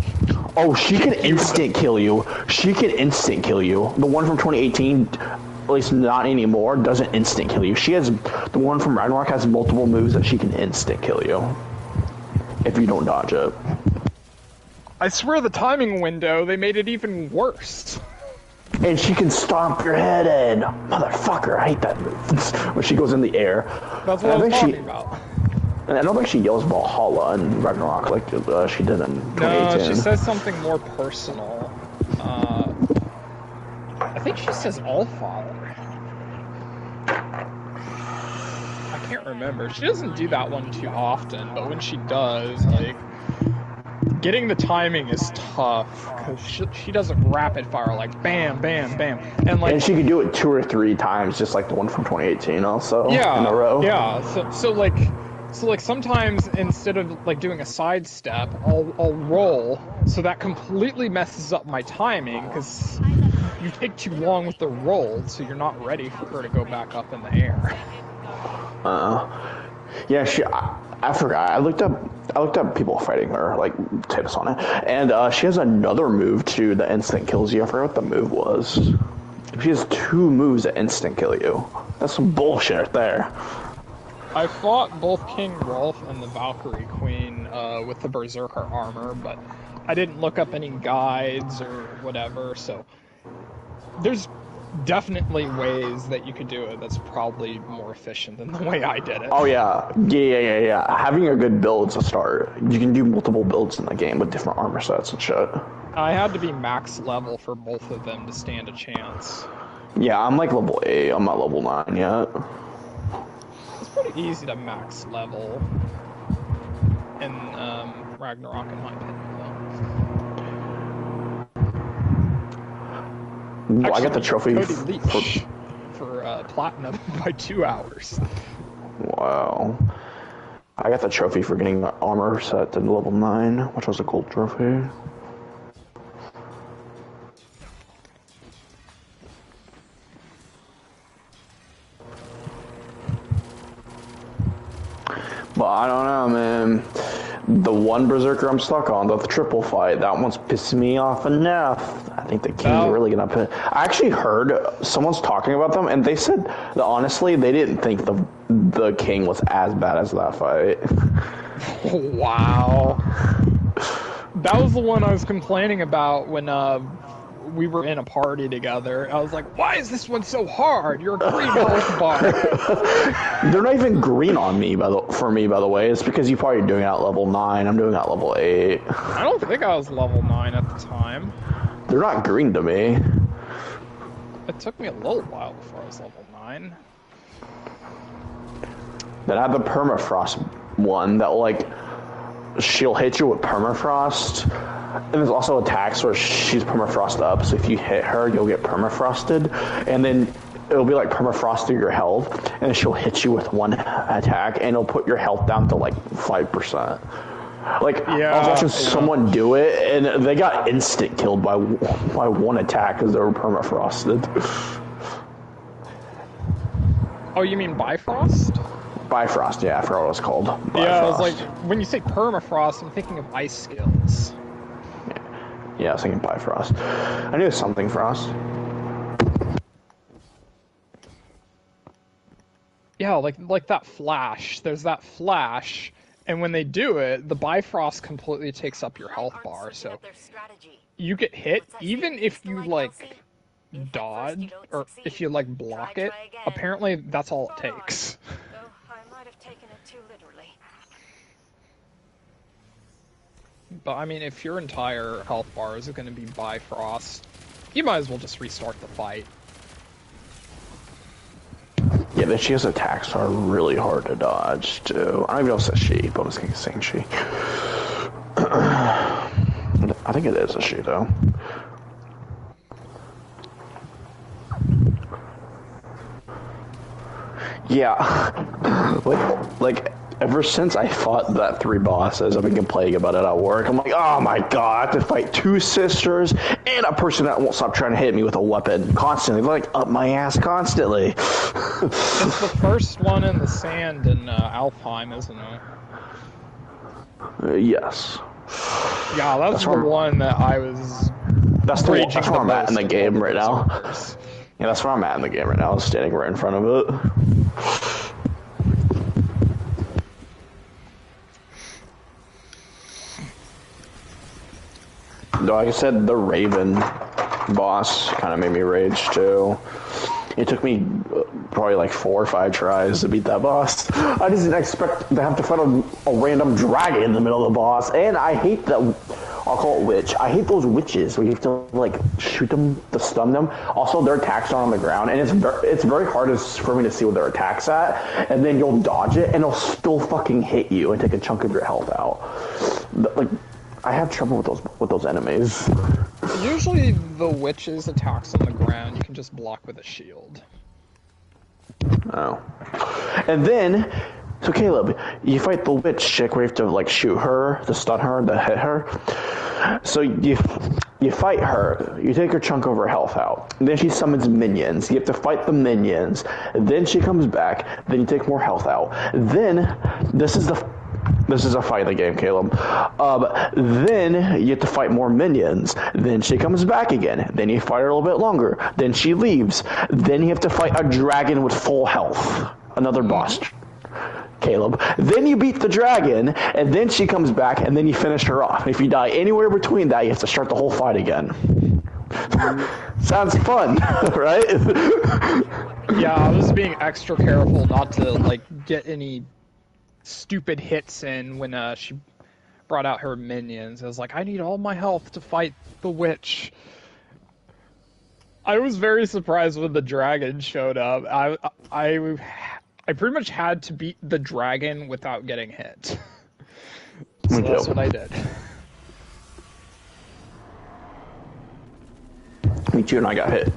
Oh, she can instant kill you. She can instant kill you. The one from 2018, at least not anymore, doesn't instant kill you. The one from Ragnarok has multiple moves that she can instant kill you. If you don't dodge it. I swear the timing window, they made it even worse. And she can stomp your head in. Motherfucker, I hate that move. When she goes in the air. That's what I was talking about. And I don't think she yells Valhalla in Ragnarok like she did in 2018. No, she says something more personal. I think she says Allfather. I can't remember. She doesn't do that one too often, but when she does, like, getting the timing is tough because she doesn't rapid fire like bam, bam, bam, and like. And she could do it 2 or 3 times, just like the one from 2018, also. Yeah, in a row. Yeah. So like sometimes instead of like doing a sidestep, I'll roll, so that completely messes up my timing because you take too long with the roll, so you're not ready for her to go back up in the air. Yeah, I forgot. I looked up people fighting her, like tips on it, and she has another move too that instant kills you. I forgot what the move was. She has 2 moves that instant kill you. That's some bullshit right there. I fought both King Rolf and the Valkyrie Queen with the Berserker armor, but I didn't look up any guides or whatever, so there's definitely ways that you could do it that's probably more efficient than the way I did it. Oh yeah. Having a good build's a start. You can do multiple builds in the game with different armor sets and shit. I had to be max level for both of them to stand a chance. Yeah, I'm like level 8. I'm not level 9 yet. It's pretty easy to max level in Ragnarok, in my opinion, though. Actually, I got the trophy for platinum by 2 hours. Wow. I got the trophy for getting the armor set to level 9, which was a gold trophy. But I don't know, man. The one Berserker I'm stuck on, the triple fight, that one's pissing me off enough. I think the King's really gonna piss. I actually heard someone's talking about them, and they said that honestly, they didn't think the King was as bad as that fight. Wow. That was the one I was complaining about when we were in a party together. I was like, why is this one so hard? You're a green health bar. They're not even green on me, for me, by the way. It's because you're probably doing it at level 9. I'm doing it at level 8. I don't think I was level 9 at the time. They're not green to me. It took me a little while before I was level 9. Then I have the permafrost one that, like, she'll hit you with permafrost. And there's also attacks where she's permafrost up, so if you hit her, you'll get permafrosted. And then it'll be like permafrost through your health, and she'll hit you with one attack, and it'll put your health down to like 5%. Like, I was watching someone do it, and they got instant killed by one attack because they were permafrosted. Oh, you mean Bifrost? Bifrost, yeah, I forgot what it was called. Bifrost. Yeah, I was like, when you say permafrost, I'm thinking of ice skills. Yeah, I was thinking Bifrost. I knew something frost. Yeah, like that flash. There's that flash, and when they do it, the Bifrost completely takes up your health bar, so you get hit, even if you, like, dodge, or if you, like, block it, apparently that's all it takes. But, I mean, if your entire health bar is going to be Bifrost, you might as well just restart the fight. Yeah, but she has attacks that are really hard to dodge, too. I don't even know if it's a she, but I'm just saying she. I think it is a she, though. Yeah. like ever since I fought that 3 bosses, I've been complaining about it at work. I'm like, oh my god, I have to fight 2 sisters and a person that won't stop trying to hit me with a weapon constantly. They're like, up my ass constantly. It's the first one in the sand in Alfheim, isn't it? Yes. Yeah, that's the one that I was. That's where I'm at in the game right now. Yeah, that's where I'm at in the game right now. I'm standing right in front of it. Like I said, the Raven boss kind of made me rage too. It took me probably like 4 or 5 tries to beat that boss. I didn't expect to have to fight a random dragon in the middle of the boss, and I hate that. I'll call it witch. I hate those witches where you have to like shoot them to stun them. Also, their attacks are on the ground, and it's very hard for me to see where their attack's at. And then you'll dodge it, and it'll still fucking hit you and take a chunk of your health out. Like, I have trouble with those enemies. Usually, the witch's attacks on the ground you can just block with a shield. Oh, and then. So Caleb, you fight the witch chick where you have to like shoot her, to stun her, to hit her. So you fight her, you take her chunk of her health out. Then she summons minions. You have to fight the minions. Then she comes back. Then you take more health out. Then this is a fight in the game, Caleb. Then you have to fight more minions. Then she comes back again. Then you fight her a little bit longer. Then she leaves. Then you have to fight a dragon with full health. Another boss. Caleb. Then you beat the dragon, and then she comes back, and then you finish her off. If you die anywhere between that, you have to start the whole fight again. Sounds fun, right? Yeah, I was being extra careful not to like get any stupid hits in when she brought out her minions. I was like, I need all my health to fight the witch. I was very surprised when the dragon showed up. I pretty much had to beat the dragon without getting hit. So that's what I did. Me too, and I got hit.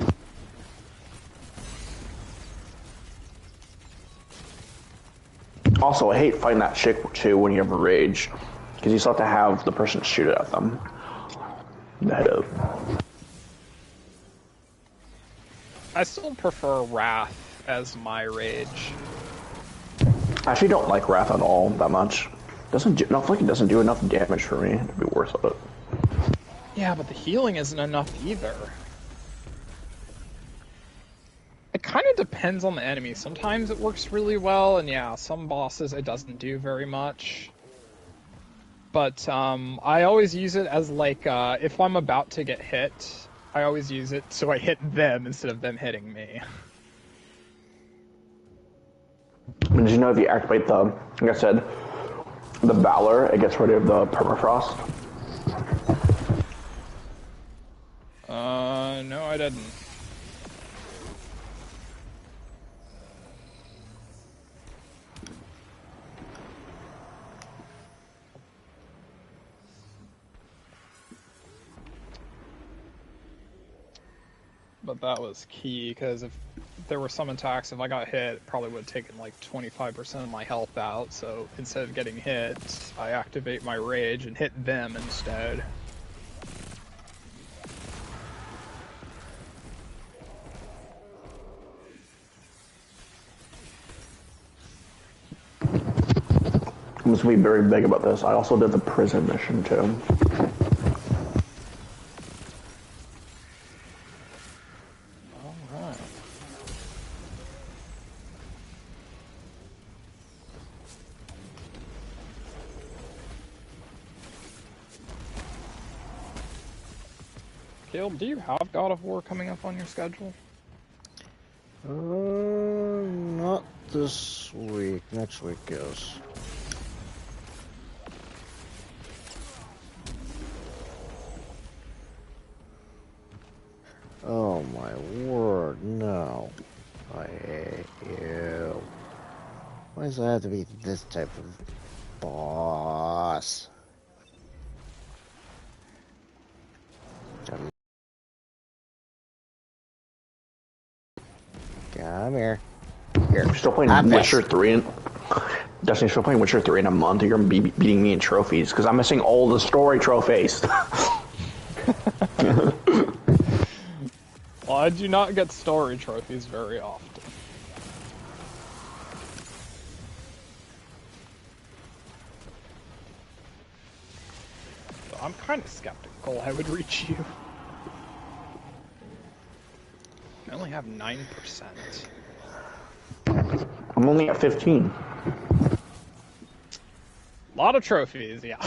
Also, I hate fighting that chick too when you have a rage, because you still have to have the person shoot it at them. The head up. I still prefer Wrath as my rage. I actually don't like Wrath at all that much. I feel like it doesn't do enough damage for me to be worth it. Yeah, but the healing isn't enough either. It kind of depends on the enemy. Sometimes it works really well, and yeah, some bosses it doesn't do very much. But I always use it as like, if I'm about to get hit, I always use it so I hit them instead of them hitting me. Did you know if you activate the, like I said, the Valor, it gets rid of the permafrost? No, I didn't. But that was key, because if there were some attacks, if I got hit, it probably would have taken like 25% of my health out, so instead of getting hit, I activate my rage and hit them instead. I'm just going to be very big about this. I also did the prison mission too. Alright. Caleb, do you have God of War coming up on your schedule? Not this week. Next week is. Oh my word, no. I hate you. Why does it have to be this type of boss? Come here. Here. You're still playing Witcher 3 and... Dustin, you're still playing Witcher 3 in a month. You're going to be beating me in trophies, because I'm missing all the story trophies. Well, I do not get story trophies very often. So I'm kind of skeptical I would reach you. I only have 9%. I'm only at 15. A lot of trophies, yeah.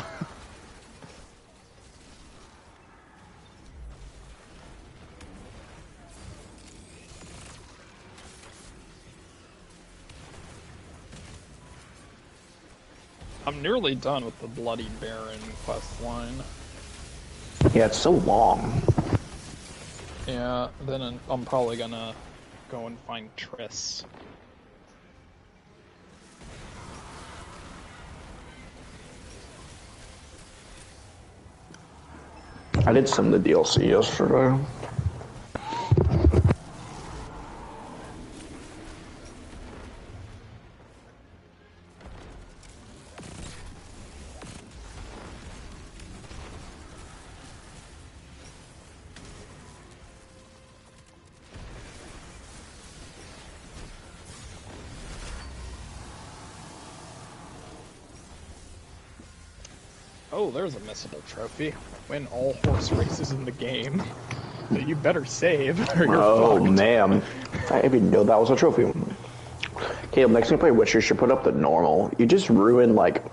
I'm nearly done with the Bloody Baron quest line. Yeah, it's so long. Yeah, then I'm probably gonna go and find Triss. I did some of the DLC yesterday. Oh, there's a missable trophy. Win all horse races in the game. So you better save or you're fucked. Man. I didn't even know that was a trophy. Caleb, next time you play Witcher, you should put up the normal. You just ruin, like,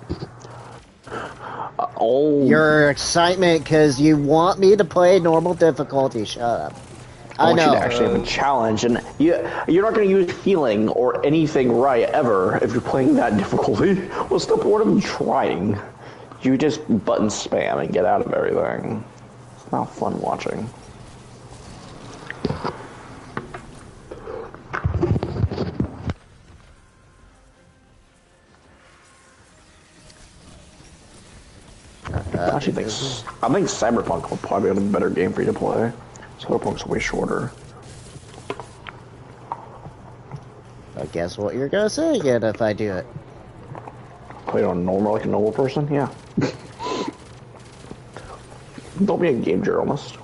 Oh, Your excitement because you want me to play normal difficulty. Shut up. I want you to know. actually have a challenge, and you're not going to use healing or anything right ever if you're playing that difficulty. What's the point of trying? You just button spam and get out of everything. It's not fun watching. I think Cyberpunk will probably be a better game for you to play. Cyberpunk's way shorter. I guess what you're gonna say again if I do it. Play it on normal like a normal person? Yeah. Don't be a game journalist.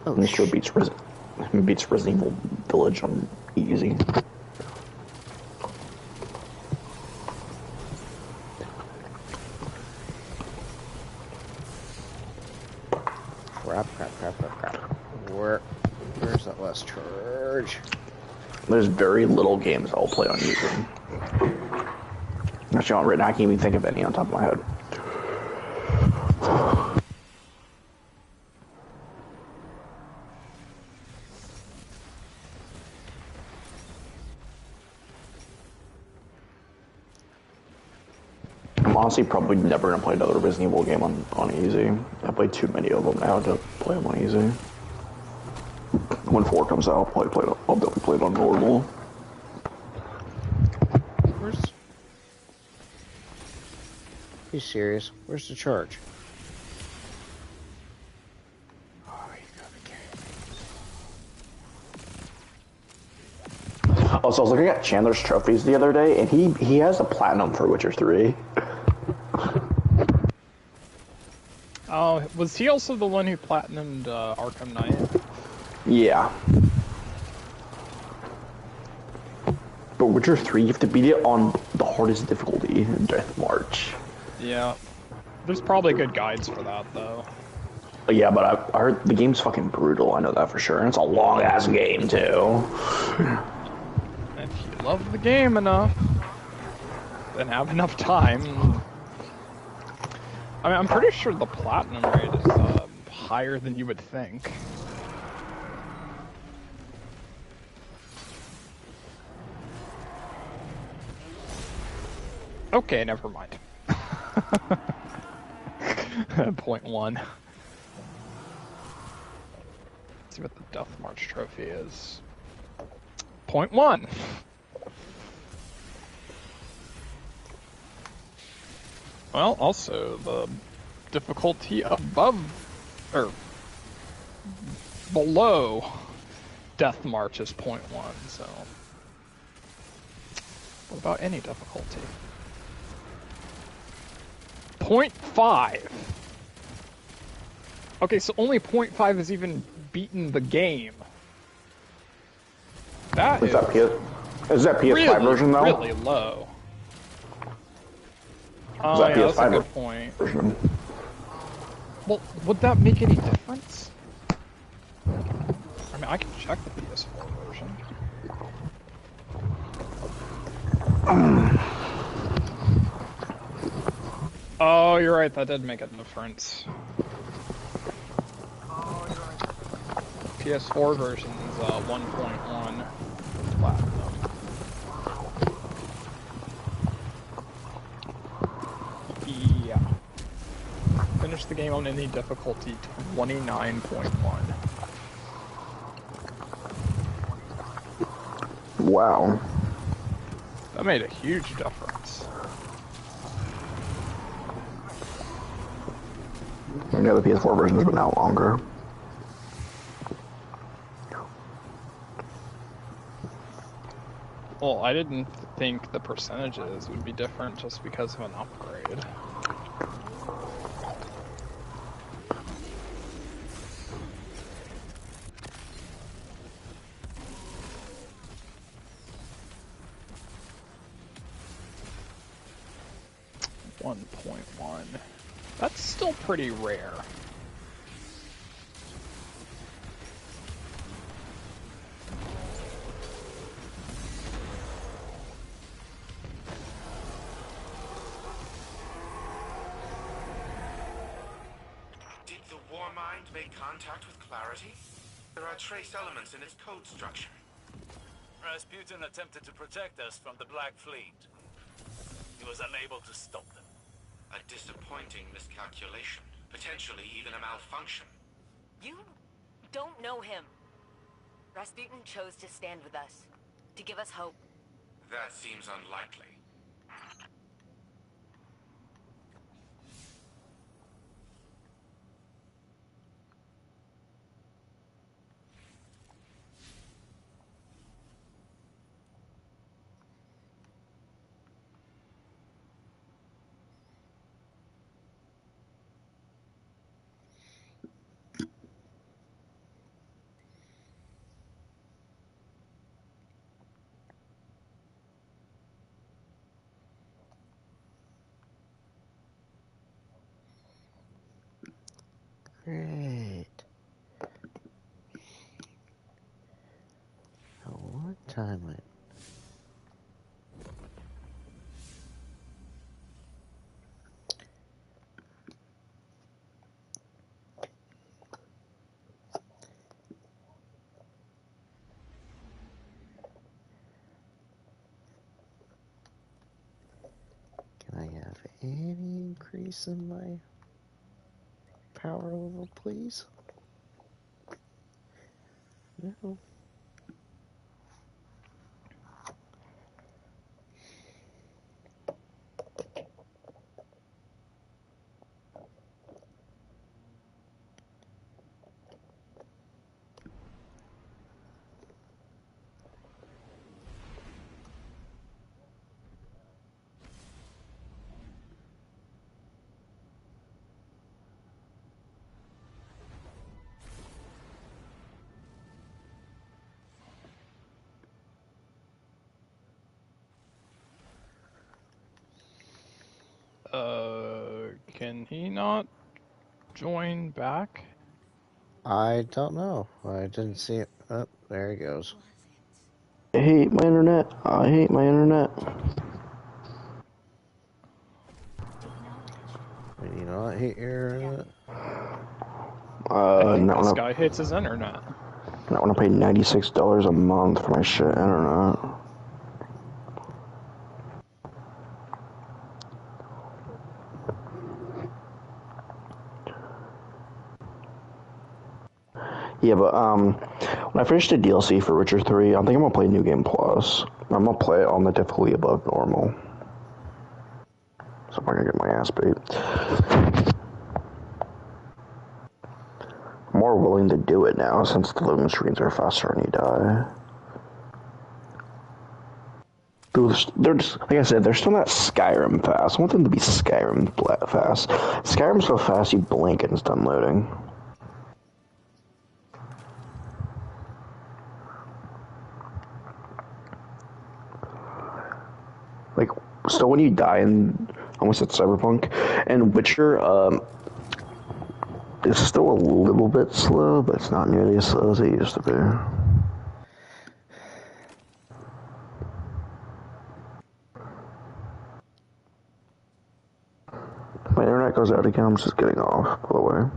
Oh, Mr. beats Resident Evil Village on easy. Crap. Where's that last charge? There's very little games I'll play on easy. Actually, right now I can't even think of any on top of my head. I'm honestly probably never gonna play another Resident Evil game on easy. I played too many of them now to play them on easy. When 4 comes out, I'll definitely play it on normal. Where's... Are you serious? Where's the charge? Oh, so I was looking at Chandler's trophies the other day, and he has a platinum for Witcher 3. Oh, was he also the one who platinumed Arkham Knight? Yeah. But Witcher 3, you have to beat it on the hardest difficulty, Death March. Yeah. There's probably good guides for that, though. Yeah, but I heard the game's fucking brutal, I know that for sure, and it's a long-ass game, too. If you love the game enough, then have enough time. I mean, I'm pretty sure the platinum rate is higher than you would think. Okay, never mind. 0.1. Let's see what the Death March trophy is. 0.1. Well, also, the difficulty above, or below Death March is 0.1, so... What about any difficulty? 0.5! Okay, so only 0.5 has even beaten the game. That is that PS5 really, version, though? really low. Is that yeah, PS5 that's a good point. version? Well, would that make any difference? I mean, I can check the PS4 version. Oh, you're right, that did make a difference. PS4 version is 1.1 platinum. Yeah. Finish the game on any difficulty 29.1. Wow. That made a huge difference. Yeah, the PS4 version has been out longer. Well, I didn't think the percentages would be different just because of an upgrade. .1. That's still pretty rare. can't make contact with clarity? There are trace elements in its code structure. Rasputin attempted to protect us from the Black Fleet. He was unable to stop them. A disappointing miscalculation. Potentially even a malfunction. You don't know him. Rasputin chose to stand with us, to give us hope. That seems unlikely. Great. What time it? Can I have any increase in my power level, please? No. Can he not join back? I don't know. I didn't see it. Oh, there he goes. I hate my internet. I hate my internet. Wait, you not hate your... I think Not this when guy hates his internet. I want to pay $96 a month for my shit internet. Yeah, but when I finish the DLC for Witcher 3, I think I'm gonna play New Game Plus. I'm gonna play it on the difficulty above normal. So I'm not gonna get my ass beat. I'm more willing to do it now since the loading screens are faster when you die. They're just, like I said, they're still not Skyrim fast. I want them to be Skyrim fast. Skyrim's so fast you blink and it's done loading. Like, so when you die in, almost at Cyberpunk, and Witcher, it's still a little bit slow, but it's not nearly as slow as it used to be. My internet goes out again, I'm just getting off, by the way.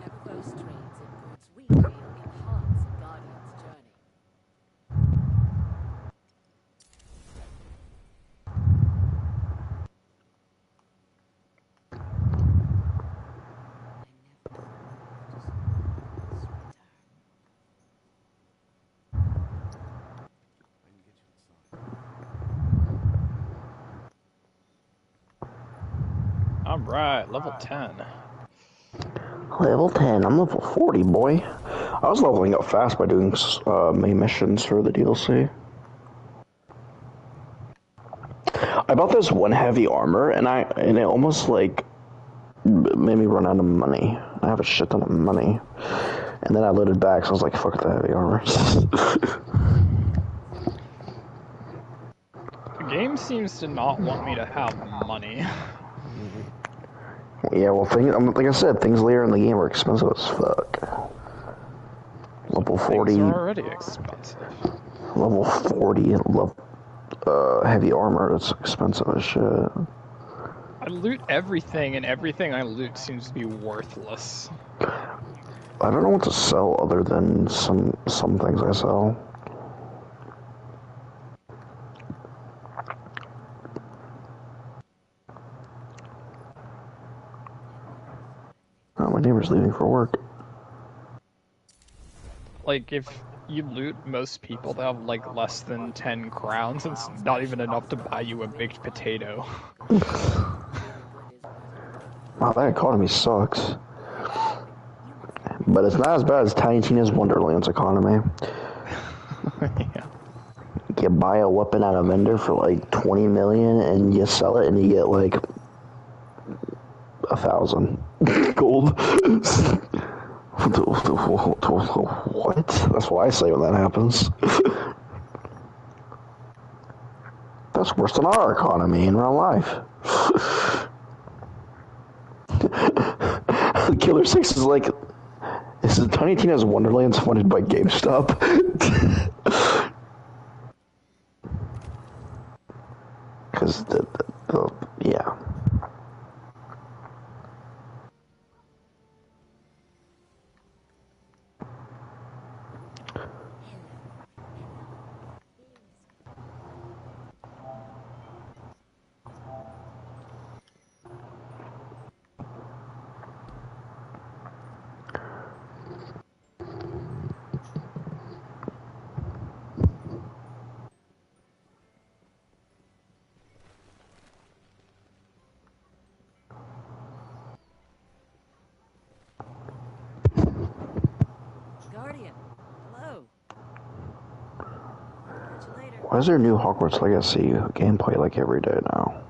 Ever those trades in goods we feel enhance a Guardian's journey. Alright, level 10. Level 10, I'm level 40, boy. I was leveling up fast by doing main missions for the DLC. I bought this one heavy armor, and it almost like made me run out of money. I have a shit ton of money, and then I loaded back, so I was like, "Fuck the heavy armor." game seems to not want me to have money. Yeah, well, like I said, things later in the game are expensive as fuck. Level 40. Things are already expensive. Level 40 heavy armor, that's expensive as shit. I loot everything, and everything I loot seems to be worthless. I don't know what to sell other than some things I sell. Oh, my neighbor's leaving for work. Like, if you loot most people, they have, like, less than 10 crowns, and it's not even enough to buy you a baked potato. Wow, that economy sucks. But it's not as bad as Tiny Tina's Wonderland's economy. Yeah. You buy a weapon at a vendor for like 20 million and you sell it and you get like 1,000 gold. What? That's what I say when that happens. That's worse than our economy in real life. Killer 6 is like, this is Tiny Tina's Wonderland's funded by GameStop. Because yeah. Guardian, hello. Catch you later. Why is there new Hogwarts Legacy gameplay like every day now?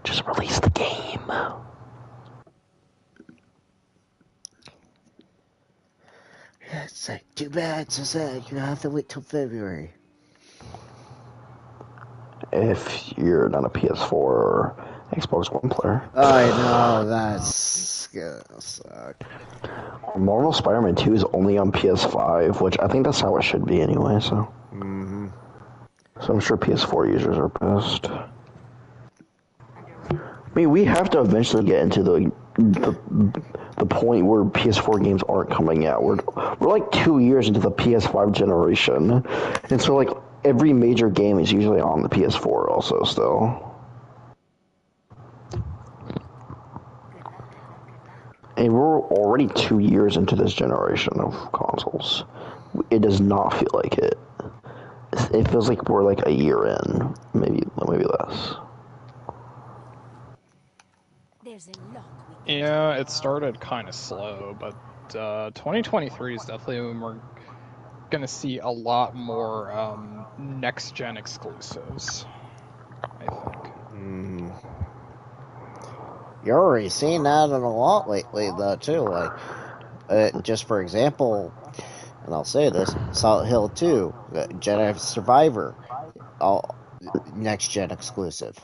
Just release the game. It's like, too bad, so sad. You have to wait till February. If you're not a PS4 or Xbox One player. I know, that's gonna suck. Marvel Spider-Man 2 is only on PS5, which I think that's how it should be anyway, so. Mm-hmm. So I'm sure PS4 users are pissed. I mean, we have to eventually get into the point where PS4 games aren't coming out. We're like 2 years into the PS5 generation, and so like every major game is usually on the PS4 also still. And we're already 2 years into this generation of consoles. It does not feel like it. It feels like we're like a year in, maybe less. There's a lot we can Yeah, it started kind of slow, but 2023 is definitely when we're gonna see a lot more next-gen exclusives, I think. Mm-hmm. You're already seeing that in a lot lately, though, too. Like, just for example, and I'll say this, Silent Hill 2, Jedi Survivor, all next-gen exclusive.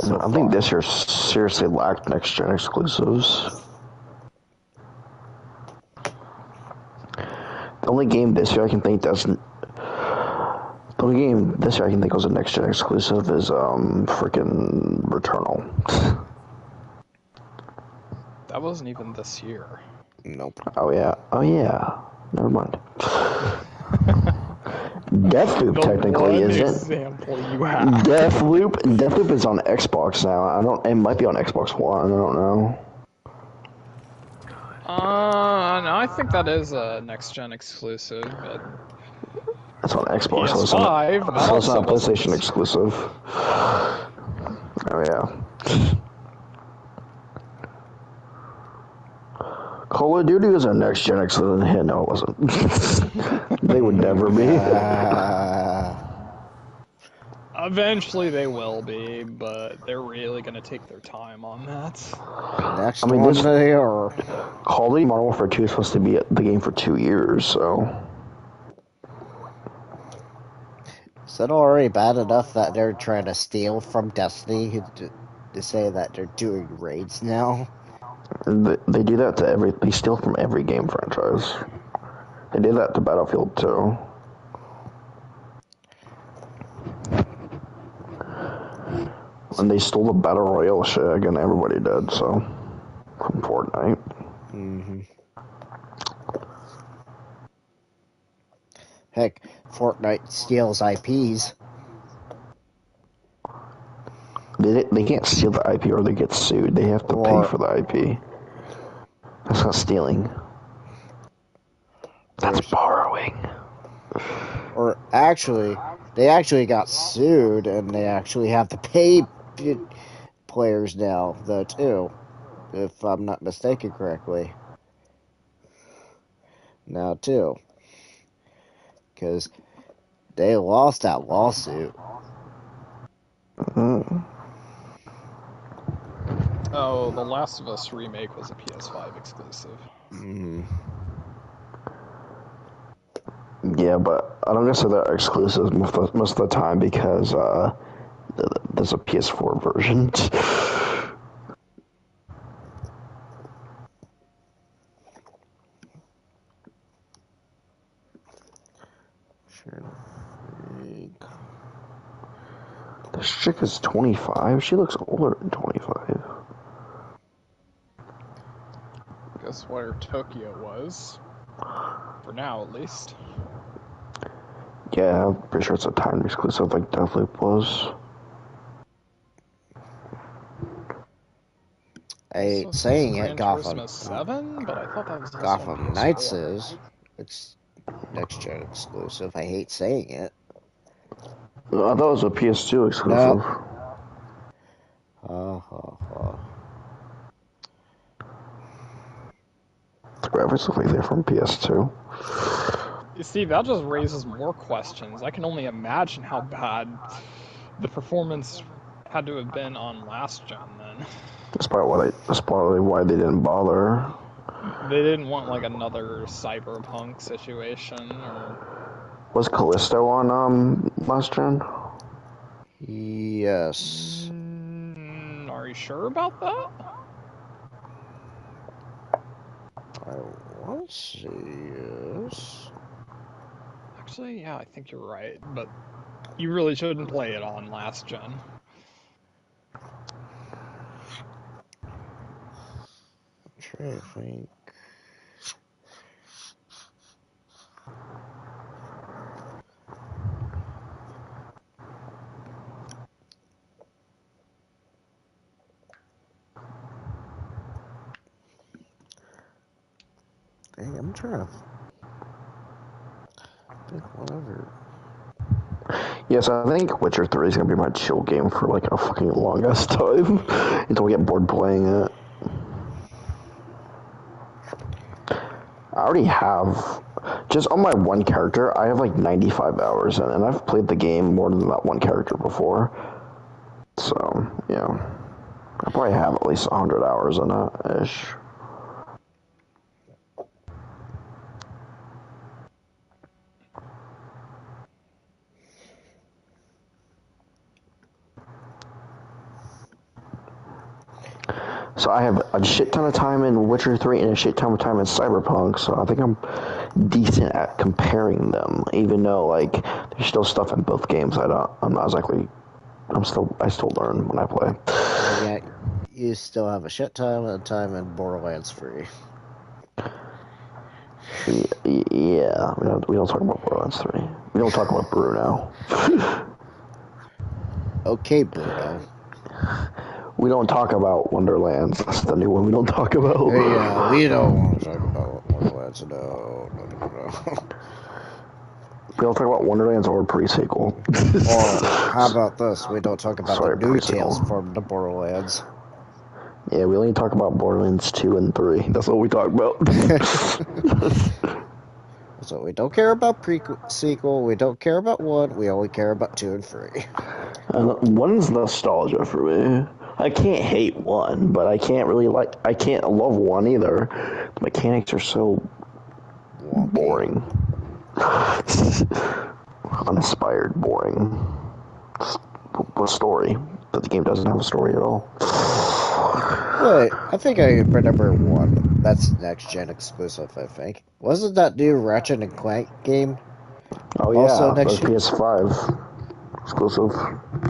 So I think this year seriously lacked next-gen exclusives. The only game this year I can think was a next-gen exclusive is freaking Returnal. That wasn't even this year. Nope. Oh yeah. Never mind. Deathloop technically isn't. Example you have. Deathloop is on Xbox now. It might be on Xbox One. I don't know. No, I think that is a next-gen exclusive, but It's on Xbox. PS5, so it's not a PlayStation exclusive. Oh yeah. Call of Duty is a next-gen exclusive. Yeah, no, it wasn't. They would never be. eventually they will be, but they're really gonna take their time on that. Next one they are. Call of Duty Modern Warfare 2 is supposed to be the game for 2 years, so. Is it already bad enough that they're trying to steal from Destiny to say that they're doing raids now? They do that to they steal from every game franchise. They did that to Battlefield too. And they stole the Battle Royale shit again, everybody did, so. From Fortnite. Mm-hmm. Heck, Fortnite steals IPs. They can't steal the IP or they get sued. They have to pay for the IP. That's not stealing. That's borrowing. Or actually, they actually got sued and they actually have to pay players now, though, too. If I'm not mistaken correctly. Now, too. Because they lost that lawsuit. Oh, The Last of Us remake was a PS5 exclusive. Mm-hmm. Yeah, but I don't guess they're exclusives most of the time because there's a PS4 version. This chick is 25. She looks older than 25. Guess where Tokyo was. For now, at least. Yeah, I'm pretty sure it's a timed exclusive like Deathloop was. I ain't saying it, Gotham. Gran Turismo 7, but I thought that was also Gotham PS4. Knights is. It's next-gen exclusive. I hate saying it. I thought it was a PS2 exclusive. Nope. The graphics look like they're from PS2. You see, that just raises more questions. I can only imagine how bad the performance had to have been on last gen then. That's probably why they didn't bother. They didn't want like another cyberpunk situation or... Was Callisto on last gen? Yes. Are you sure about that? I want to say yes. Actually, yeah, I think you're right, but you really shouldn't play it on last gen. I'm trying to think. Dang, I'm trying to think whatever. Yes, I think Witcher 3 is going to be my chill game for like a fucking long ass time until we get bored playing it. I already have, just on my one character, I have like 95 hours in, and I've played the game more than that one character before. So, yeah. I probably have at least 100 hours in it-ish. So I have a shit ton of time in Witcher 3 and a shit ton of time in Cyberpunk, so I think I'm decent at comparing them, even though, like, there's still stuff in both games I'm not exactly, I still learn when I play. Yeah, you still have a shit ton of time in Borderlands 3. Yeah, we don't talk about Borderlands 3. We don't talk about Bruno. Okay, Bruno. We don't talk about Wonderlands. That's the new one we don't talk about. Yeah, we don't want to talk about Wonderlands. No. We don't talk about Wonderlands or pre-sequel. Or how about this? We don't talk about the new pre-sequel. tales from the Borderlands. Yeah, we only talk about Borderlands 2 and 3. That's what we talk about. So we don't care about sequel. We don't care about 1. We only care about 2 and 3. And 1's nostalgia for me. I can't hate 1, but I can't love 1 either. The mechanics are so boring. uninspired, boring story. But the game doesn't have a story at all. Wait, I think I remember one. That's next gen exclusive, I think. Wasn't that new Ratchet and Clank game Oh also yeah, next that's gen? PS5 exclusive.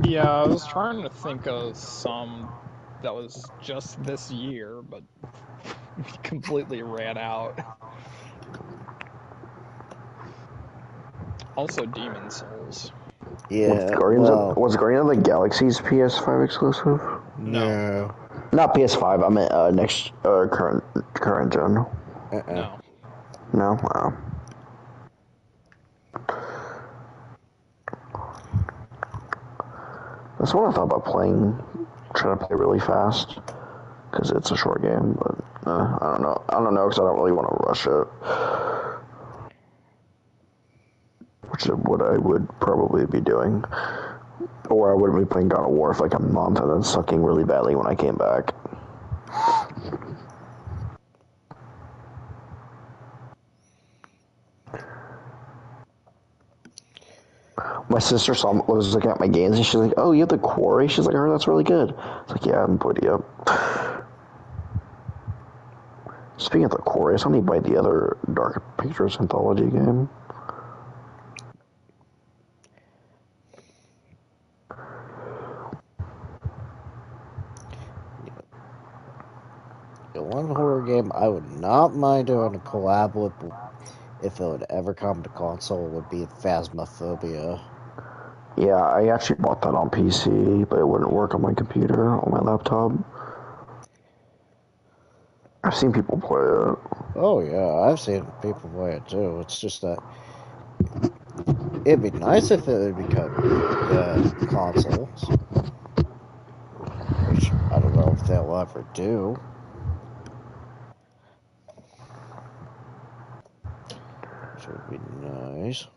Yeah, I was trying to think of some that was just this year, but we completely ran out. Also, Demon Souls. Yeah, well, Was Guardian of the Galaxy's PS5 exclusive? No, no. Not PS5. I meant current gen. Uh-uh. no. No. Wow. That's what I thought about playing. Trying to play really fast because it's a short game, but I don't know. I don't know because I don't really want to rush it. Which is what I would probably be doing. Or I would be playing God of War for like a month and then sucking really badly when I came back. My sister was looking at my games and she's like, "Oh, you have the Quarry?" She's like, "I heard that's really good." It's like, "Yeah, I haven't played it yet." Speaking of the Quarry, I still need to buy the other Dark Pictures anthology game. The one horror game I would not mind doing a collab with, if it would ever come to console, would be Phasmophobia. Yeah, I actually bought that on PC, but it wouldn't work on my computer, on my laptop. I've seen people play it. Oh yeah, I've seen people play it too. It's just that it'd be nice if it would become consoles, which I don't know if they'll ever do. Which would be nice.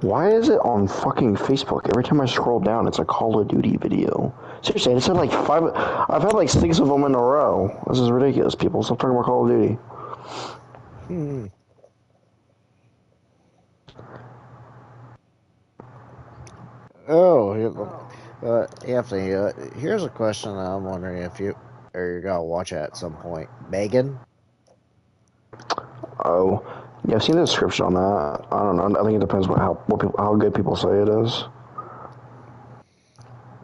Why is it on fucking Facebook? Every time I scroll down, it's a Call of Duty video. Seriously, I said like 5. I've had like 6 of them in a row. This is ridiculous, people. Stop talking about Call of Duty. Oh, Anthony, here's a question that I'm wondering if you're gonna watch it at some point. Megan? Oh, yeah, I've seen the description on that. I don't know. I think it depends on how good people say it is.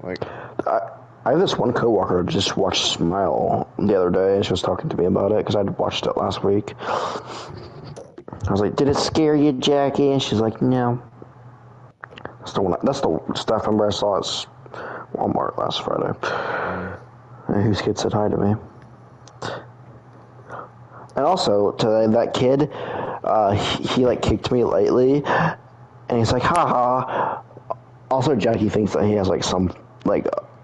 Like, I have this one coworker who just watched Smile the other day, and she was talking to me about it because I'd watched it last week. I was like, "Did it scare you, Jackie?" And she's like, "No." That's the stuff. Remember, I saw at Walmart last Friday. And whose kid said hi to me? And also to that kid, he like kicked me lightly, and he's like, "Haha." Also, Jackie thinks that he has like some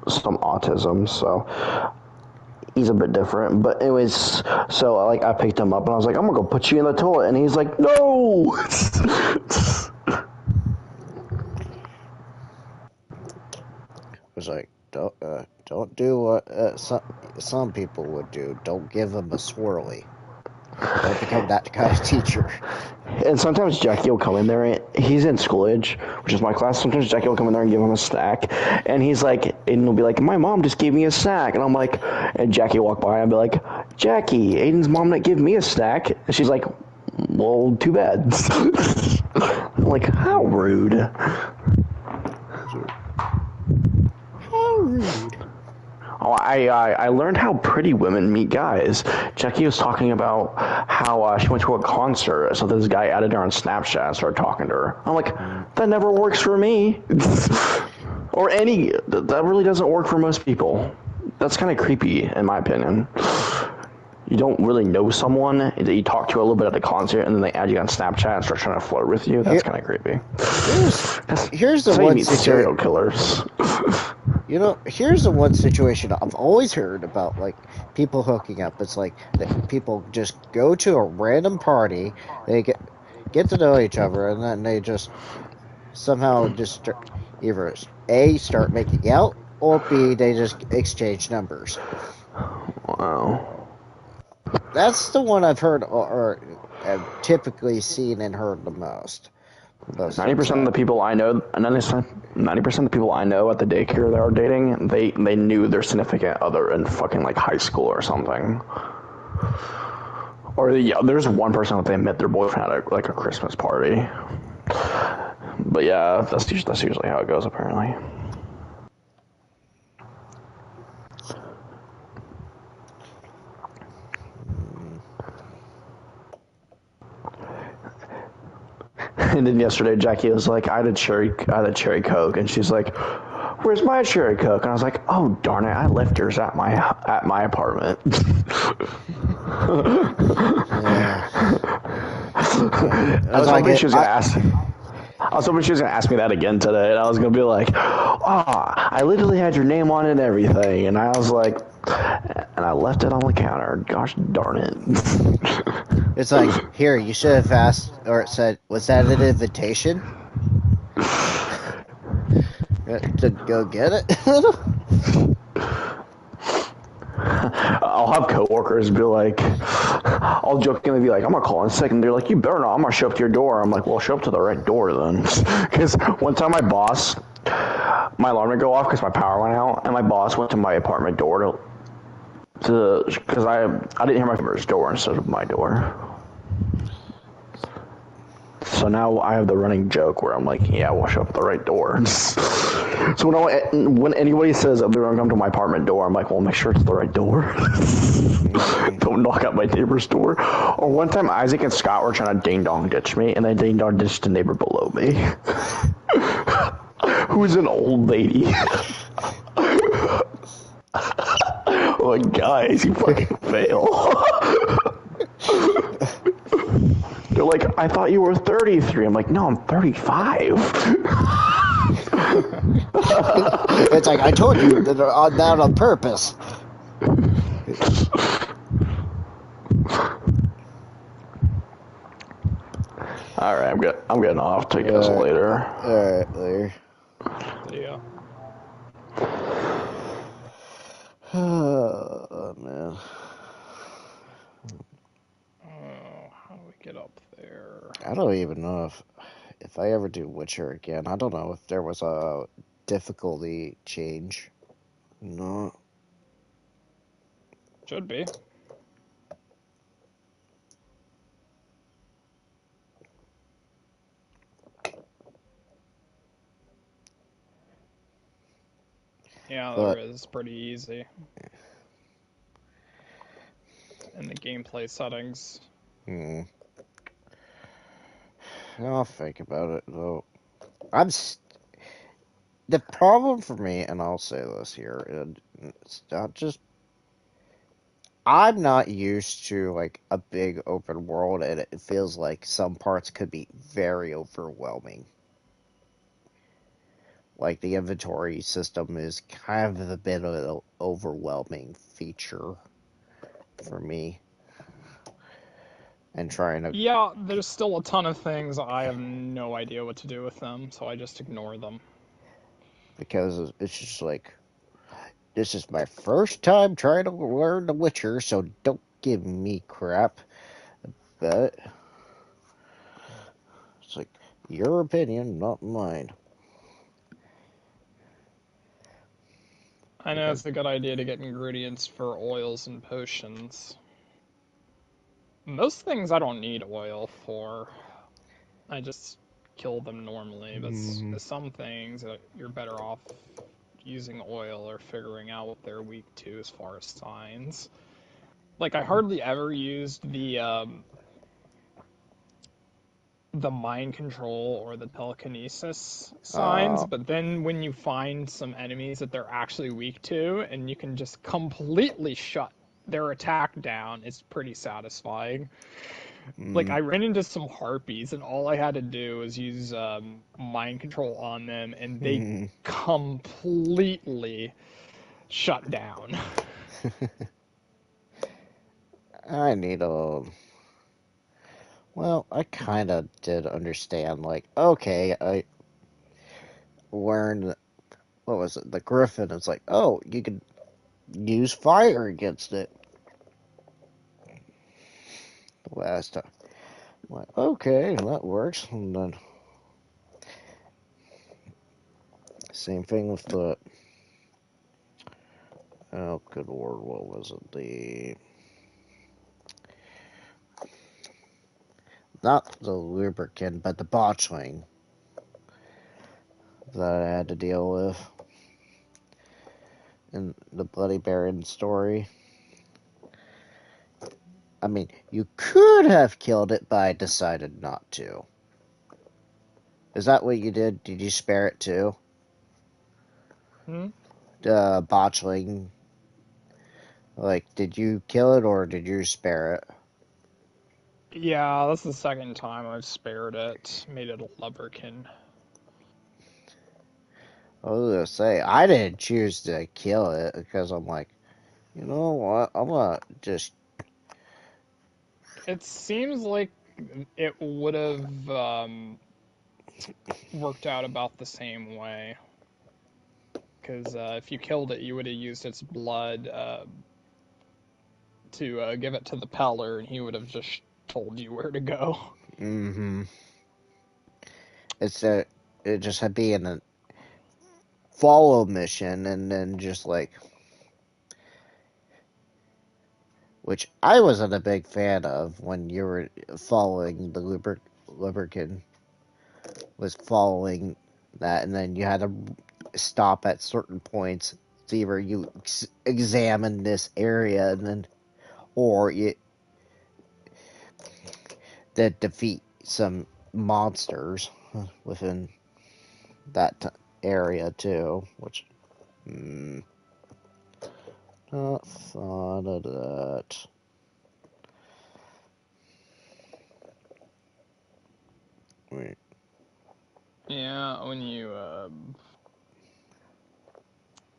autism, so he's a bit different. But anyways, so like I picked him up and I was like, "I'm gonna go put you in the toilet," and he's like, "No." was like, don't do what some people would do. Don't give them a swirly. Don't become that kind of teacher. And sometimes Jackie will come in there, and he's in school age, which is my class. Sometimes Jackie will come in there and give him a snack, and he's like, and he'll be like, "My mom just gave me a snack," and I'm like, and Jackie will walk by and be like, "Jackie, Aiden's mom didn't give me a snack," and she's like, "Well, too bad." I'm like, how rude. How rude. Oh, I learned how pretty women meet guys. Jackie was talking about how she went to a concert, so this guy added her on Snapchat and started talking to her. I'm like, that never works for me. Or that really doesn't work for most people. That's kind of creepy, in my opinion. You don't really know someone that you talk to a little bit at the concert, and then they add you on Snapchat and start trying to flirt with you. That's kind of creepy. Here's the how one you meet serial killers. Here's the one situation I've always heard about, like, people hooking up. It's like that people just go to a random party, they get to know each other, and then they just somehow just either A, start making out, or B, they just exchange numbers. Wow. That's the one I've heard or have typically seen and heard the most. 90% of the people I know, 90% of the people I know at the daycare that are dating, they knew their significant other in fucking like high school or something. Or yeah, there's one person that they met their boyfriend at like a Christmas party. But yeah, that's usually how it goes apparently. And then yesterday, Jackie was like, I had a cherry Coke," and she's like, "Where's my cherry Coke?" And I was like, "Oh darn it, I left yours at my apartment." I was hoping she was gonna ask. I was hoping she was gonna ask me that again today, and I was gonna be like, "Oh, I literally had your name on it and everything," and I was like, "And I left it on the counter. Gosh darn it!" It's like, here, you should have asked, or it said, was that an invitation? To go get it? I'll have coworkers be like, I'll jokingly be like, "I'm gonna call in sick," and they're like, "You better not. I'm gonna show up to your door." I'm like, "Well, show up to the right door then," because one time my alarm would go off because my power went out, and my boss went to my apartment door to because I didn't hear my neighbor's door instead of my door. So now I have the running joke where I'm like, "Yeah, we'll show up at the right door." So when anybody says they're gonna come to my apartment door, I'm like, "Well, make sure it's the right door." Don't knock at my neighbor's door. Or one time, Isaac and Scott were trying to ding dong ditch me, and they ding dong ditched the neighbor below me, who's an old lady. I'm like, guys, you fucking fail. They're like, "I thought you were 33. I'm like, "No, I'm 35. It's like, I told you that on purpose. All right, I'm getting off. Take us later. All right, later. Yeah. Oh man. How do we get up there? I don't even know if I ever do Witcher again. I don't know if there was a difficulty change. No. Should be. Yeah, But there is. Pretty easy. In the gameplay settings. I'll think about it though. The problem for me, and I'll say this here, and it's not just I'm not used to like a big open world, and it feels like some parts could be very overwhelming. Like the inventory system is kind of a bit of an overwhelming feature for me. And trying to, Yeah, there's still a ton of things I have no idea what to do with them, so I just ignore them. because it's just like, this is my first time trying to learn The Witcher, so don't give me crap. But it's like, your opinion, not mine. I know it's a good idea to get ingredients for oils and potions. Most things I don't need oil for. I just kill them normally, but some things you're better off using oil or figuring out what they're weak to as far as signs. Like, I hardly ever used the mind control or the telekinesis signs, but then when you find some enemies that they're actually weak to, and you can just completely shut their attack down, it's pretty satisfying. Like, I ran into some harpies, and all I had to do was use mind control on them, and they completely shut down. I need a. Well, I kind of did understand, like, okay, I learned, what was it, the Griffin. It's like, oh, you could use fire against it. the last time. I'm like, okay, that works. And then same thing with the oh good lord, what was it? The not the lubricant, but the botchling that I had to deal with in the Bloody Baron story. I mean, you could have killed it, but I decided not to. Is that what you did? Did you spare it too? The botchling. Like, did you kill it or did you spare it? Yeah, that's the second time I've spared it. Made it a lubberkin. I was gonna say, I didn't choose to kill it because I'm like, you know what? I'm gonna just. It seems like it would have worked out about the same way. Because if you killed it, you would have used its blood to give it to the Peller, and he would have just told you where to go. Mm-hmm. It's a. It just had being a follow mission and then just like. Which I wasn't a big fan of when you were following the lubricant. Was following that, and then you had to stop at certain points. It's either you examine this area and then, or you that defeat some monsters within that area too, which not fun of that. Wait. Yeah, when you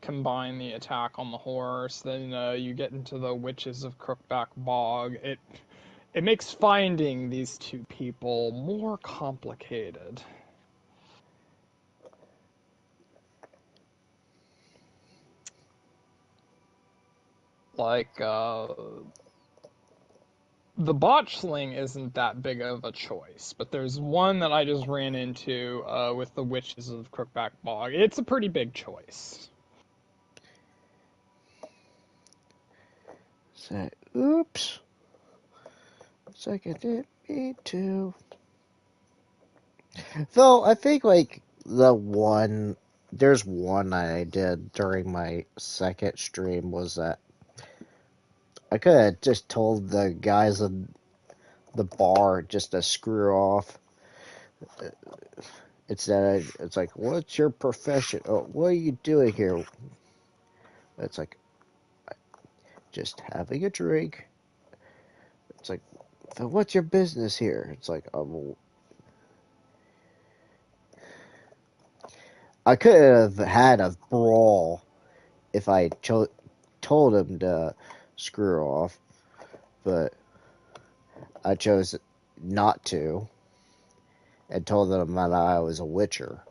combine the attack on the horse, then you get into the Witches of Crookback Bog. It makes finding these two people more complicated. Like, the botchling isn't that big of a choice, but there's one that I just ran into with the Witches of Crookback Bog. It's a pretty big choice. So, oops. Second didn't mean to. Though I think like there's one I did during my second stream was that I could have just told the guys in the bar just to screw off. It's like, what's your profession? Oh, what are you doing here? It's like, just having a drink. It's like, so what's your business here? It's like, I could have had a brawl if I told him to screw off, but I chose not to and told them that I was a witcher.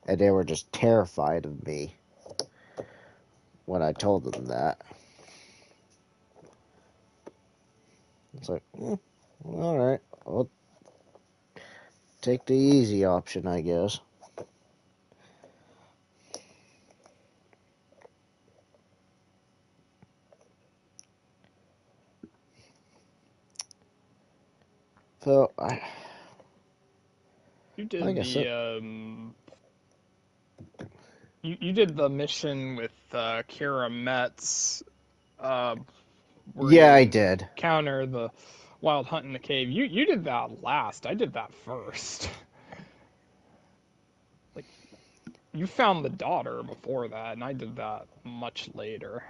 And they were just terrified of me when I told them that. It's like, alright, I'll take the easy option, I guess. So, You did like I said, you did the mission with Kira Metz, where yeah, you I did. encounter the wild hunt in the cave. You did that last. I did that first. Like, you found the daughter before that, and I did that much later.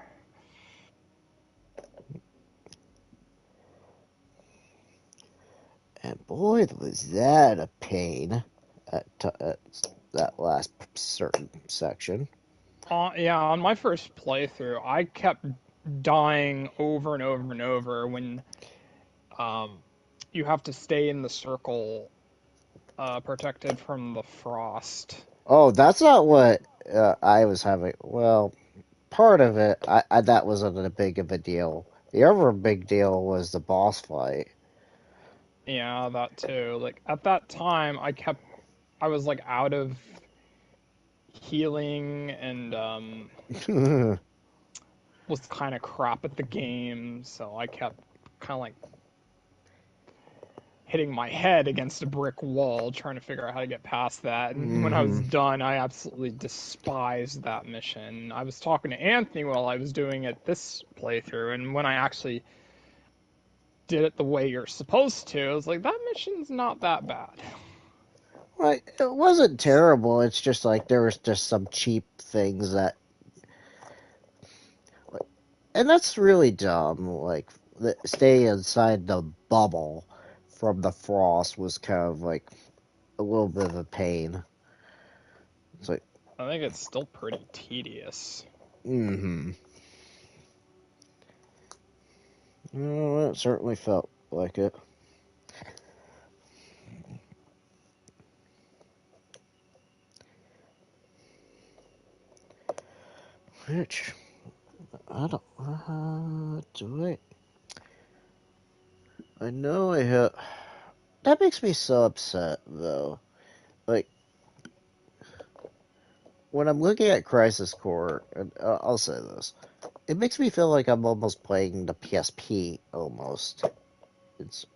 And boy, was that a pain at that last certain section. Yeah, on my first playthrough, I kept dying over and over and over when you have to stay in the circle, protected from the frost. Oh, that's not what I was having. Well, part of it, I that wasn't a big of a deal The other big deal was the boss fight. Yeah, that too. Like at that time, I was like out of healing and was kind of crap at the game, so I kept kind of like hitting my head against a brick wall trying to figure out how to get past that. And when I was done, I absolutely despised that mission. I was talking to Anthony while I was doing it this playthrough, and when I actually did it the way you're supposed to, I was like, that mission's not that bad. Like, it wasn't terrible. It's just like there was just some cheap things that, and that's really dumb. Like, staying inside the bubble from the frost was kind of like a little bit of a pain. It's like, I think it's still pretty tedious. mm-hmm. Well, it certainly felt like it. Which, I don't, do I know I have, that makes me so upset, though. Like, when I'm looking at Crisis Core, and I'll say this, it makes me feel like I'm almost playing the PSP, almost. It's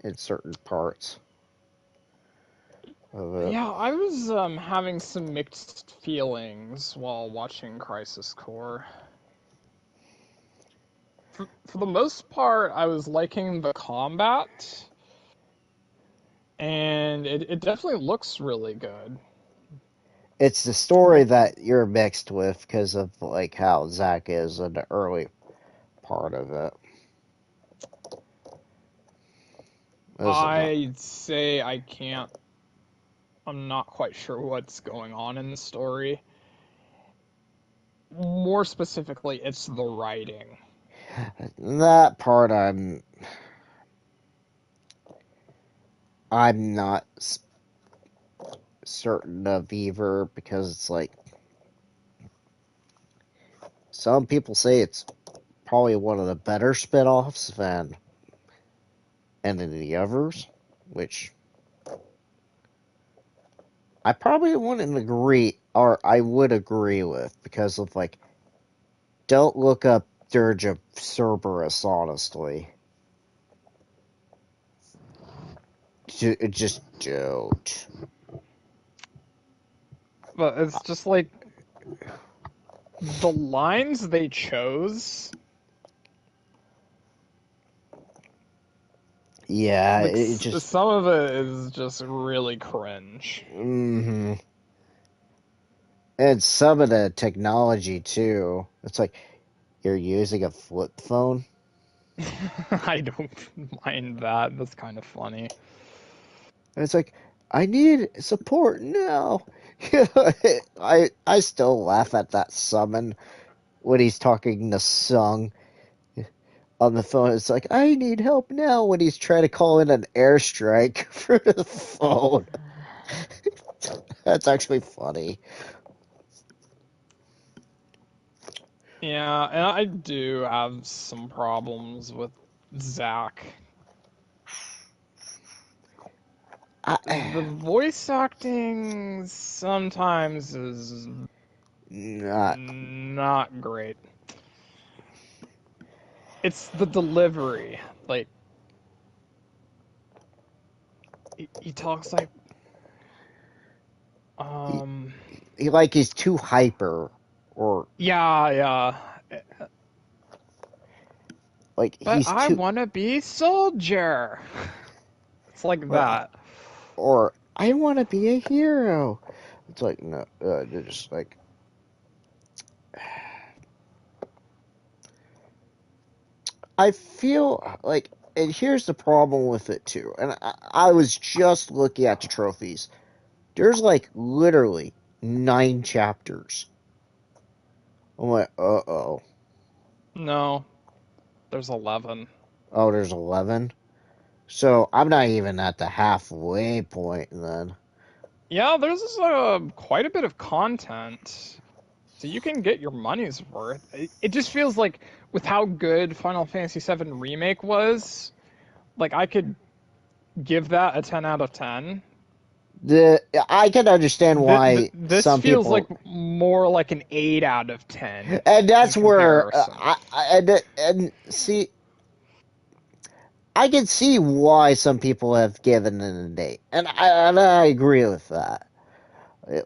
in certain parts of it. Yeah, I was having some mixed feelings while watching Crisis Core. For the most part, I was liking the combat, and it definitely looks really good. It's the story Like, that you're mixed with because of like how Zack is in the early part of it. I'd say I'm not quite sure what's going on in the story. More specifically, it's the writing. That part I'm not certain of either because it's like some people say it's probably one of the better spin-offs than any of the others, which I probably wouldn't agree, or I would agree with because of like, don't look up Dirge of Cerberus, honestly. Just don't. But it's just like the lines they chose. Yeah, Like it just. some of it is just really cringe. Mm-hmm. And some of the technology too. It's like you're using a flip phone. I don't mind that. That's kind of funny. And it's like, I need support now. I still laugh at that summon when he's talking to Sung on the phone. It's like, I need help now when he's trying to call in an airstrike for the phone. That's actually funny. Yeah, and I do have some problems with Zack. The voice acting sometimes is Not. not great. It's the delivery. Like he talks like He, he's too hyper, or yeah. like But he's I too, want to be soldier. It's like that. or I want to be a hero. It's like no, just like I feel like, and here's the problem with it too. And I was just looking at the trophies. There's like literally 9 chapters. I'm like, uh-oh. No, there's 11. Oh, there's 11. So I'm not even at the halfway point then. Yeah, there's quite a bit of content. So you can get your money's worth. It just feels like with how good Final Fantasy VII Remake was, like I could give that a 10 out of 10. I can understand why This some feels people, like more like an 8 out of 10 and in that's where comparison. and see, I can see why some people have given it an 8, and I agree with that.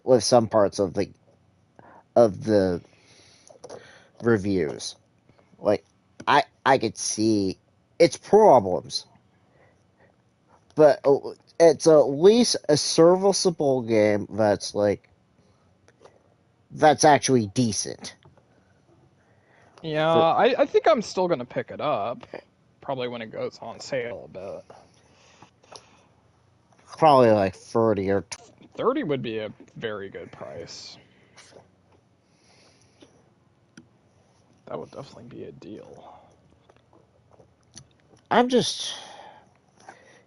With some parts of the reviews, like I could see its problems, but it's at least a serviceable game that's actually decent. Yeah, For I think I'm still gonna pick it up. Probably when it goes on sale, but probably like 30 or 30 would be a very good price. That would definitely be a deal. I'm just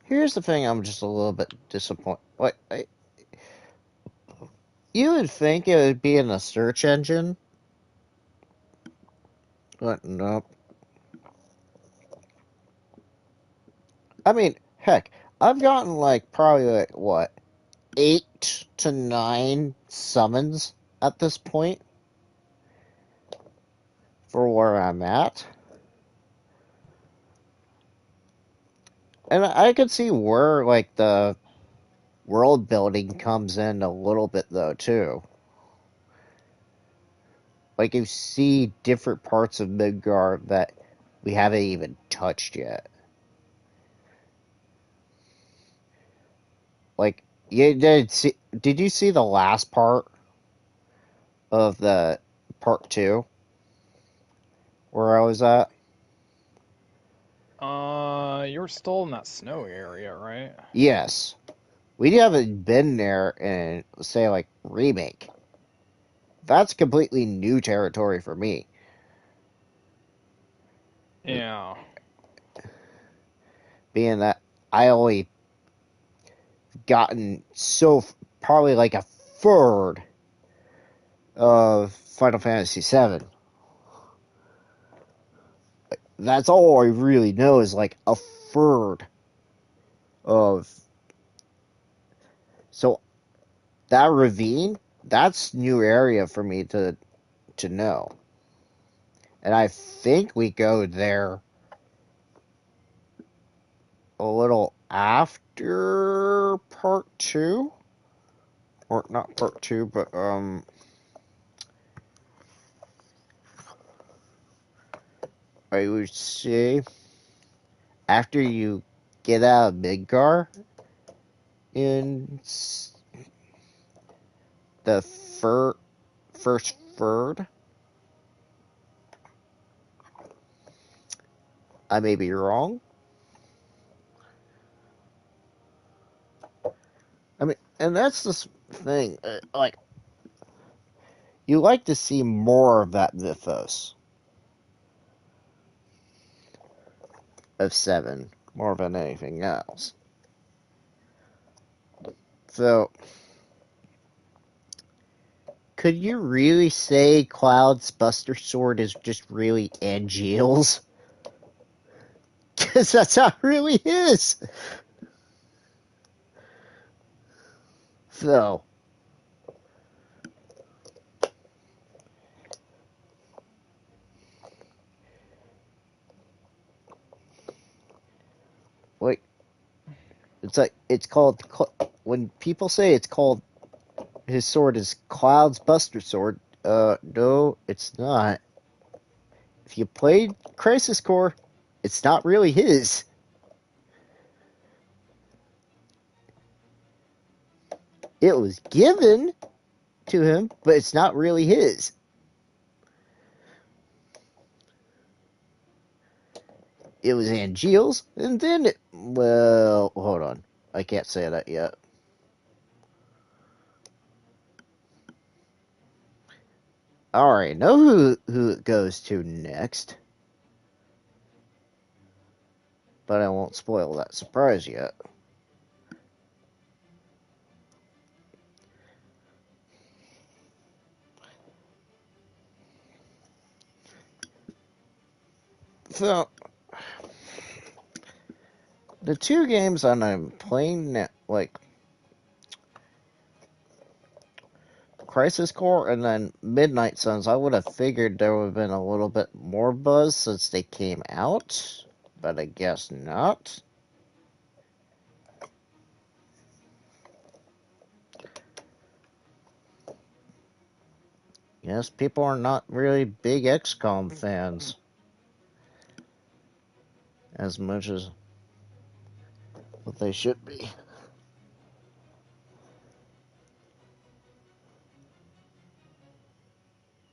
here's the thing. I'm just a little bit disappointed. You would think it would be in a search engine, but nope. I mean, heck, I've gotten probably what 8 to 9 summons at this point for where I'm at, and I could see where the world building comes in a little bit though too. Like you see different parts of Midgard that we haven't even touched yet. Like you did see? Did you see the last part of the part 2 where I was at? You're still in that snow area, right? Yes, we haven't been there in say remake. That's completely new territory for me. Yeah. Being that I only gotten probably like a third of Final Fantasy VII. That's all I really know is like a third of. So that ravine, that's new area for me to know, and I think we go there a little after part 2, or not part 2, but I would say after you get out of Midgar in the first third. I may be wrong. I mean, and that's the thing. You like to see more of that mythos of 7 more than anything else. So, could you really say Cloud's Buster Sword is just really Angeal's? Because that's how it really is. So, like, it's called, when people say it's called, his sword is Cloud's Buster Sword, no, it's not. If you played Crisis Core, it's not really his. It was given to him, but it's not really his. It was Angeal's, and then well, hold on. I can't say that yet. I already know who it goes to next, but I won't spoil that surprise yet. So, the two games that I'm playing now, like Crisis Core and then Midnight Suns, I would have figured there would have been a little bit more buzz since they came out, but I guess not. Yes, people are not really big XCOM fans as much as what they should be.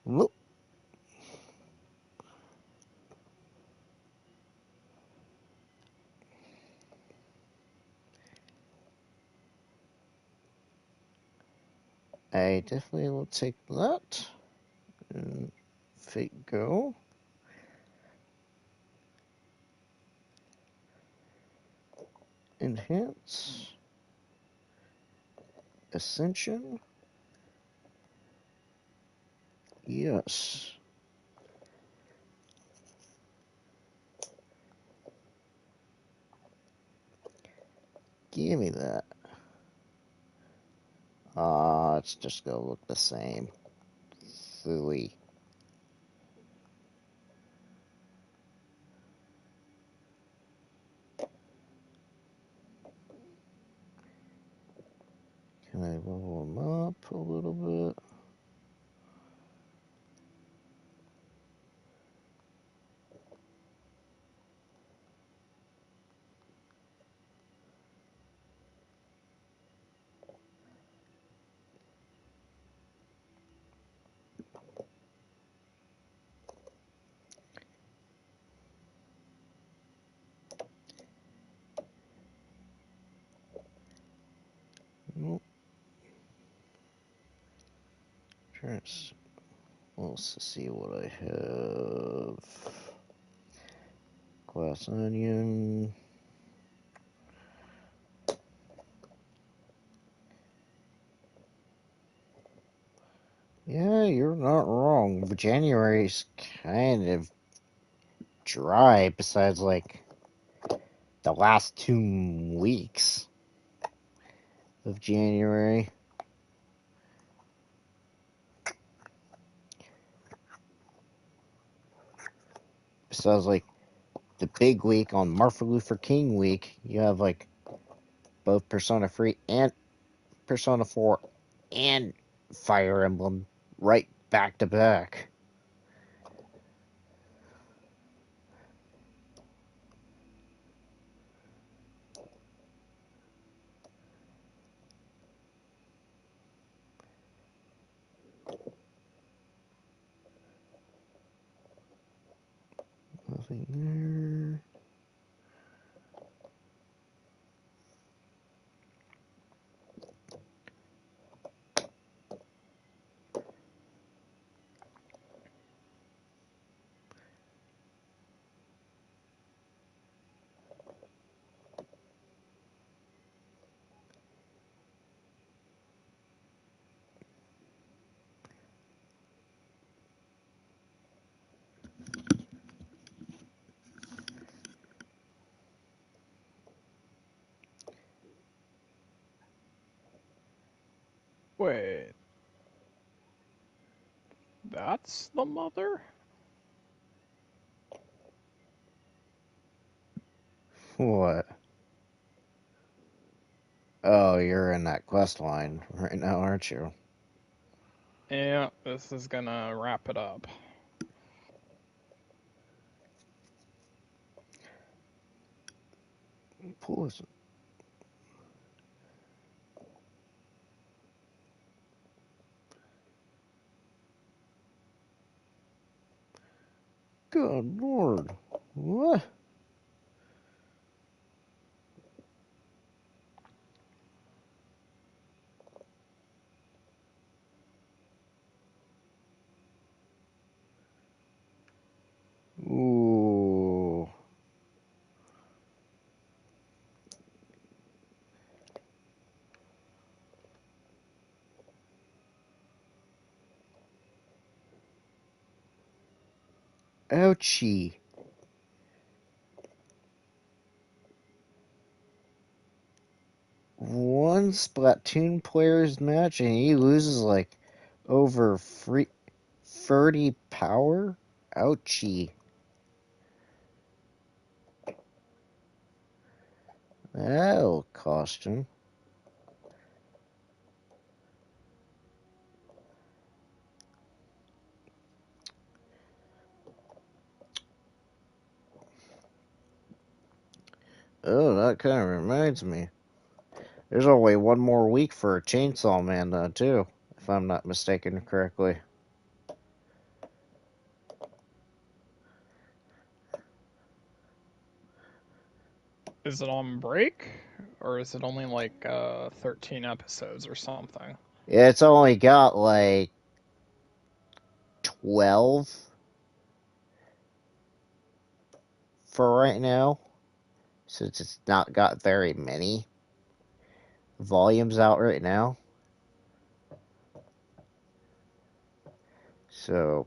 Whoop. I definitely will take that. And Fate Go. Enhance. Ascension. Yes. Give me that. It's just gonna look the same. Silly. Can I level them up a little bit? Nope. Let's see what I have. Glass onion. Yeah, you're not wrong. But January's kind of dry besides like the last 2 weeks of January. Besides like the big week on Martin Luther King week, you have like both Persona 3 and Persona 4 and Fire Emblem right back to back. Nothing there. Wait, that's the mother? What? Oh, you're in that quest line right now, aren't you? Yeah, this is gonna wrap it up. Pull this. Good lord. What? Ooh. Ouchie. Splatoon players match and he loses like over 30 power? Ouchie. That'll cost him. Oh, that kind of reminds me. There's only one more week for Chainsaw Man, though, too, if I'm not mistaken correctly. Is it on break? Or is it only like 13 episodes or something? Yeah, it's only got like 12 for right now, since it's not got very many volumes out right now. So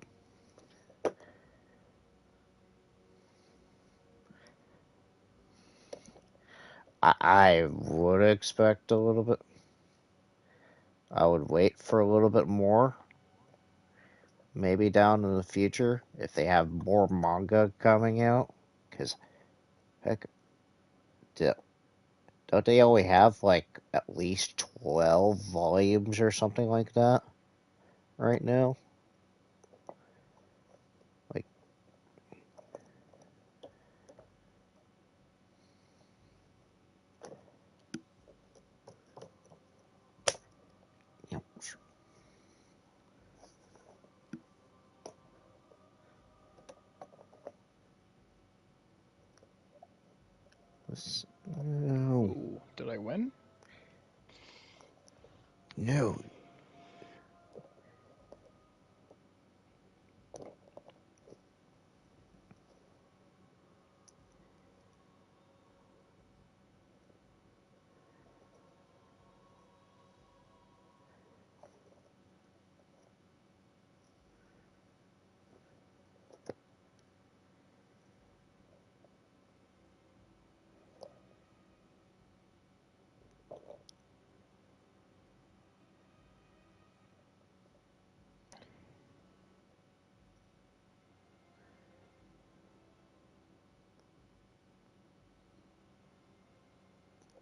I would expect a little bit. I would wait for a little bit more. Maybe down in the future if they have more manga coming out. Because, heck, don't they only have like at least 12 volumes or something like that right now? Like, you know, no, Ooh, did I win? no.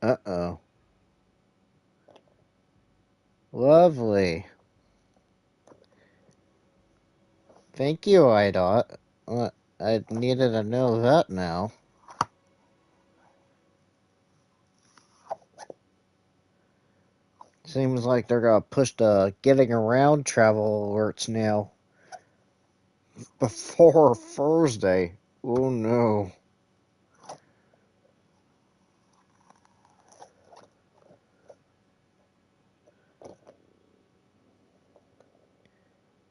Uh-oh. Lovely. Thank you, IDOT. I needed to know that now. Seems like they're gonna push the getting around travel alerts now before Thursday. Oh no.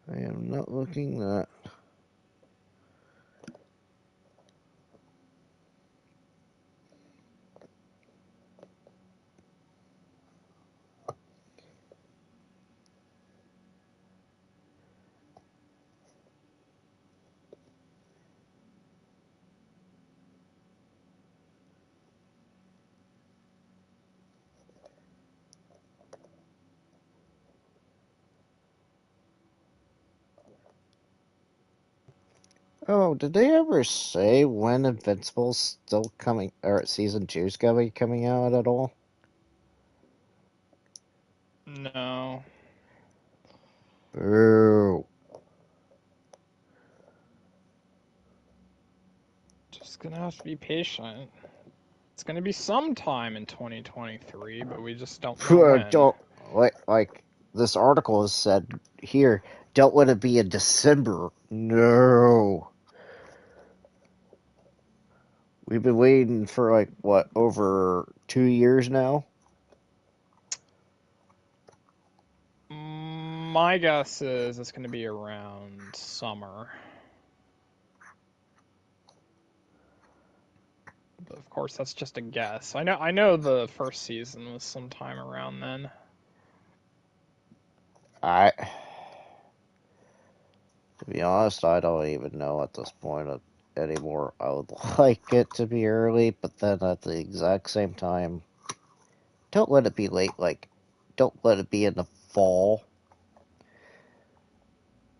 I am not looking that. Oh, did they ever say when Invincible's still coming, or season 2's gonna be coming out at all? No. Boo. Just gonna have to be patient. It's gonna be sometime in 2023, but we just don't know when. Don't, like this article has said here, don't let it be in December. No. We've been waiting for like, what, over 2 years now? My guess is it's gonna be around summer. But of course, that's just a guess. I know the first season was sometime around then. To be honest, I don't even know at this point anymore. I would like it to be early, but then at the exact same time, don't let it be late. Like, don't let it be in the fall.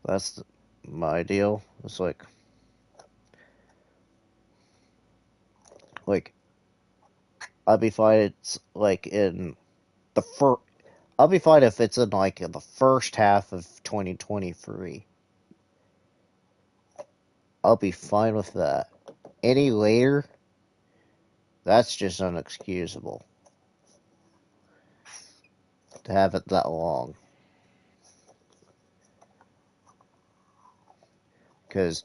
That's my deal. It's like I'll be fine. It's like in the first. I'll be fine if it's in like in the first half of 2023. I'll be fine with that. Any later, that's just unexcusable. To have it that long. Because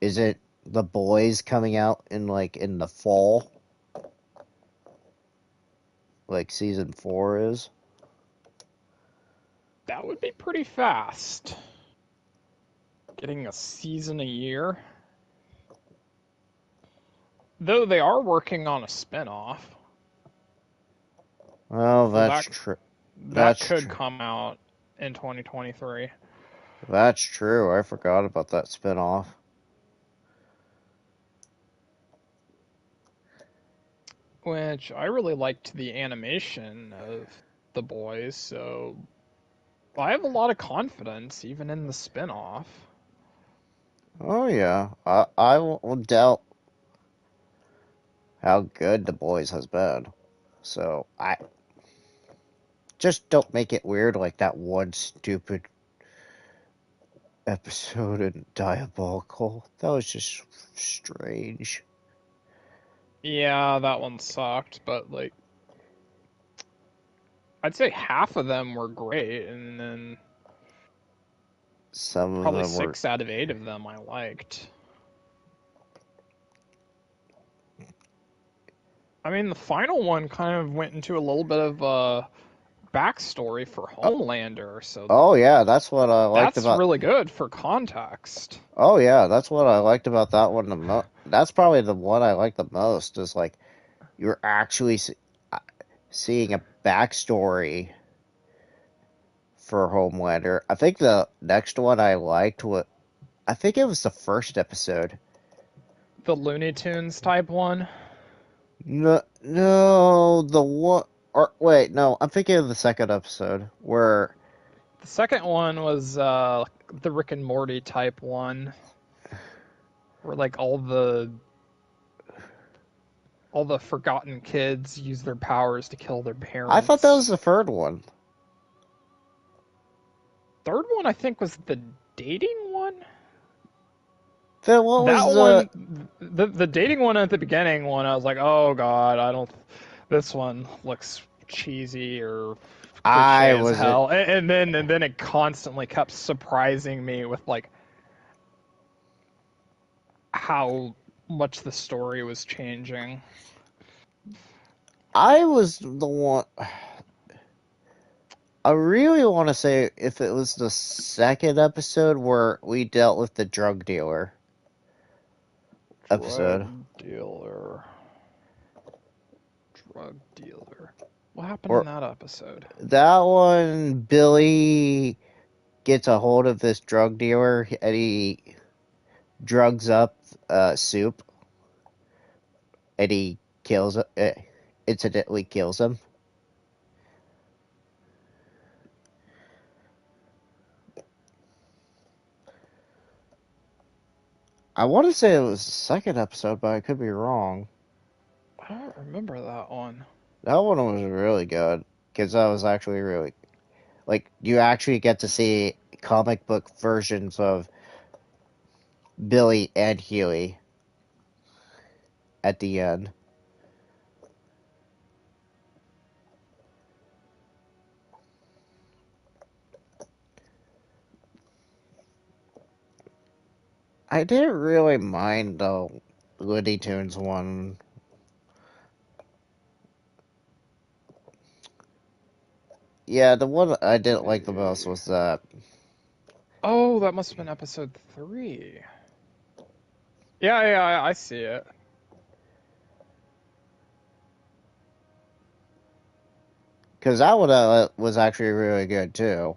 isn't The Boys coming out in the fall? Like season 4 is? That would be pretty fast. Getting a season a year. Though they are working on a spinoff. Well, that's true. That could come out in 2023. That's true. I forgot about that spinoff. Which I really liked the animation of The Boys, so I have a lot of confidence even in the spinoff. Oh yeah, I won't doubt how good The Boys has been. So I just don't make it weird like that one stupid episode in Diabolical. That was just strange. Yeah, that one sucked, but like I'd say half of them were great, and then Some of probably them were 6 out of 8 of them I liked. I mean, the final one kind of went into a little bit of a backstory for Homelander, so Oh yeah, that's what I liked that's about. really good for context. Oh yeah, that's what I liked about that one the most. That's probably the one I liked the most. Is like you're actually seeing a backstory for Homelander. I think the next one I liked I think it was the first episode. The Looney Tunes type one. No, the one. Or wait, no, I'm thinking of the second episode where The second one was the Rick and Morty type one, where like all the forgotten kids use their powers to kill their I thought that parents. was the third one. Third one I think was the dating one. Then what That was one, the dating one at the beginning one, I was like, oh god, I don't. This one looks cheesy or I cliche as wasn't. hell, and then it constantly kept surprising me with like how much the story was changing. I was the one. I really want to say if it was the second episode where we dealt with the drug dealer episode. Drug dealer. What happened in Or that episode? that one, Billy gets a hold of this drug dealer and he drugs up Soup and he incidentally kills him. I want to say it was the second episode, but I could be wrong. I don't remember that one. That one was really good because that was actually really like you actually get to see comic book versions of Billy and Huey at the end. I didn't really mind the Looney Tunes one. Yeah, the one I didn't like the most was that. Oh, that must have been episode 3. Yeah, I see it. Because that one was actually really good too.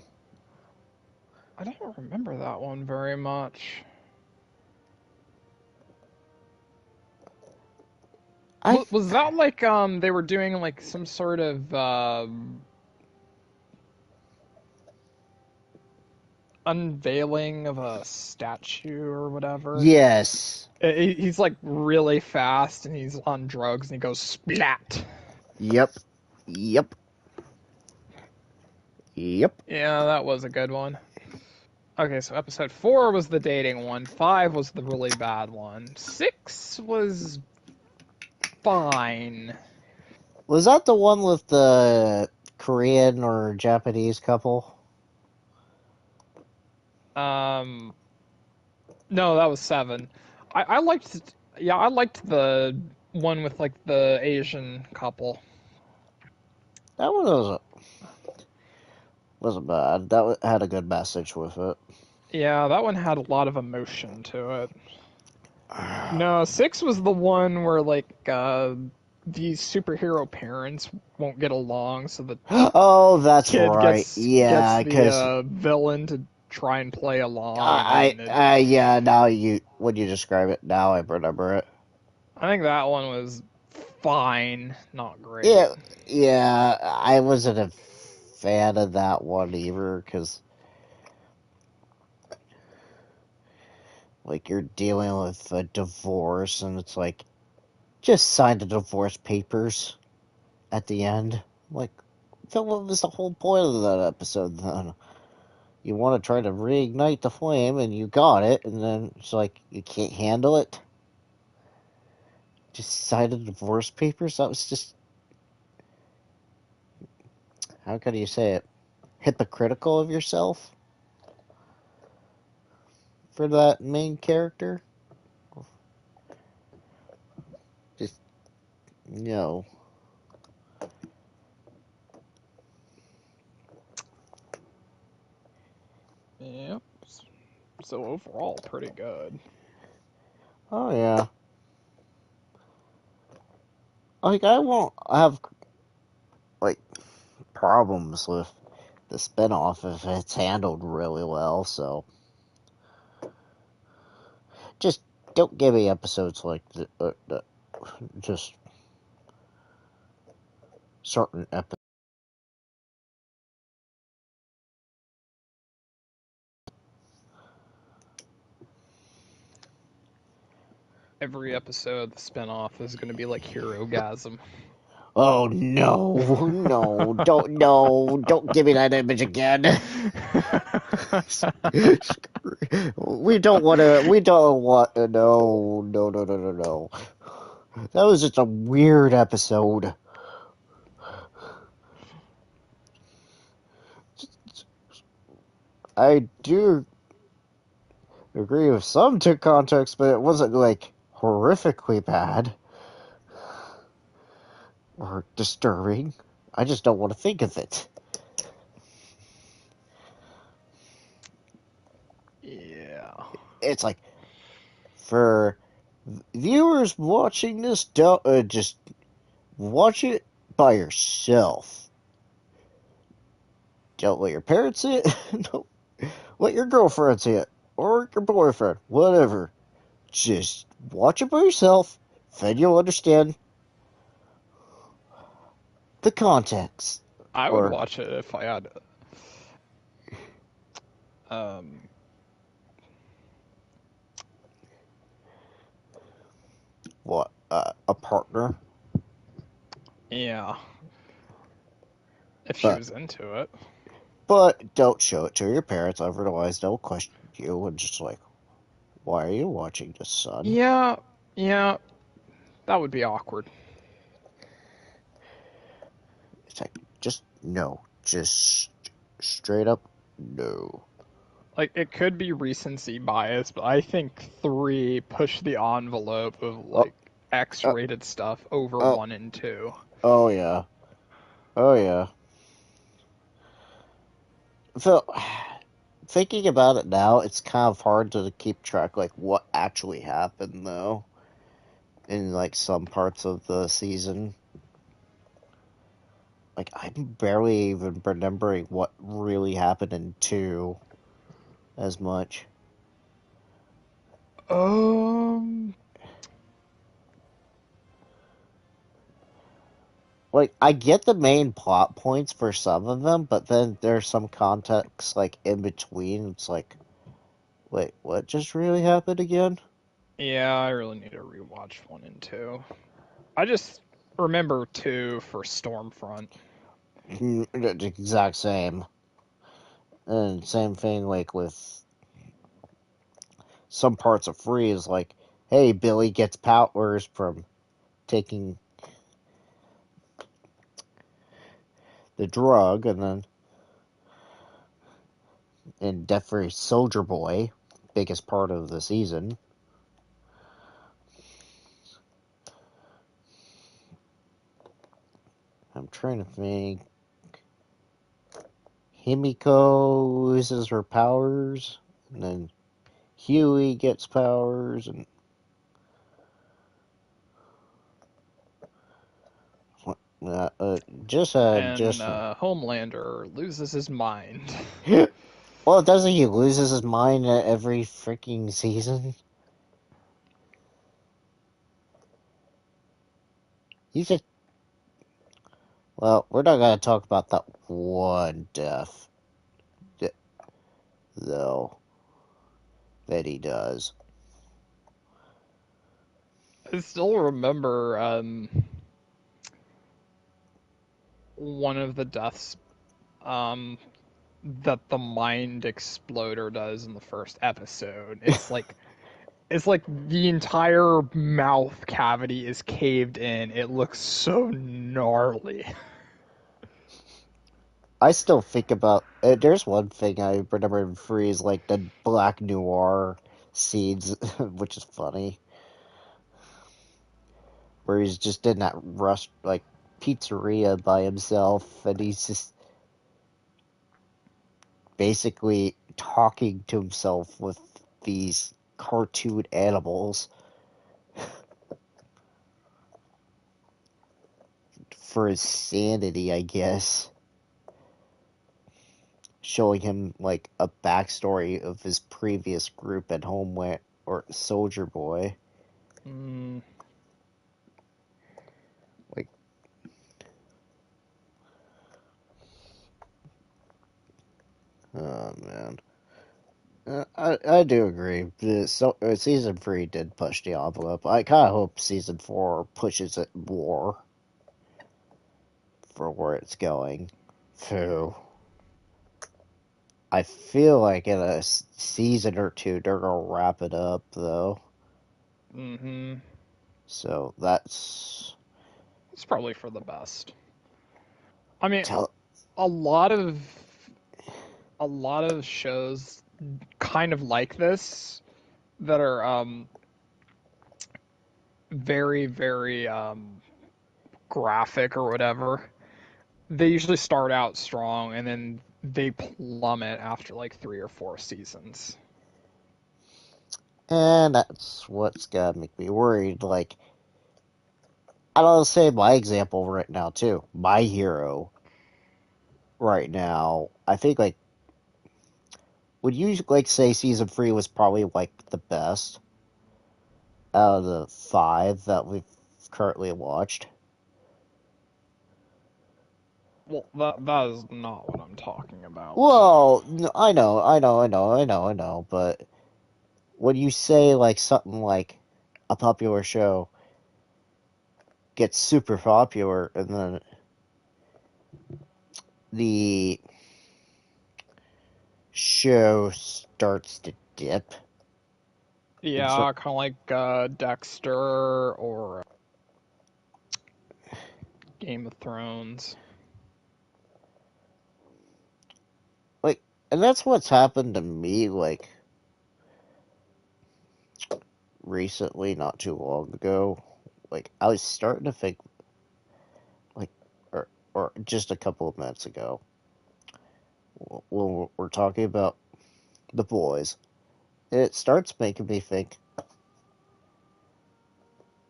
I don't remember that one very much. I Was that like they were doing like some sort of unveiling of a statue or whatever? yes. He's like really fast and he's on drugs and he goes splat. Yep. Yep. Yep. Yeah, that was a good one. Okay, so episode 4 was the dating one, 5 was the really bad one, 6 was fine. Was that the one with the Korean or Japanese couple? Um, no, that was 7. I liked, yeah, I liked the one with like the Asian couple. That one wasn't bad. Had a good message with it. Yeah, that one had a lot of emotion to it. No, 6 was the one where like these superhero parents won't get along, so the Oh, that's kid right. gets Yeah, the because villain to try and play along, and yeah. Now when you describe it, now I remember it. I think that one was fine, not great. Yeah, yeah. I wasn't a fan of that one either because like you're dealing with a divorce and it's like just sign the divorce papers at the end. Like, what was the whole point of that episode then? You want to try to reignite the flame and you got it, and then it's like you can't handle it. Just sign the divorce papers? That was just, how can you say it? Hypocritical of yourself for that main character? Just, no. Yep. So overall, pretty good. Oh, yeah. Like, I won't have, like, problems with the spinoff if it's handled really well, so. Just don't give me episodes like just certain episodes. Every episode, the spinoff is going to be like Hero-gasm. Oh no, don't give me that image again. We don't want no. That was just a weird episode. I do agree with some to context, but it wasn't like horrifically bad or disturbing. I just don't want to think of it. Yeah. It's like, for viewers watching this, just watch it by yourself. Don't let your parents see it. Don't let your girlfriend see it. Or your boyfriend. Whatever. Just watch it by yourself. Then you'll understand the context. I would Or watch it if I had what? A partner. yeah. If she But was into it. but don't show it to your parents, otherwise they'll question you and just like, why are you watching this, son? Yeah, yeah. That would be awkward. It's like, just no. Just straight up no. Like, it could be recency bias, but I think 3 pushed the envelope of, Oh, like, X-rated stuff over oh, 1 and 2. oh yeah. Oh yeah. So, thinking about it now, it's kind of hard to keep track, like, what actually happened, though, in, like, some parts of the season. Like, I'm barely even remembering what really happened in 2 as much. Um, like I get the main plot points for some of them, but then there's some context like in between. It's like, wait, what just really happened again? Yeah, I really need to rewatch 1 and 2. I just remember 2 for Stormfront. The exact same. And same thing like with some parts of Freeze, like, hey, Billy gets powers from taking the drug, and then in Death for Soldier Boy, biggest part of the season. I'm trying to think. Himiko loses her powers, and then Huey gets powers, and just And Homelander loses his mind. well, doesn't he loses his mind every freaking season? He's just well, we're not gonna talk about that one death, though, that he does. I still remember one of the deaths that the mind exploder does in the first episode. It's like the entire mouth cavity is caved in. It looks so gnarly. I still think about. There's one thing I remember in Freeze, like the Black Noir scenes, which is funny, where he's just in that rush, like pizzeria by himself, and he's just basically talking to himself with these cartoon animals for his sanity, I guess. Showing him like a backstory of his previous group at Homeland or Soldier Boy. Mm. Like, oh man. I do agree. Season 3 did push the envelope. I kind of hope season 4 pushes it more for where it's going. So, I feel like in a season or two they're gonna wrap it up though. Mm-hmm. So that's It's probably for the best. I mean, tell. a lot of a lot of shows kind of like this that are very very graphic or whatever. They usually start out strong and then they plummet after like 3 or 4 seasons. And that's what's gonna make me worried. Like, I'll say my example right now too. My hero right now, I think like would you like say season 3 was probably like the best out of the 5 that we've currently watched? Well, that is not what I'm talking about. Well, no, I know, but when you say like something like a popular show gets super popular and then the show starts to dip. Yeah, kind of like Dexter or Game of Thrones. Like, and that's what's happened to me, like, recently, not too long ago. Like, I was starting to think, like, or just a couple of minutes ago, when we're talking about the boys, it starts making me think,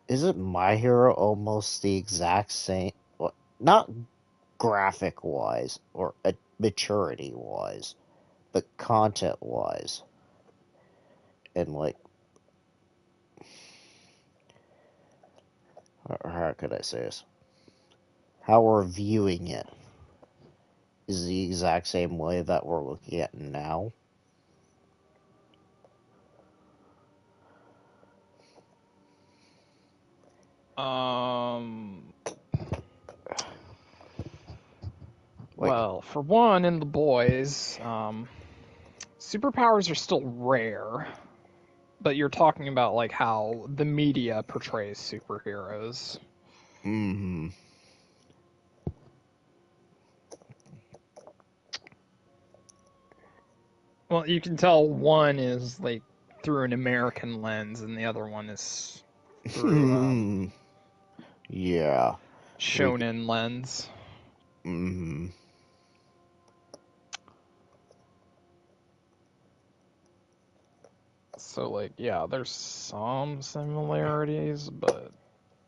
isn't My Hero almost the exact same? Well, not graphic wise or maturity wise, but content wise. And, like, how could I say this? how we're viewing it is the exact same way that we're looking at now. Well, for one, in The Boys, superpowers are still rare, but you're talking about like how the media portrays superheroes. Mm-hmm. Well, you can tell one is like through an American lens, and the other one is through Yeah. shonen lens. Mm-hmm. So, like, yeah, there's some similarities, but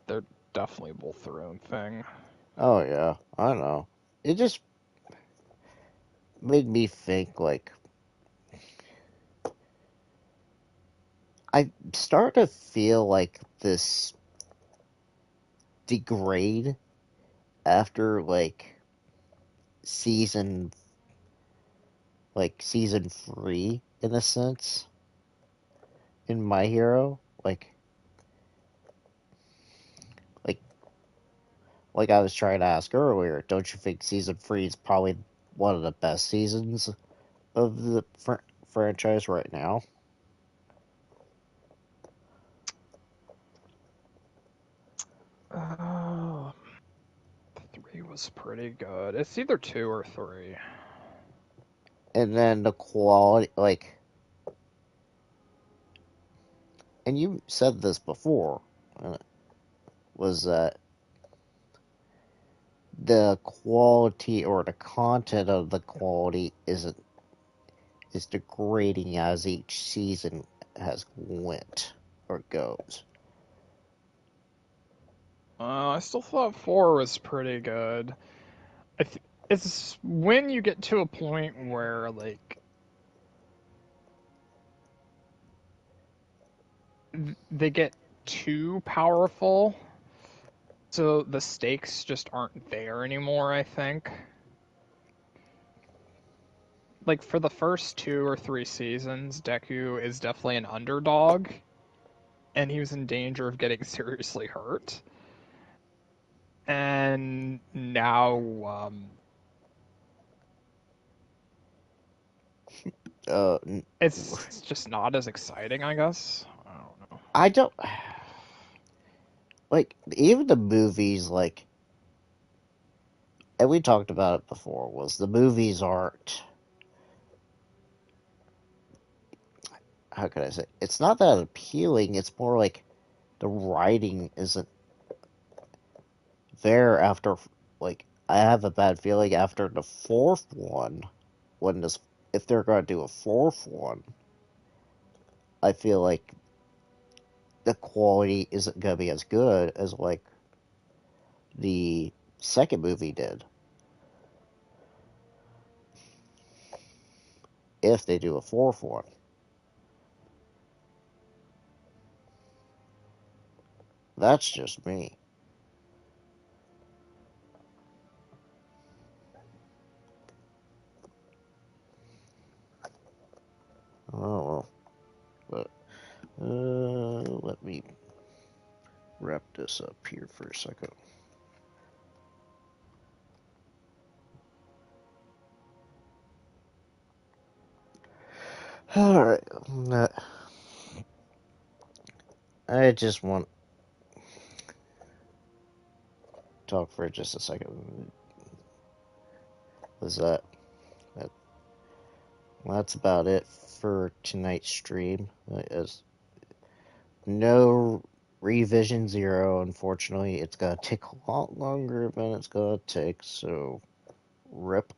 they're definitely both their own thing. Oh yeah, I know. It just made me think like I start to feel like this degrade after season season 3 in a sense in My Hero like like I was trying to ask earlier, don't you think season 3 is probably one of the best seasons of the franchise right now? Oh, 3 was pretty good. It's either 2 or 3. And then the quality and you said this before, was that the quality or the content of the quality is degrading as each season has went or goes. I still thought 4 was pretty good. It's when you get to a point where, like, they get too powerful, so the stakes just aren't there anymore, I think. Like, for the first 2 or 3 seasons, Deku is definitely an underdog, and he was in danger of getting seriously hurt. And now, it's just not as exciting, I guess. I don't know. I don't even the movies and we talked about it before, was the movies aren't, how can I say, it's not that appealing, it's more like the writing isn't there after, I have a bad feeling after the fourth one, when this, if they're going to do a fourth one, I feel like the quality isn't going to be as good as the second movie did. If they do a fourth one. That's just me. Oh, well. But, let me wrap this up here for a second. Alright. I just want to talk for just a second. Was that's about it for tonight's stream. As no revision 0, unfortunately. It's gonna take a lot longer than it's gonna take, so rip.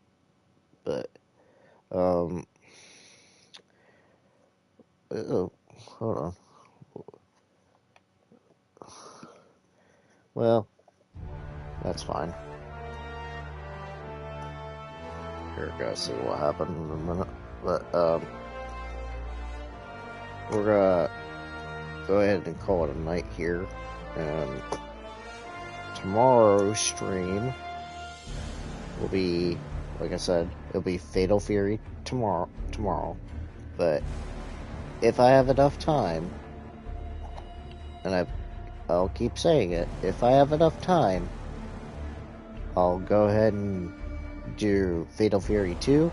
But oh, hold on. Well, that's fine. Here, guys, see what happened in a minute. But we're gonna go ahead and call it a night here. And tomorrow's stream will be, like I said, it'll be Fatal Fury tomorrow. But if I have enough time, and I'll keep saying it, if I have enough time, I'll go ahead and do Fatal Fury 2.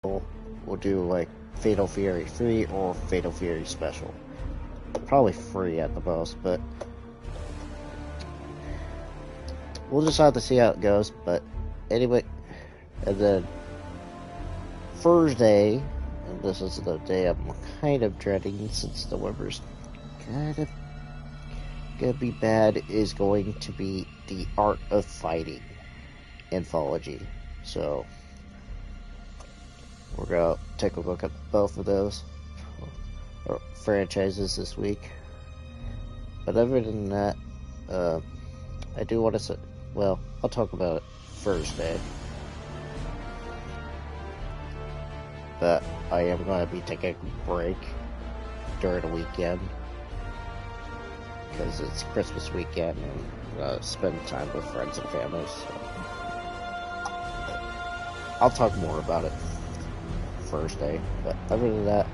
We'll do like Fatal Fury 3 or Fatal Fury Special. Probably 3 at the most, but we'll just have to see how it goes. But anyway, and then Thursday, and this is the day I'm kind of dreading since November's kind of gonna be bad, is going to be the Art of Fighting anthology. So we're gonna take a look at both of those franchises this week. But other than that, I do want to say, well, I'll talk about it Thursday. But I am going to be taking a break during the weekend because it's Christmas weekend and spend time with friends and family. So I'll talk more about it Thursday. But other than that,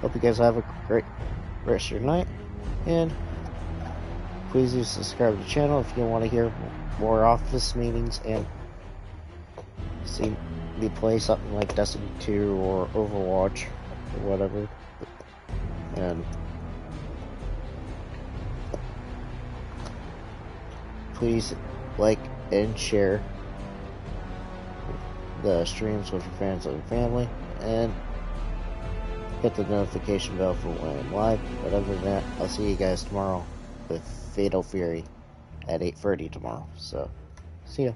hope you guys have a great rest of your night, and please do subscribe to the channel if you want to hear more office meetings and see me play something like Dustin 2 or Overwatch or whatever. And please like and share the streams with your friends and family, and hit the notification bell for when I'm live. But other than that, I'll see you guys tomorrow with Fatal Fury at 8:30 tomorrow. So, see ya.